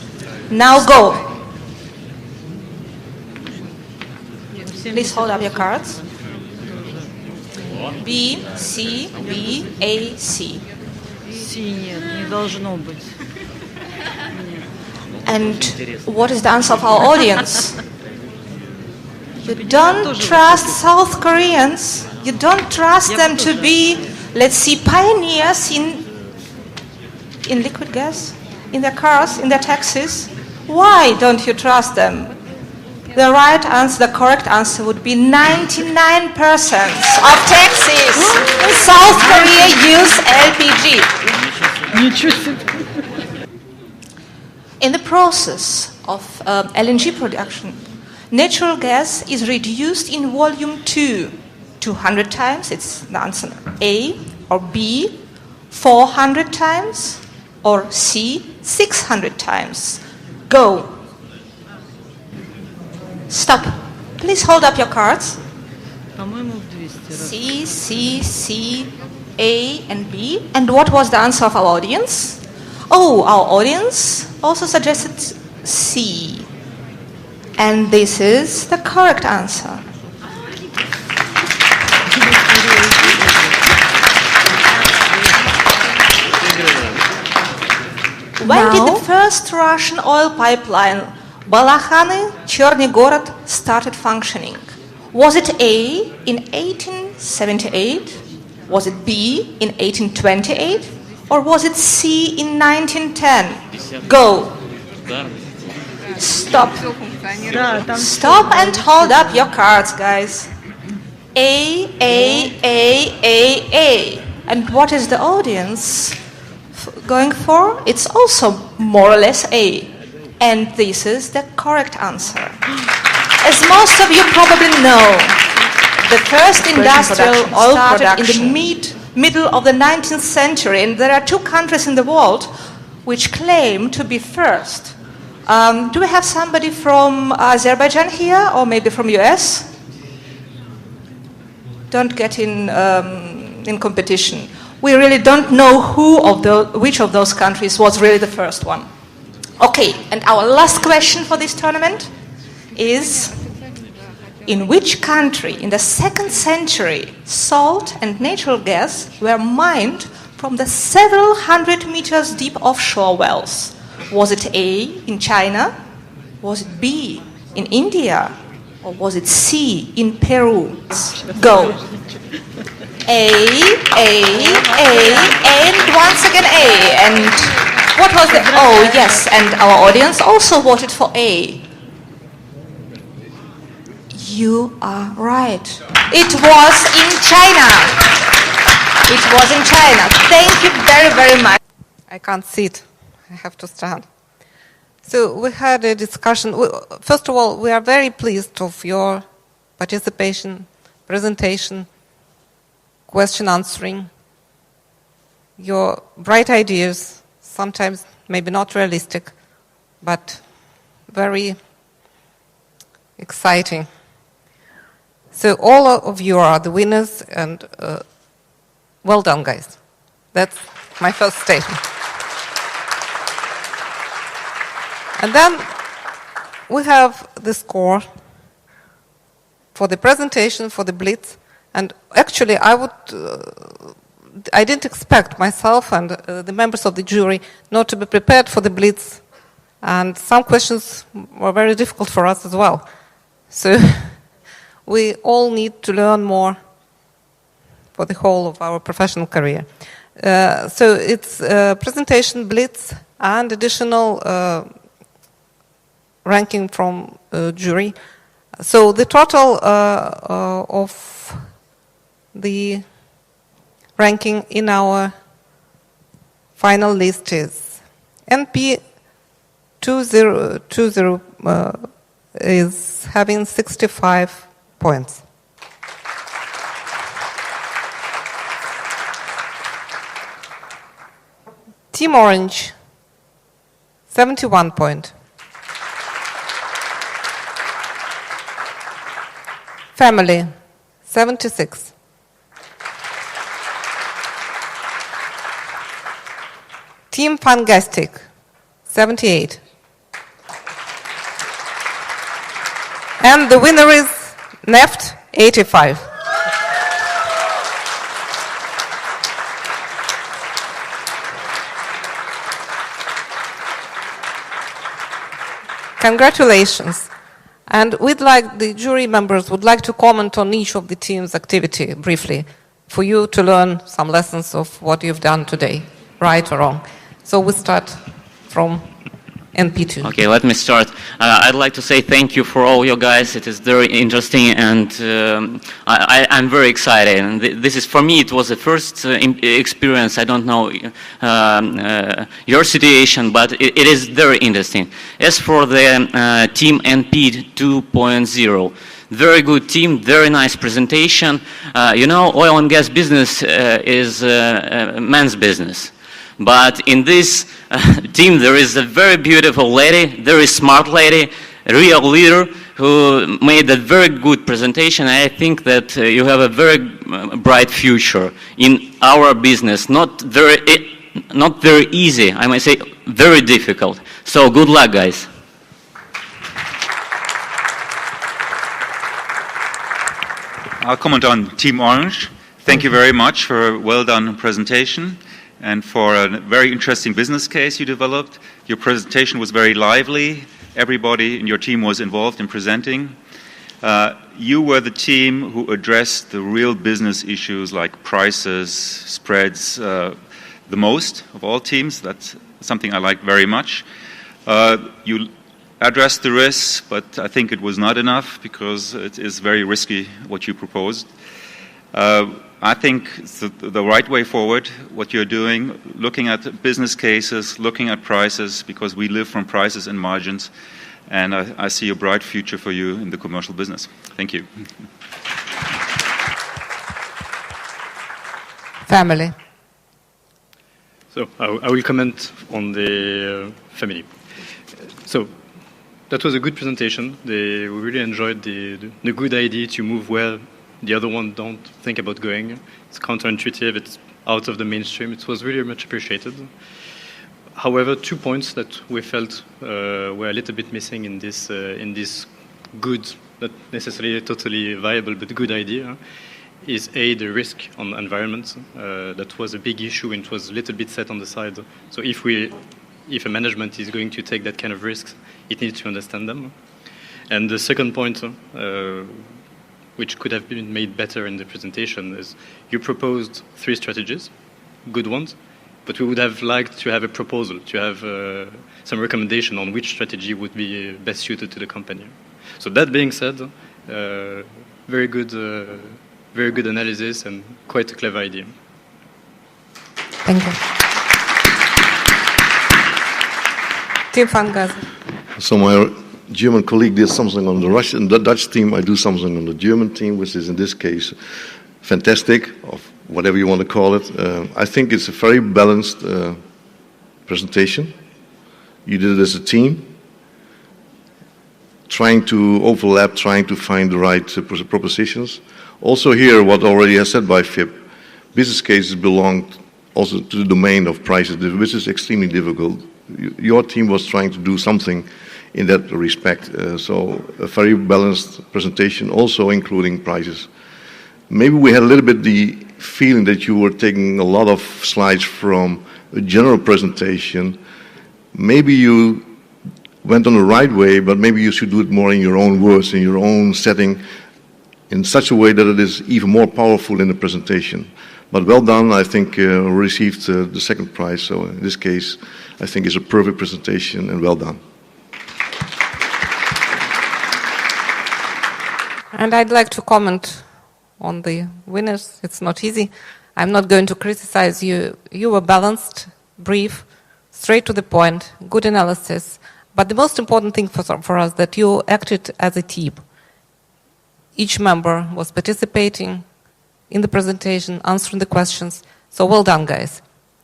[SPEAKER 1] Now go. Please hold up your cards. B, C, B, A, C. And what is the answer of our audience? You don't trust South Koreans. You don't trust them to be, let's see, pioneers in liquid gas, in their cars, in their taxis. Why don't you trust them? The right answer, the correct answer would be 99% of taxis in South Korea use LPG. In the process of LNG production, natural gas is reduced in volume to 200 times, it's the answer A, or B, 400 times, or C, 600 times. Go. Stop. Please hold up your cards. C, C, C, A, and B. And what was the answer of our audience? Oh, our audience also suggested C. And this is the correct answer. When did the first Russian oil pipeline Balachany-Cherny Gorod started functioning? Was it A in 1878? Was it B in 1828? Or was it C in 1910? Go. Stop. Stop and hold up your cards, guys. A, A, A, A, A. And what is the audience going for? It's also more or less A. And this is the correct answer. As most of you probably know, the first industrial oil started in the middle of the 19th century, and there are two countries in the world which claim to be first. Do we have somebody from Azerbaijan here, or maybe from US? Don't get in competition. We really don't know which of those countries was really the first one. Okay, and our last question for this tournament is, in which country in the 2nd century salt and natural gas were mined from the several hundred meters deep offshore wells? Was it A, in China? Was it B, in India? Or was it C, in Peru? Go. A, and once again A. And what was the, oh yes, and our audience also voted for A. You are right. It was in China. It was in China. Thank you very, very much.
[SPEAKER 4] I can't sit. I have to stand. So we had a discussion. First of all, we are very pleased of your participation, presentation, question answering, your bright ideas, sometimes maybe not realistic, but very exciting. So all of you are the winners, and well done, guys. That's my first statement. And then we have the score for the presentation, for the blitz. And actually, I didn't expect myself and the members of the jury not to be prepared for the blitz. And some questions were very difficult for us as well. So we all need to learn more for the whole of our professional career. So it's presentation, blitz, and additional ranking from jury. So the total of the ranking in our final list is NP 2020 is having 65 points. Team Orange, 71 points. Family, 76. Team Fangastic, 78. And the winner is Neft, 85. Congratulations. And we'd like, the jury members would like to comment on each of the team's activity briefly, for you to learn some lessons of what you've done today, right or wrong. So we start from NP2.
[SPEAKER 12] Okay, let me start. I'd like to say thank you for all you guys. It is very interesting, and I'm very excited. And this is, for me, it was the first experience. I don't know your situation, but it is very interesting. As for the team NP 2.0, very good team, very nice presentation. You know, oil and gas business is man's business. But in this team, there is a very beautiful lady, very smart lady, a real leader who made a very good presentation. I think that you have a very bright future in our business. Not very easy, I might say, very difficult. So good luck, guys.
[SPEAKER 7] I'll comment on Team Orange. Thank you very much for a well-done presentation and for a very interesting business case you developed. Your presentation was very lively. Everybody in your team was involved in presenting. You were the team who addressed the real business issues like prices, spreads, the most of all teams. That's something I like very much. You addressed the risks, but I think it was not enough because it is very risky what you proposed. I think it's the right way forward, what you're doing, looking at business cases, looking at prices, because we live from prices and margins, and I see a bright future for you in the commercial business. Thank you.
[SPEAKER 4] Family.
[SPEAKER 9] So I will comment on the family. So that was a good presentation. We really enjoyed the good idea to move where the other one don't think about going. It's counterintuitive, it's out of the mainstream. It was really much appreciated. However, 2 points that we felt were a little bit missing in this good, not necessarily totally viable, but good idea, is A, the risk on the environment. That was a big issue and it was a little bit set on the side. So if a management is going to take that kind of risks, it needs to understand them. And the second point, which could have been made better in the presentation, is you proposed 3 strategies, good ones, but we would have liked to have a proposal, to have some recommendation on which strategy would be best suited to the company. So that being said, very good analysis and quite a clever idea.
[SPEAKER 4] Thank you. Team van Gaza.
[SPEAKER 8] So my German colleague did something on the Dutch team. I do something on the German team, which is in this case fantastic, or whatever you want to call it. I think it's a very balanced presentation. You did it as a team, trying to overlap, trying to find the right propositions. Also here, what already has said by FIP, business cases belong also to the domain of prices, which is extremely difficult. Your team was trying to do something in that respect. So a very balanced presentation, also including prices. Maybe we had a little bit the feeling that you were taking a lot of slides from a general presentation. Maybe you went on the right way, but maybe you should do it more in your own words, in your own setting, in such a way that it is even more powerful in the presentation. But well done, I think we received the second prize, so in this case, I think it's a perfect presentation and well done.
[SPEAKER 4] And I'd like to comment on the winners. It's not easy. I'm not going to criticize you. You were balanced, brief, straight to the point, good analysis. But the most important thing for us that you acted as a team. Each member was participating in the presentation, answering the questions. So well done, guys.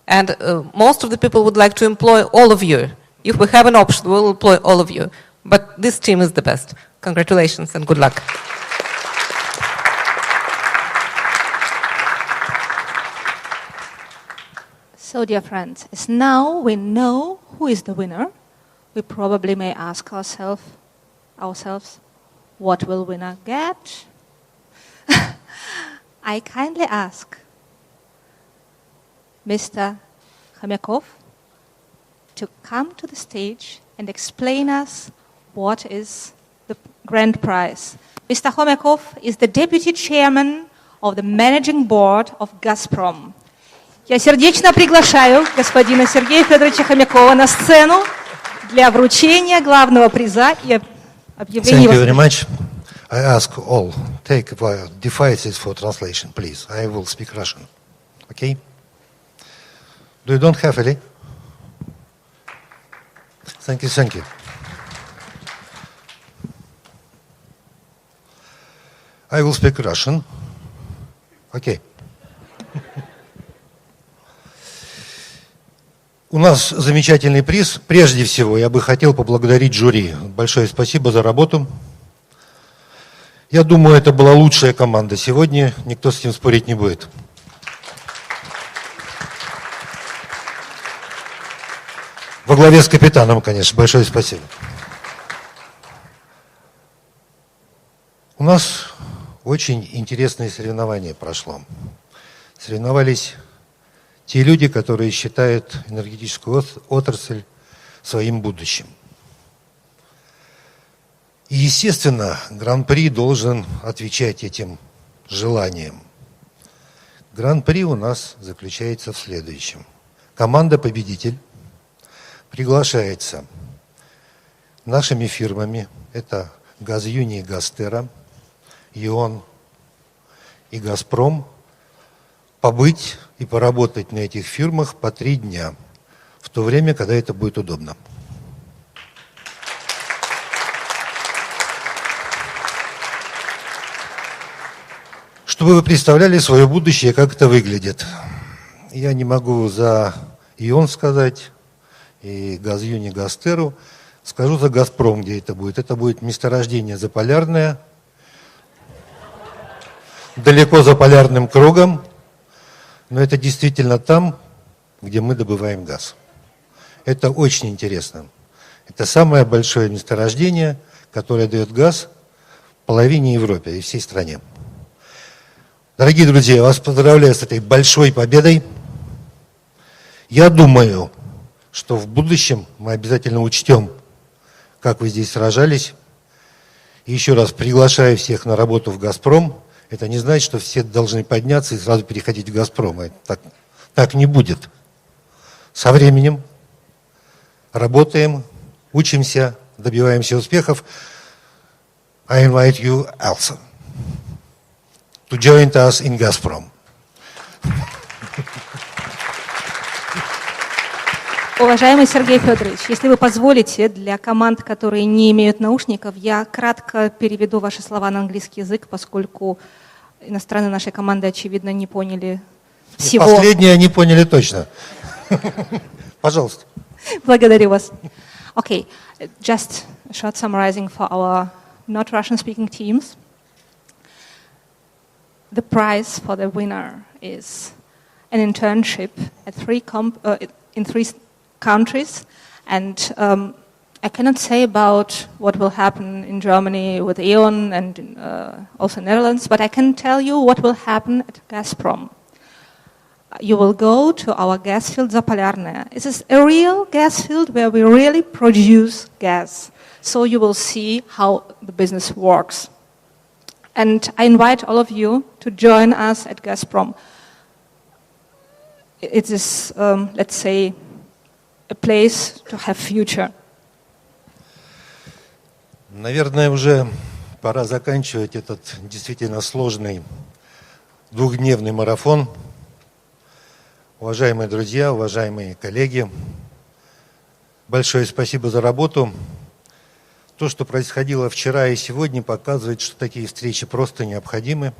[SPEAKER 4] And most of the people would like to employ all of you. If we have an option, we'll employ all of you. But this team is the best. Congratulations and good luck.
[SPEAKER 1] So, dear friends, as now we know who is the winner, we probably may ask ourselves, what will winner get? I kindly ask Mr. Khomyakov to come to the stage and explain us what is the grand prize. Mr. Khomyakov is the deputy chairman of the managing board of Gazprom. Я сердечно приглашаю господина Сергея Федоровича Хомякова на сцену для вручения главного приза и объявления.
[SPEAKER 3] Thank you very much. I ask all, take devices for translation, please. I will speak Russian. Okay? You don't have any? Thank you, thank you. I will speak Russian. Okay. У нас замечательный приз. Прежде всего, я бы хотел поблагодарить жюри. Большое спасибо за работу. Я думаю, это была лучшая команда сегодня. Никто с этим спорить не будет. Во главе с капитаном, конечно. Большое спасибо. У нас очень интересное соревнование прошло. Соревновались те люди, которые считают энергетическую отрасль своим будущим. И, естественно, Гран-при должен отвечать этим желаниям. Гран-при у нас заключается в следующем. Команда-победитель приглашается нашими фирмами, это Газюни и Газтера, ИОН и Газпром, побыть и поработать на этих фирмах по 3 дня, в то время, когда это будет удобно. Чтобы вы представляли свое будущее, как это выглядит. Я не могу за ИОН сказать, и Газюни, Газтеру. Скажу за Газпром, где это будет. Это будет месторождение Заполярное, далеко за полярным кругом. Но это действительно там, где мы добываем газ. Это очень интересно. Это самое большое месторождение, которое дает газ половине Европы и всей стране. Дорогие друзья, я вас поздравляю с этой большой победой. Я думаю, что в будущем мы обязательно учтем, как вы здесь сражались. И еще раз приглашаю всех на работу в «Газпром». Это не значит, что все должны подняться и сразу переходить в «Газпром». Так не будет. Со временем работаем, учимся, добиваемся успехов. I invite you also to join us in «Газпром».
[SPEAKER 1] Уважаемый Сергей Федорович, если вы позволите, для команд, которые не имеют наушников, я кратко переведу ваши слова на английский язык, поскольку иностранные нашей команды, очевидно, не поняли всего.
[SPEAKER 3] Последнее не поняли точно. Пожалуйста.
[SPEAKER 1] Благодарю вас. Okay, just a short summarizing for our not Russian-speaking teams. The prize for the winner is an internship at in three countries, and I cannot say about what will happen in Germany with E.ON and also Netherlands, but I can tell you what will happen at Gazprom. You will go to our gas field Zapolyarnaya. This is a real gas field where we really produce gas. So you will see how the business works. And I invite all of you to join us at Gazprom. It is, let's say, a place to have future.
[SPEAKER 3] Наверное, уже пора заканчивать этот действительно сложный двухдневный марафон. Уважаемые друзья, уважаемые коллеги, большое спасибо за работу. То, что происходило вчера и сегодня, показывает, что такие встречи просто необходимы.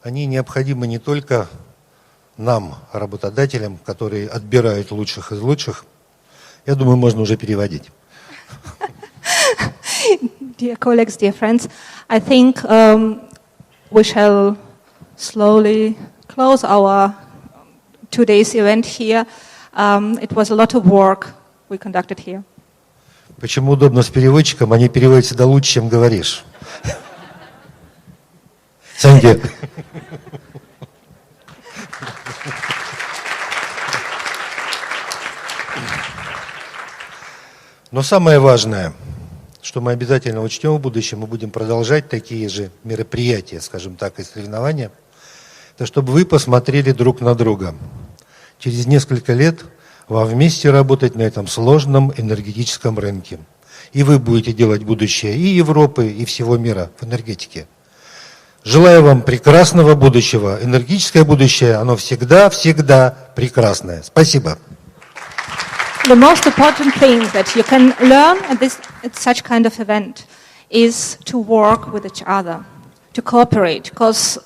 [SPEAKER 3] Они необходимы не только нам, работодателям, которые отбирают лучших из лучших. Я думаю, можно уже переводить.
[SPEAKER 1] Dear colleagues, dear friends, I think we shall slowly close our today's event here. It was a lot of work we conducted here.
[SPEAKER 3] Почему удобно с переводчиком, они переводят всегда лучше, чем говоришь. Thank you. Но самое важное, что мы обязательно учтем в будущем, мы будем продолжать такие же мероприятия, скажем так, и соревнования, это чтобы вы посмотрели друг на друга. Через несколько лет вам вместе работать на этом сложном энергетическом рынке. И вы будете делать будущее и Европы, и всего мира в энергетике. Желаю вам прекрасного будущего. Энергетическое будущее, оно всегда прекрасное. Спасибо.
[SPEAKER 1] The most important thing that you can learn at such kind of event is to work with each other, to cooperate, because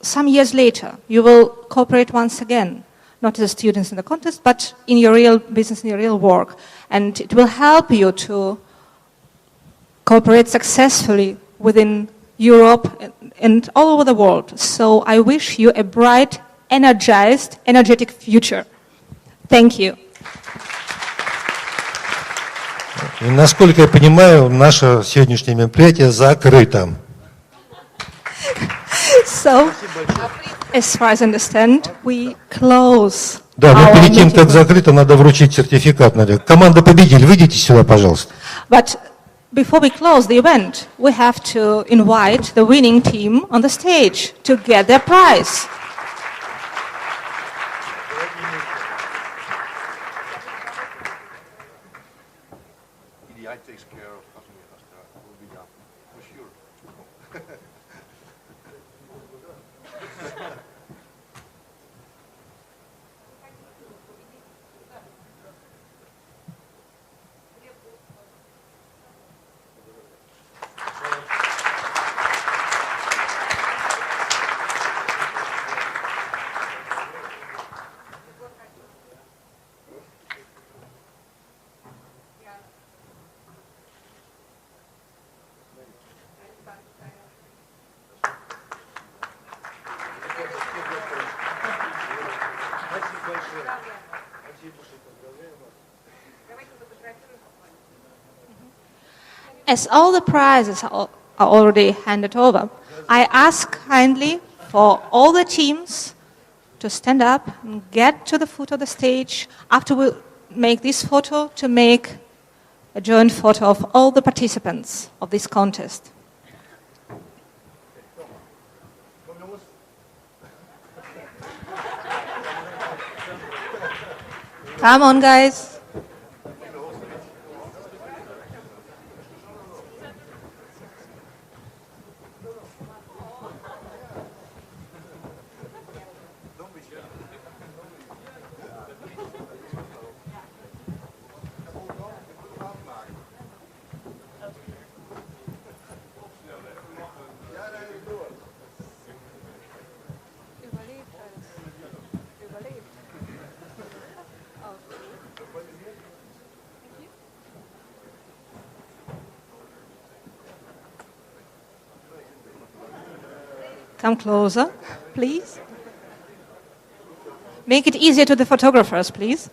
[SPEAKER 1] some years later you will cooperate once again, not as students in the contest, but in your real business, in your real work. And it will help you to cooperate successfully within Europe and all over the world. So I wish you a bright, energized, energetic future. Thank you.
[SPEAKER 3] И, насколько я понимаю, наше сегодняшнее мероприятие закрыто.
[SPEAKER 1] So, as far as I understand, we close.
[SPEAKER 3] Да, но перед тем, как закрыто, надо вручить сертификат. Команда победитель, выйдите сюда, пожалуйста.
[SPEAKER 1] But before we close the event, we have to invite the winning team on the stage to get their prize. As all the prizes are already handed over, I ask kindly for all the teams to stand up and get to the foot of the stage after we make this photo, to make a joint photo of all the participants of this contest. Come on, guys. Come closer, please. Make it easier to the photographers, please.